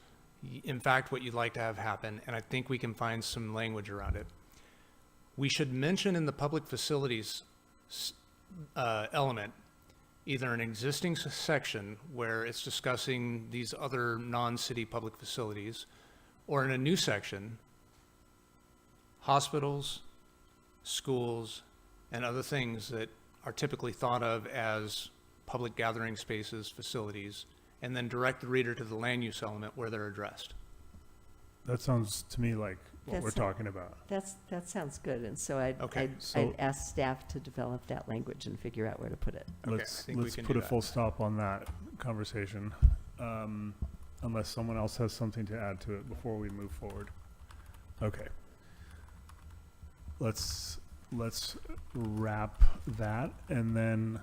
in fact, what you'd like to have happen, and I think we can find some language around it. We should mention in the public facilities element either an existing section where it's discussing these other non-city public facilities, or in a new section, hospitals, schools, and other things that are typically thought of as public gathering spaces, facilities, and then direct the reader to the land use element where they're addressed. That sounds to me like what we're talking about. That sounds good, and so I'd ask staff to develop that language and figure out where to put it. Let's put a full stop on that conversation, unless someone else has something to add to it before we move forward. Okay. Let's wrap that, and then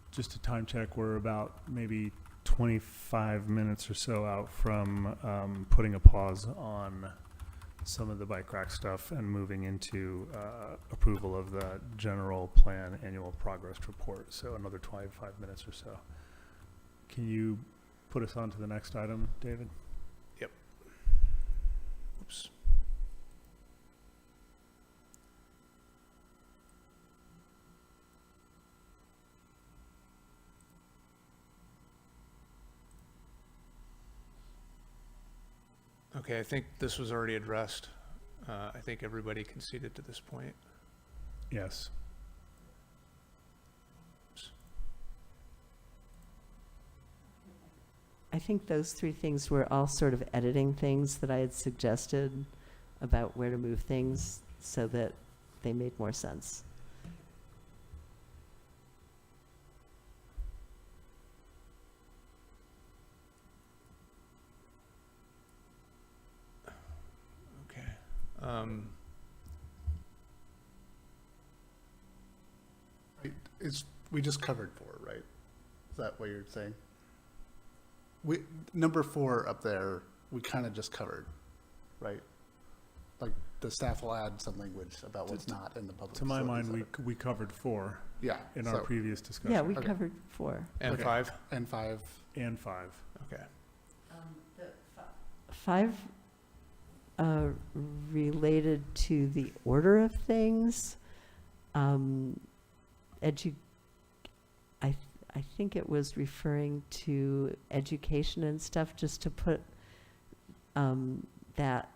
just a time check, we're about maybe 25 minutes or so out from putting a pause on some of the bike rack stuff and moving into approval of the general plan annual progress report. So another 25 minutes or so. Can you put us on to the next item, David? Yep. Oops. Okay, I think this was already addressed. I think everybody conceded to this point. Yes. I think those three things were all sort of editing things that I had suggested about where to move things so that they made more sense. Right, we just covered 4, right? Is that what you're saying? Number 4 up there, we kind of just covered, right? Like the staff will add some language about what's not in the public. To my mind, facilities. we covered 4. Yeah, In our so- previous discussion. Yeah, we Okay. covered 4. And Okay. 5? And 5. And 5. Okay. 5 related to the order of things. I think it was referring to education and stuff, just to put that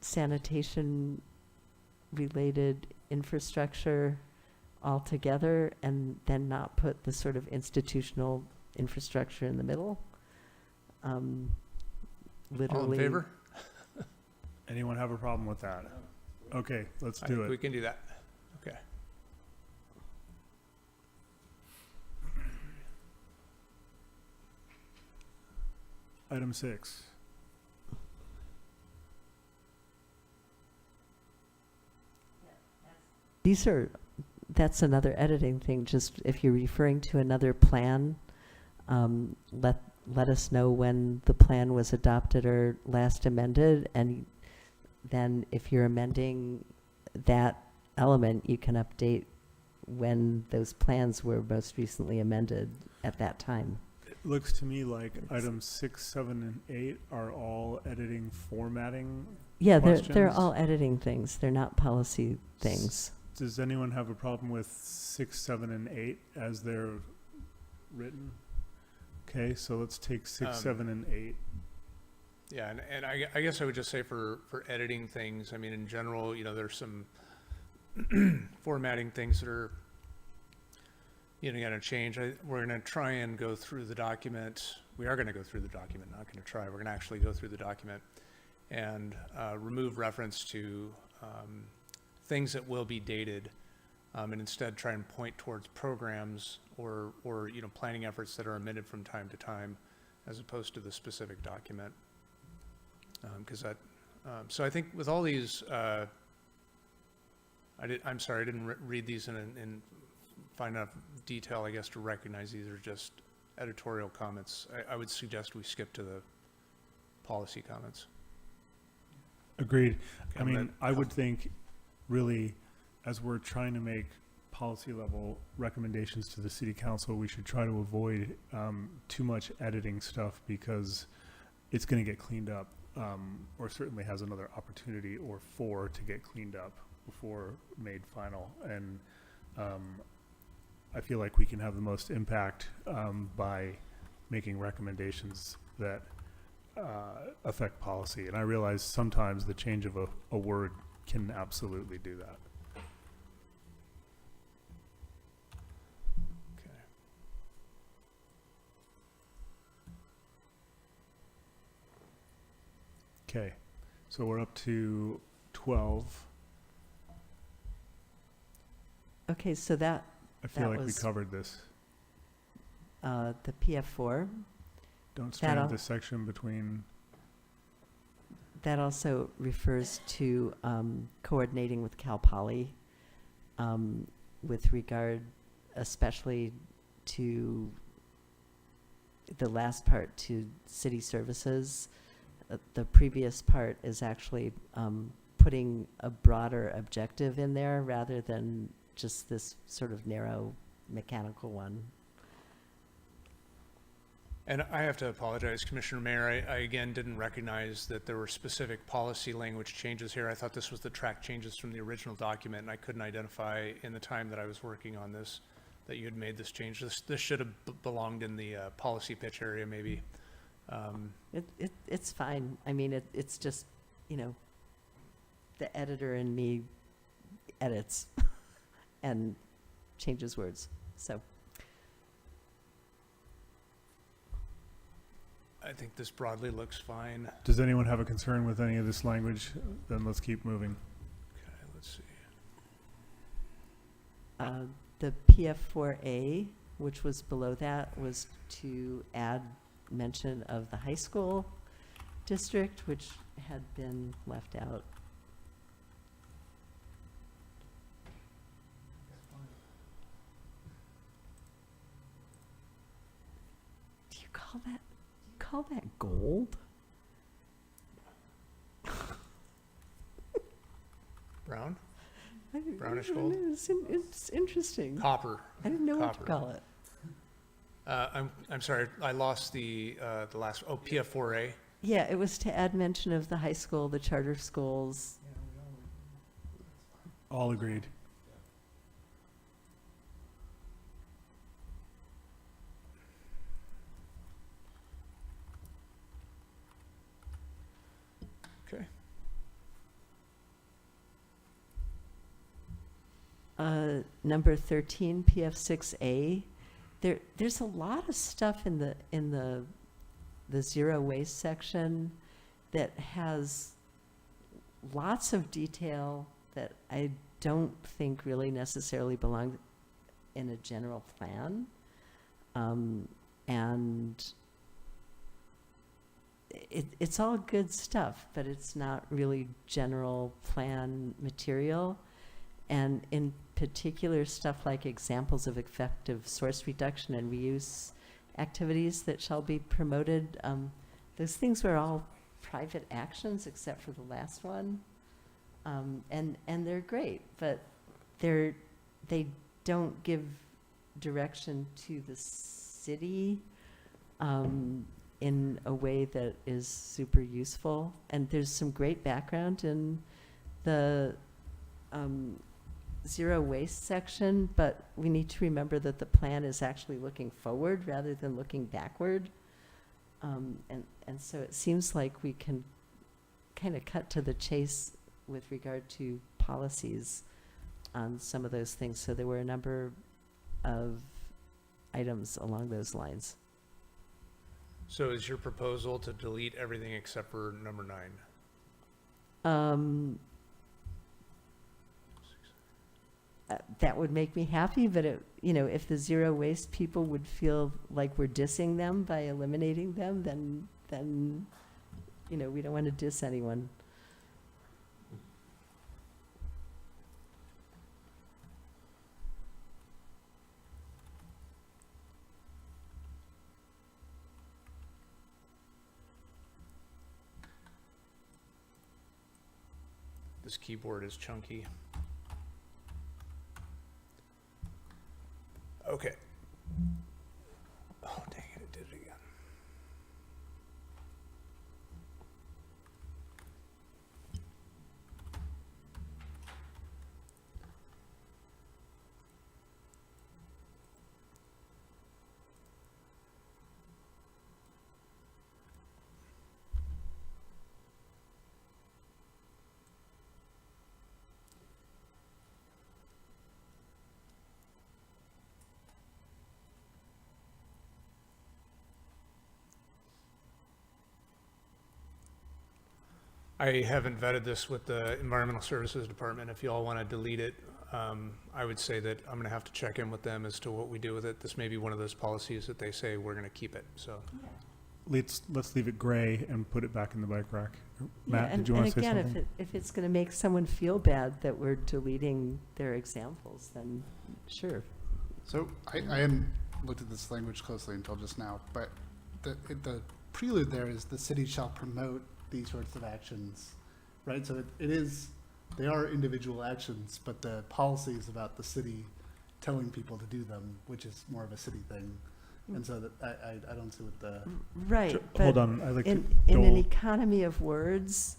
sanitation related infrastructure all together and then not put the sort of institutional infrastructure in the middle. Literally. All in favor? Anyone have a problem with that? Okay, let's I do think we it. can do that. Okay. Item 6. That's another editing thing, just if you're referring to another plan, let us know when the plan was adopted or last amended, and then if you're amending that element, you can update when those plans were most recently amended at that time. It looks to me like items 6, 7, and 8 are all editing formatting Yeah, questions. they're all editing things. They're not policy things. Does anyone have a problem with 6, 7, and 8 as they're written? Okay, so let's take 6, 7, and 8. Yeah, and I guess I would just say for editing things, I mean, in general, you know, there's some formatting things that are, you know, going to change. We're going to try and go through the document. We are going to go through the document, not going to try. We're going to actually go through the document and remove reference to things that will be dated, and instead try and point towards programs or you know, planning efforts that are amended from time to time, as opposed to the specific document. Because that, so I think with all these, I'm sorry, I didn't read these in find enough detail, I guess, to recognize these are just editorial comments. I would suggest we skip to the policy comments. Agreed. I Okay, mean, I would think, really, as we're trying to make policy level recommendations to the city council, we should try to avoid too much editing stuff, because it's going to get cleaned up, or certainly has another opportunity or 4 to get cleaned up before made final. And I feel like we can have the most impact by making recommendations that affect policy. And I realize sometimes the change of a word can absolutely do that. Okay. Okay, so we're up to 12. Okay, so that I feel like we was, covered this. the PF4. Don't That strand al- this section between. That also refers to coordinating with Cal Poly with regard especially to the last part, to city services. The previous part is actually putting a broader objective in there rather than just this sort of narrow mechanical one. And I have to apologize, Commissioner Mayor, I again didn't recognize that there were specific policy language changes here. I thought this was the track changes from the original document, and I couldn't identify in the time that I was working on this that you had made this change. This should have belonged in the policy pitch area, maybe. It's fine. I mean, it's just, you know, the editor in me edits and changes words, so. I think this broadly looks fine. Does anyone have a concern with any of this language? Then let's keep moving. Okay, let's see. The PF4A, which was below that, was to add mention of the high school district, which had been left out. call that gold? Brown? I- Brownish gold? It's interesting. Copper. I didn't know what to Copper. call it. I'm sorry, I lost the last, PF4A. Yeah, it was to add mention of the high school, the charter schools. All agreed. Okay. Number 13, PF6A. There's a lot of stuff in the zero waste section that has lots of detail that I don't think really necessarily belong in a general plan. And it's all good stuff, but it's not really general plan material. And in particular, stuff like examples of effective source reduction and reuse activities that shall be promoted. Those things were all private actions except for the last one. And they're great, but they don't give direction to the city in a way that is super useful. And there's some great background in the zero waste section, but we need to remember that the plan is actually looking forward rather than looking backward. And so it seems like we can kind of cut to the chase with regard to policies on some of those things. So there were a number of items along those lines. So is your proposal to delete everything except for number 9? That would make me happy, but if the zero waste people would feel like we're dissing them by eliminating them, then we don't want to diss anyone. This keyboard is chunky. Okay. Oh, dang it, it did it again. I haven't vetted this with the Environmental Services Department. If you all want to delete it, I would say that I'm going to have to check in with them as to what we do with it. This may be one of those policies that they say we're going to keep it, so. Let's leave it gray and put it back in the bike rack. Matt, Yeah, did you want to say and something? again, if it's going to make someone feel bad that we're deleting their examples, then sure. So I hadn't looked at this language closely until just now, but the prelude there is the city shall promote these sorts of actions, right? So they are individual actions, but the policy is about the city telling people to do them, which is more of a city thing. And so that I don't see what the... Right, Hold but on, I'd like to... in an Joel. economy of words,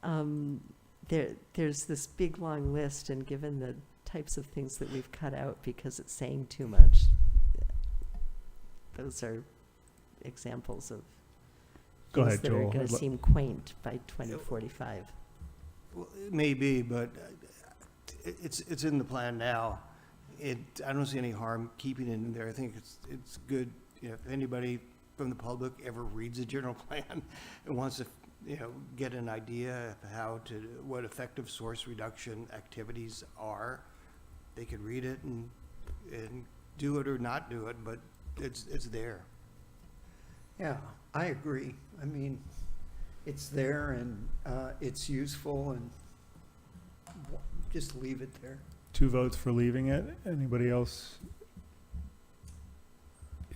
there's this big, long list, and given the types of things that we've cut out because it's saying too much, those are examples of Go things ahead, that Joel. are going I'd to lo- seem quaint by 2045. Well, it may be, but it's in the plan now. I don't see any harm keeping it in there. I think it's good, if anybody from the public ever reads the general plan and wants to, get an idea of what effective source reduction activities are, they could read it and do it or not do it, but it's there. Yeah, I agree. I mean, it's there and it's useful, and just leave it there. 2 votes for leaving it. Anybody else?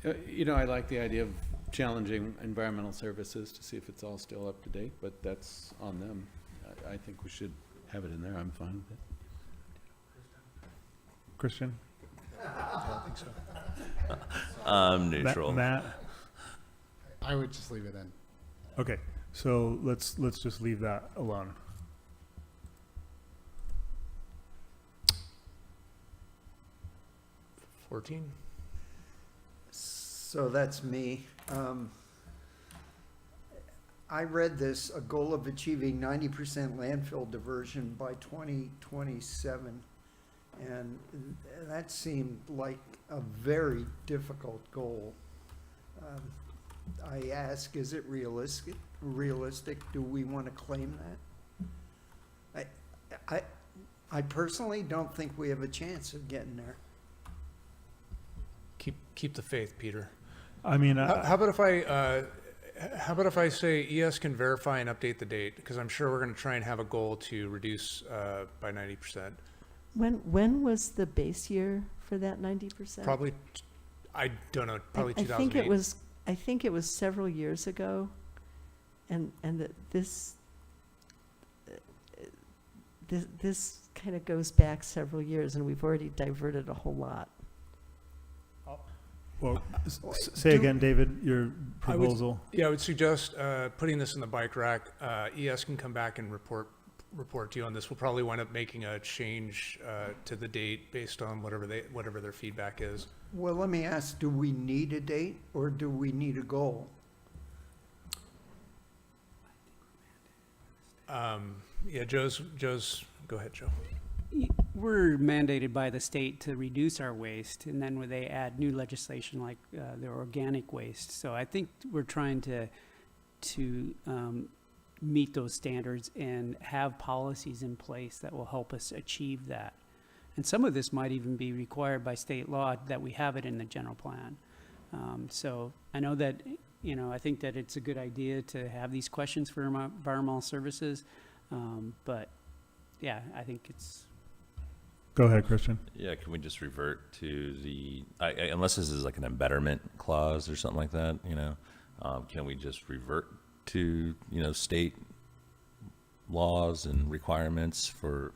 I like the idea of challenging environmental services to see if it's all still up to date, but that's on them. I think we should have it in there. I'm fine with it. Christian? I think so. I'm neutral. Matt? I would just leave it in. Okay, so let's just leave that alone. So that's me. I read this, a goal of achieving 90% landfill diversion by 2027. And that seemed like a very difficult goal. I ask, is it realistic? Do we want to claim that? I personally don't think we have a chance of getting there. Keep the faith, Peter. I mean, How about if I say ES can verify and update the date? Because I'm sure we're going to try and have a goal to reduce by 90%. When was the base year for that 90%? Probably, I don't know, probably I 2008. I think it was several years ago, and that this kind of goes back several years, and we've already diverted a whole lot. well, say again, David, your I would- proposal. I would suggest putting this in the bike rack. ES can come back and report to you on this. We'll probably wind up making a change to the date based on whatever their feedback is. Well, let me ask, do we need a date or do we need a goal? Joe's, go ahead, Joe. We're mandated by the state to reduce our waste, and then when they add new legislation like the organic waste. So I think we're trying to meet those standards and have policies in place that will help us achieve that. And some of this might even be required by state law that we have it in the general plan. So I know that, I think that it's a good idea to have these questions for environmental services. But yeah, I think it's. Go ahead, Christian. Yeah, can we just revert to the, unless this is like an embetterment clause or something like that, can we just revert to, state laws and requirements for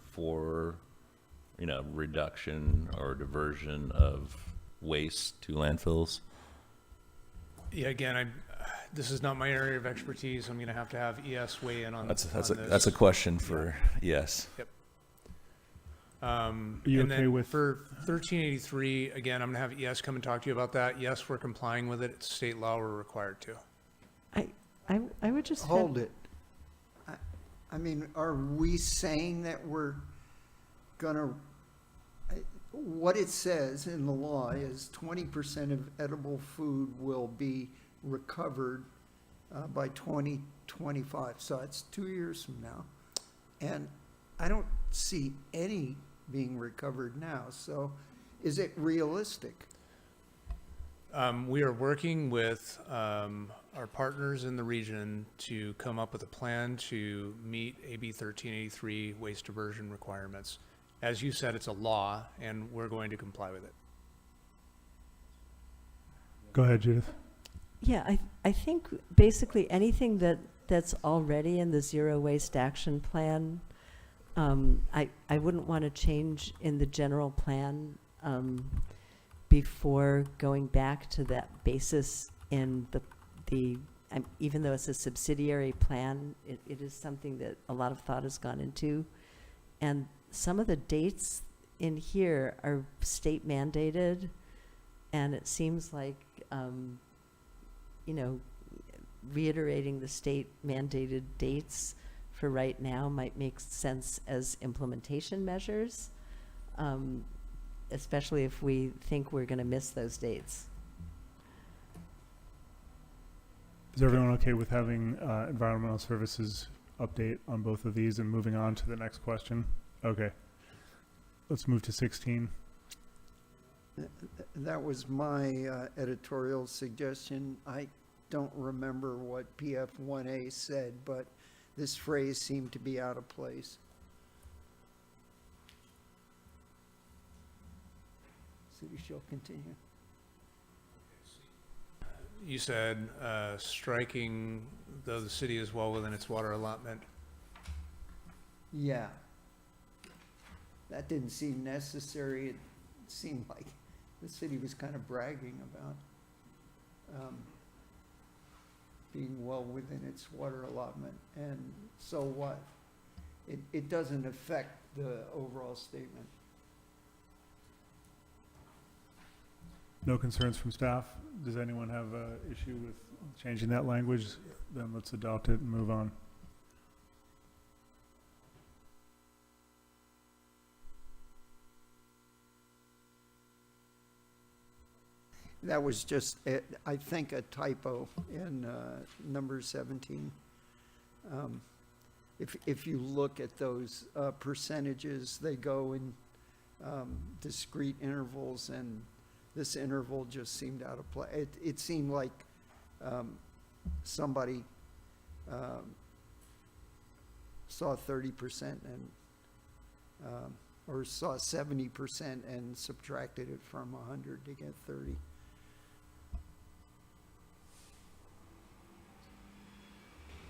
reduction or diversion of waste to landfills? Yeah, again, this is not my area of expertise. I'm going to have ES weigh in on That's this. a question for ES. Yep. Are you and okay then with for 1383? Again, I'm going to have ES come and talk to you about that. Yes, we're complying with it. It's state law. We're required to. I would just Hold it. I mean, are we saying that we're gonna, what it says in the law is 20% of edible food will be recovered by 2025. So it's 2 years from now. And I don't see any being recovered now. So is it realistic? We are working with our partners in the region to come up with a plan to meet AB 1383 waste diversion requirements. As you said, it's a law, and we're going to comply with it. Go ahead, Judith. Yeah, I think basically anything that's already in the zero waste action plan, I wouldn't want to change in the general plan before going back to that basis in the even though it's a subsidiary plan, it is something that a lot of thought has gone into. And some of the dates in here are state mandated, and it seems like, reiterating the state mandated dates for right now might make sense as implementation measures, especially if we think we're going to miss those dates. Is everyone okay with having environmental services update on both of these and moving on to the next question? Okay. Let's move to 16. That was my editorial suggestion. I don't remember what PF1A said, but this phrase seemed to be out of place. City shall continue. You said striking, though the city is well within its water allotment. Yeah. That didn't seem necessary. It seemed like the city was kind of bragging about being well within its water allotment. And so what? It doesn't affect the overall statement. No concerns from staff? Does anyone have an issue with changing that language? Then let's adopt it and move on. That was just, I think, a typo in number 17. If you look at those percentages, they go in discrete intervals, and this interval just seemed out of place. It seemed like somebody saw 30% and or saw 70% and subtracted it from 100 to get 30.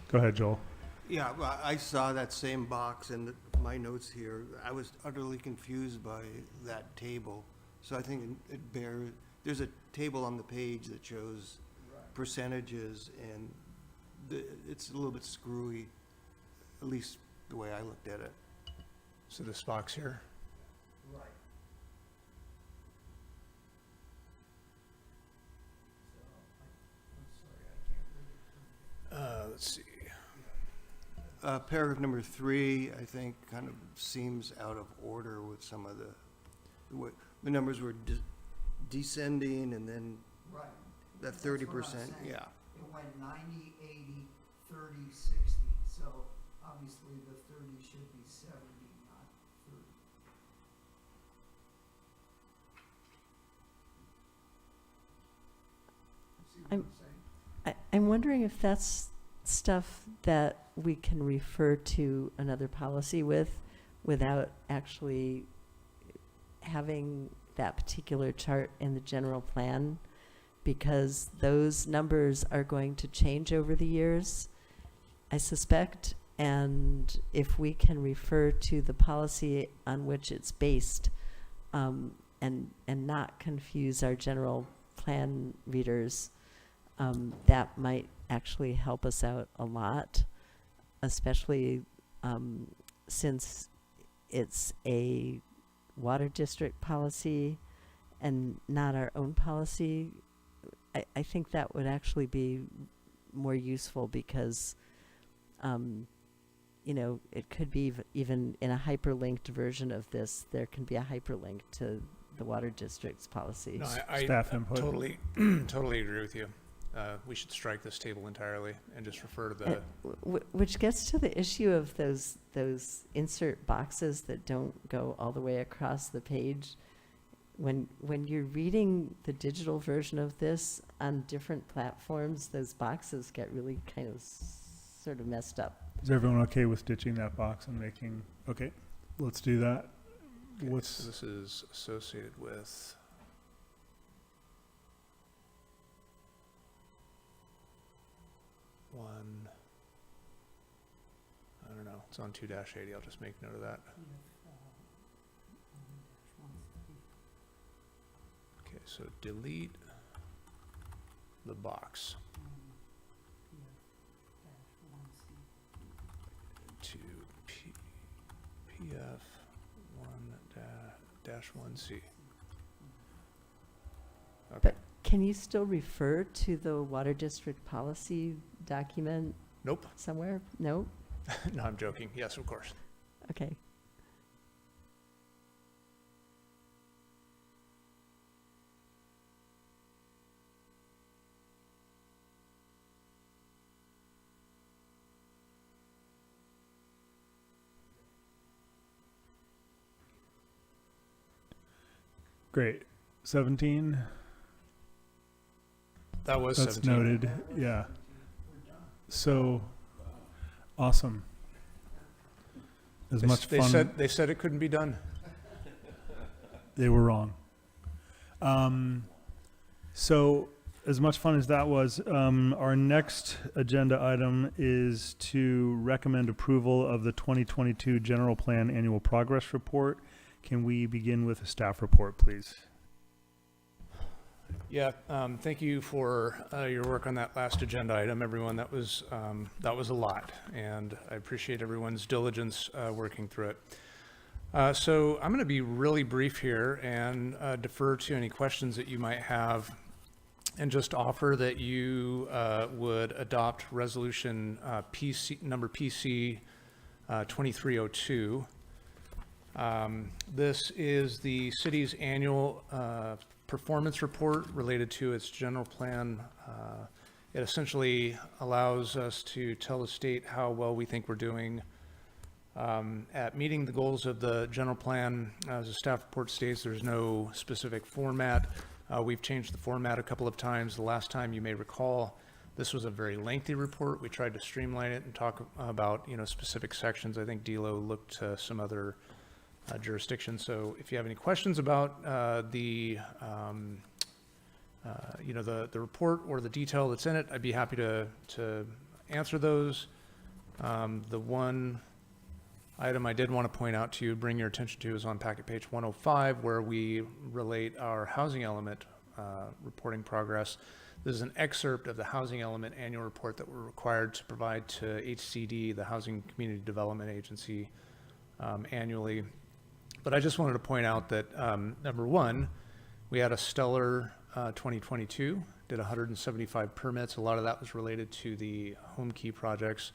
Go ahead, Joel. Yeah, well, I saw that same box in my notes here. I was utterly confused by that table. So I think it bears, there's a table on the page that shows percentages, and it's a little bit screwy, at least the way I looked at it. So this box here? Right. Let's see. Paragraph number 3, I think, kind of seems out of order with some of the way the numbers were descending, and then Right. that That's what I'm 30%, saying. yeah. It went 90, 80, 30, 60. So obviously the 30 should be 70, not 30. See what I'm saying? I'm wondering if that's stuff that we can refer to another policy with without actually having that particular chart in the general plan, because those numbers are going to change over the years, I suspect. And if we can refer to the policy on which it's based, and not confuse our general plan readers, that might actually help us out a lot, especially since it's a water district policy and not our own policy. I think that would actually be more useful, because you know, it could be even in a hyperlinked version of this, there can be a hyperlink to the water district's policy. No, I Staff input. totally agree with you. We should strike this table entirely and just refer to the. Which gets to the issue of those insert boxes that don't go all the way across the page. When you're reading the digital version of this on different platforms, those boxes get really kind of sort of messed up. Is everyone okay with ditching that box and making, okay, let's do that. Okay, What's, so this is associated with. One, I don't know, it's on 2-80, I'll just make note of that. Okay, so delete the box. To PF 1-1C. Okay. But can you still refer to the water district policy document? Nope. Somewhere? No? No, I'm joking. Yes, of course. Okay. great. 17? That was That's 17. noted, yeah. So, awesome. As much fun. They said it couldn't be done. They were wrong. So, as much fun as that was, our next agenda item is to recommend approval of the 2022 General Plan Annual Progress Report. Can we begin with a staff report, please? Yeah, thank you for your work on that last agenda item, everyone. That was a lot, and I appreciate everyone's diligence working through it. So I'm going to be really brief here and defer to any questions that you might have, and just offer that you would adopt resolution number PC 2302. This is the city's annual performance report related to its general plan. It essentially allows us to tell the state how well we think we're doing at meeting the goals of the general plan. As the staff report states, there's no specific format. We've changed the format a couple of times. The last time, you may recall, this was a very lengthy report. We tried to streamline it and talk about, specific sections. I think DLO looked to some other jurisdictions. So if you have any questions about the report or the detail that's in it, I'd be happy to answer those. The one item I did want to point out to you, bring your attention to, is on packet page 105, where we relate our housing element reporting progress. This is an excerpt of the housing element annual report that we're required to provide to HCD, the Housing Community Development Agency, annually. But I just wanted to point out that, number one, we had a stellar 2022, did 175 permits. A lot of that was related to the home key projects.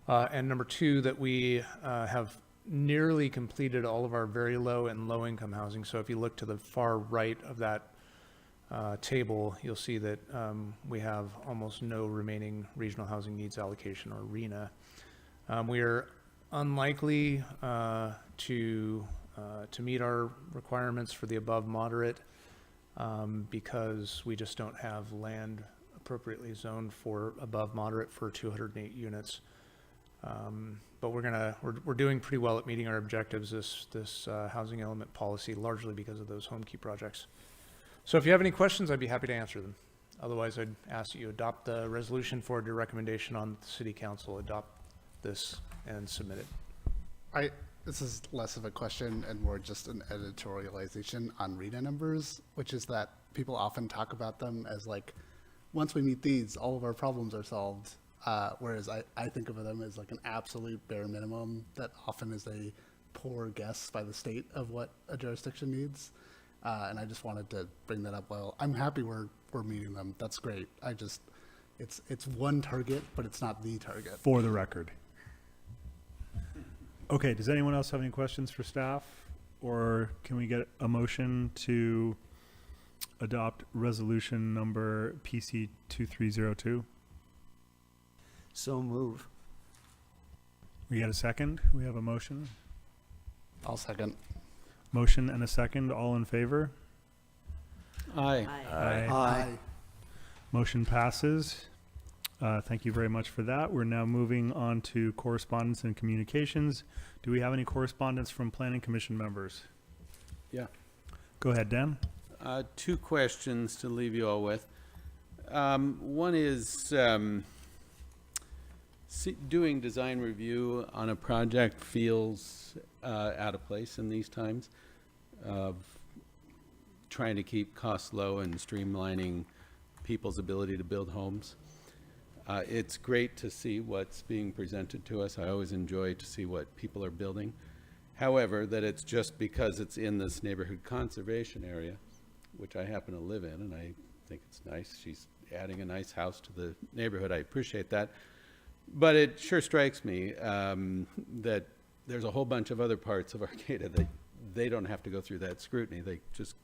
And number two, that we have nearly completed all of our very low and low income housing. So if you look to the far right of that table, you'll see that we have almost no remaining regional housing needs allocation, or RHNA. We are unlikely to meet our requirements for the above moderate because we just don't have land appropriately zoned for above moderate for 208 units. But we're doing pretty well at meeting our objectives, this housing element policy, largely because of those home key projects. So if you have any questions, I'd be happy to answer them. Otherwise, I'd ask that you adopt the resolution, forward your recommendation on the city council, adopt this and submit it. This is less of a question and more just an editorialization on RHNA numbers, which is that people often talk about them as like, once we meet these, all of our problems are solved. Whereas I think of them as like an absolute bare minimum that often is a poor guess by the state of what a jurisdiction needs. And I just wanted to bring that up. Well, I'm happy we're meeting them. That's great. It's one target, but it's not the target. For the record. Okay, does anyone else have any questions for staff? Or can we get a motion to adopt resolution number PC 2302? So move. We got a second? We have a motion? I'll second. Motion and a second. All in favor? Aye. Aye. Motion passes. Thank you very much for that. We're now moving on to correspondence and communications. Do we have any correspondence from Planning Commission members? Yeah. Go ahead, Dan. Two questions to leave you all with. One is doing design review on a project feels out of place in these times of trying to keep costs low and streamlining people's ability to build homes. It's great to see what's being presented to us. I always enjoy to see what people are building. However, that it's just because it's in this neighborhood conservation area, which I happen to live in, and I think it's nice. She's adding a nice house to the neighborhood. I appreciate that. But it sure strikes me that there's a whole bunch of other parts of Arcata that they don't have to go through that scrutiny. They just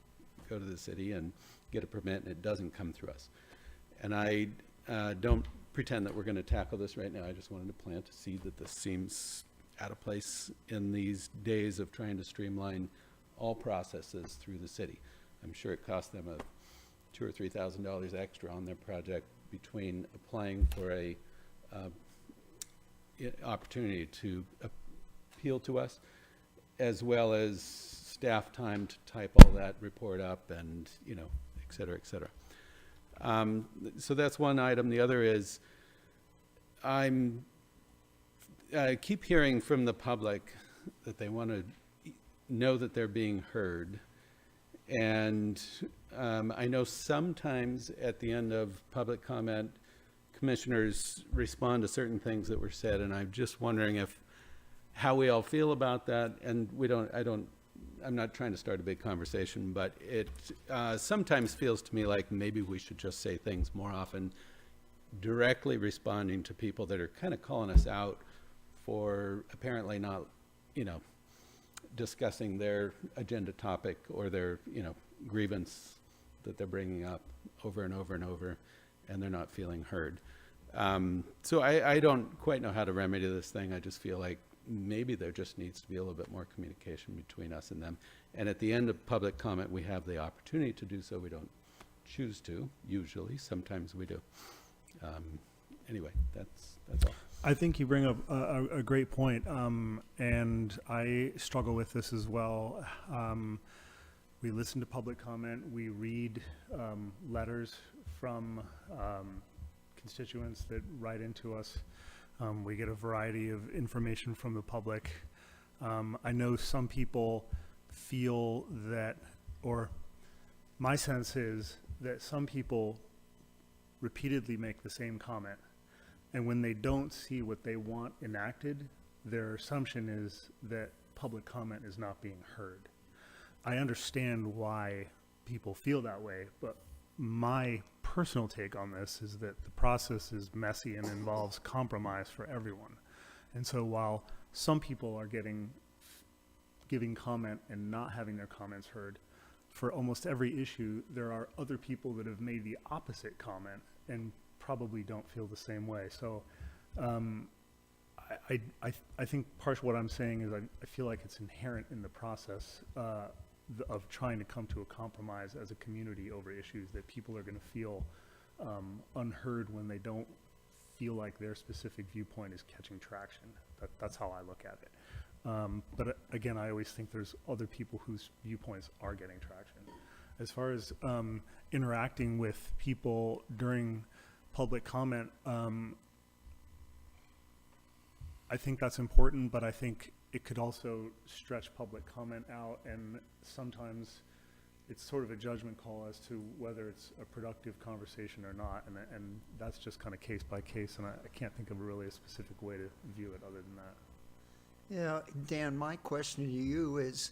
go to the city and get a permit, and it doesn't come through us. And I don't pretend that we're going to tackle this right now. I just wanted to plant a seed that this seems out of place in these days of trying to streamline all processes through the city. I'm sure it cost them $2,000 or $3,000 extra on their project between applying for a opportunity to appeal to us, as well as staff time to type all that report up and, et cetera, et cetera. So that's one item. The other is I keep hearing from the public that they want to know that they're being heard. And I know sometimes at the end of public comment, commissioners respond to certain things that were said, and I'm just wondering how we all feel about that. And I'm not trying to start a big conversation, but it sometimes feels to me like maybe we should just say things more often, directly responding to people that are kind of calling us out for apparently not, discussing their agenda topic or their, grievance that they're bringing up over and over and over, and they're not feeling heard. So I don't quite know how to remedy this thing. I just feel like maybe there just needs to be a little bit more communication between us and them. And at the end of public comment, we have the opportunity to do so. We don't choose to, usually. Sometimes we do. Anyway, that's all. I think you bring up a great point, and I struggle with this as well. We listen to public comment. We read letters from constituents that write into us. We get a variety of information from the public. I know some people feel that, or my sense is that some people repeatedly make the same comment. And when they don't see what they want enacted, their assumption is that public comment is not being heard. I understand why people feel that way, but my personal take on this is that the process is messy and involves compromise for everyone. And so while some people are giving comment and not having their comments heard, for almost every issue, there are other people that have made the opposite comment and probably don't feel the same way. So I think part of what I'm saying is I feel like it's inherent in the process of trying to come to a compromise as a community over issues that people are going to feel unheard when they don't feel like their specific viewpoint is catching traction. That's how I look at it. But again, I always think there's other people whose viewpoints are getting traction. As far as interacting with people during public comment, I think that's important, but I think it could also stretch public comment out, and sometimes it's sort of a judgment call as to whether it's a productive conversation or not, and that's just kind of case by case, and I can't think of really a specific way to view it other than that. Yeah, Dan, my question to you is,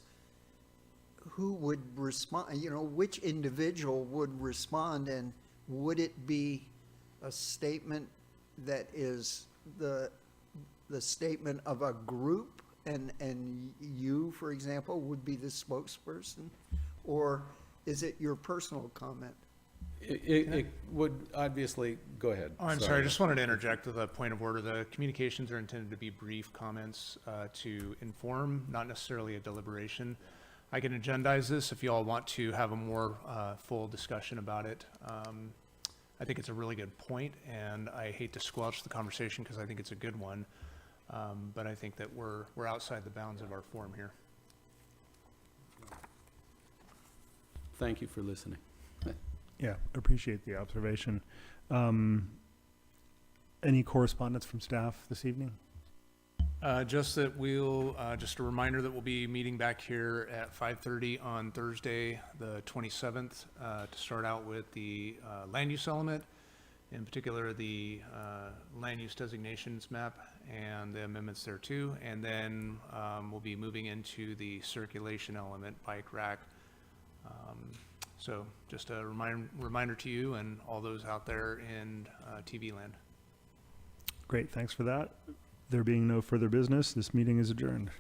who would respond, which individual would respond, and would it be a statement that is the statement of a group, and you, for example, would be the spokesperson, or is it your personal comment? It would obviously, go ahead. Oh, I'm sorry, I just wanted to interject with a point of order. The communications are intended to be brief comments to inform, not necessarily a deliberation. I can agendize this if you all want to have a more full discussion about it. I think it's a really good point, and I hate to squelch the conversation because I think it's a good one. But I think that we're outside the bounds of our forum here. Thank you for listening. Yeah, appreciate the observation. Any correspondence from staff this evening? Just that just a reminder that we'll be meeting back here at 5:30 on Thursday, the 27th, to start out with the land use element, in particular the land use designations map and the amendments there too. And then we'll be moving into the circulation element, bike rack. So just a reminder to you and all those out there in TV land. Great, thanks for that. There being no further business, this meeting is adjourned.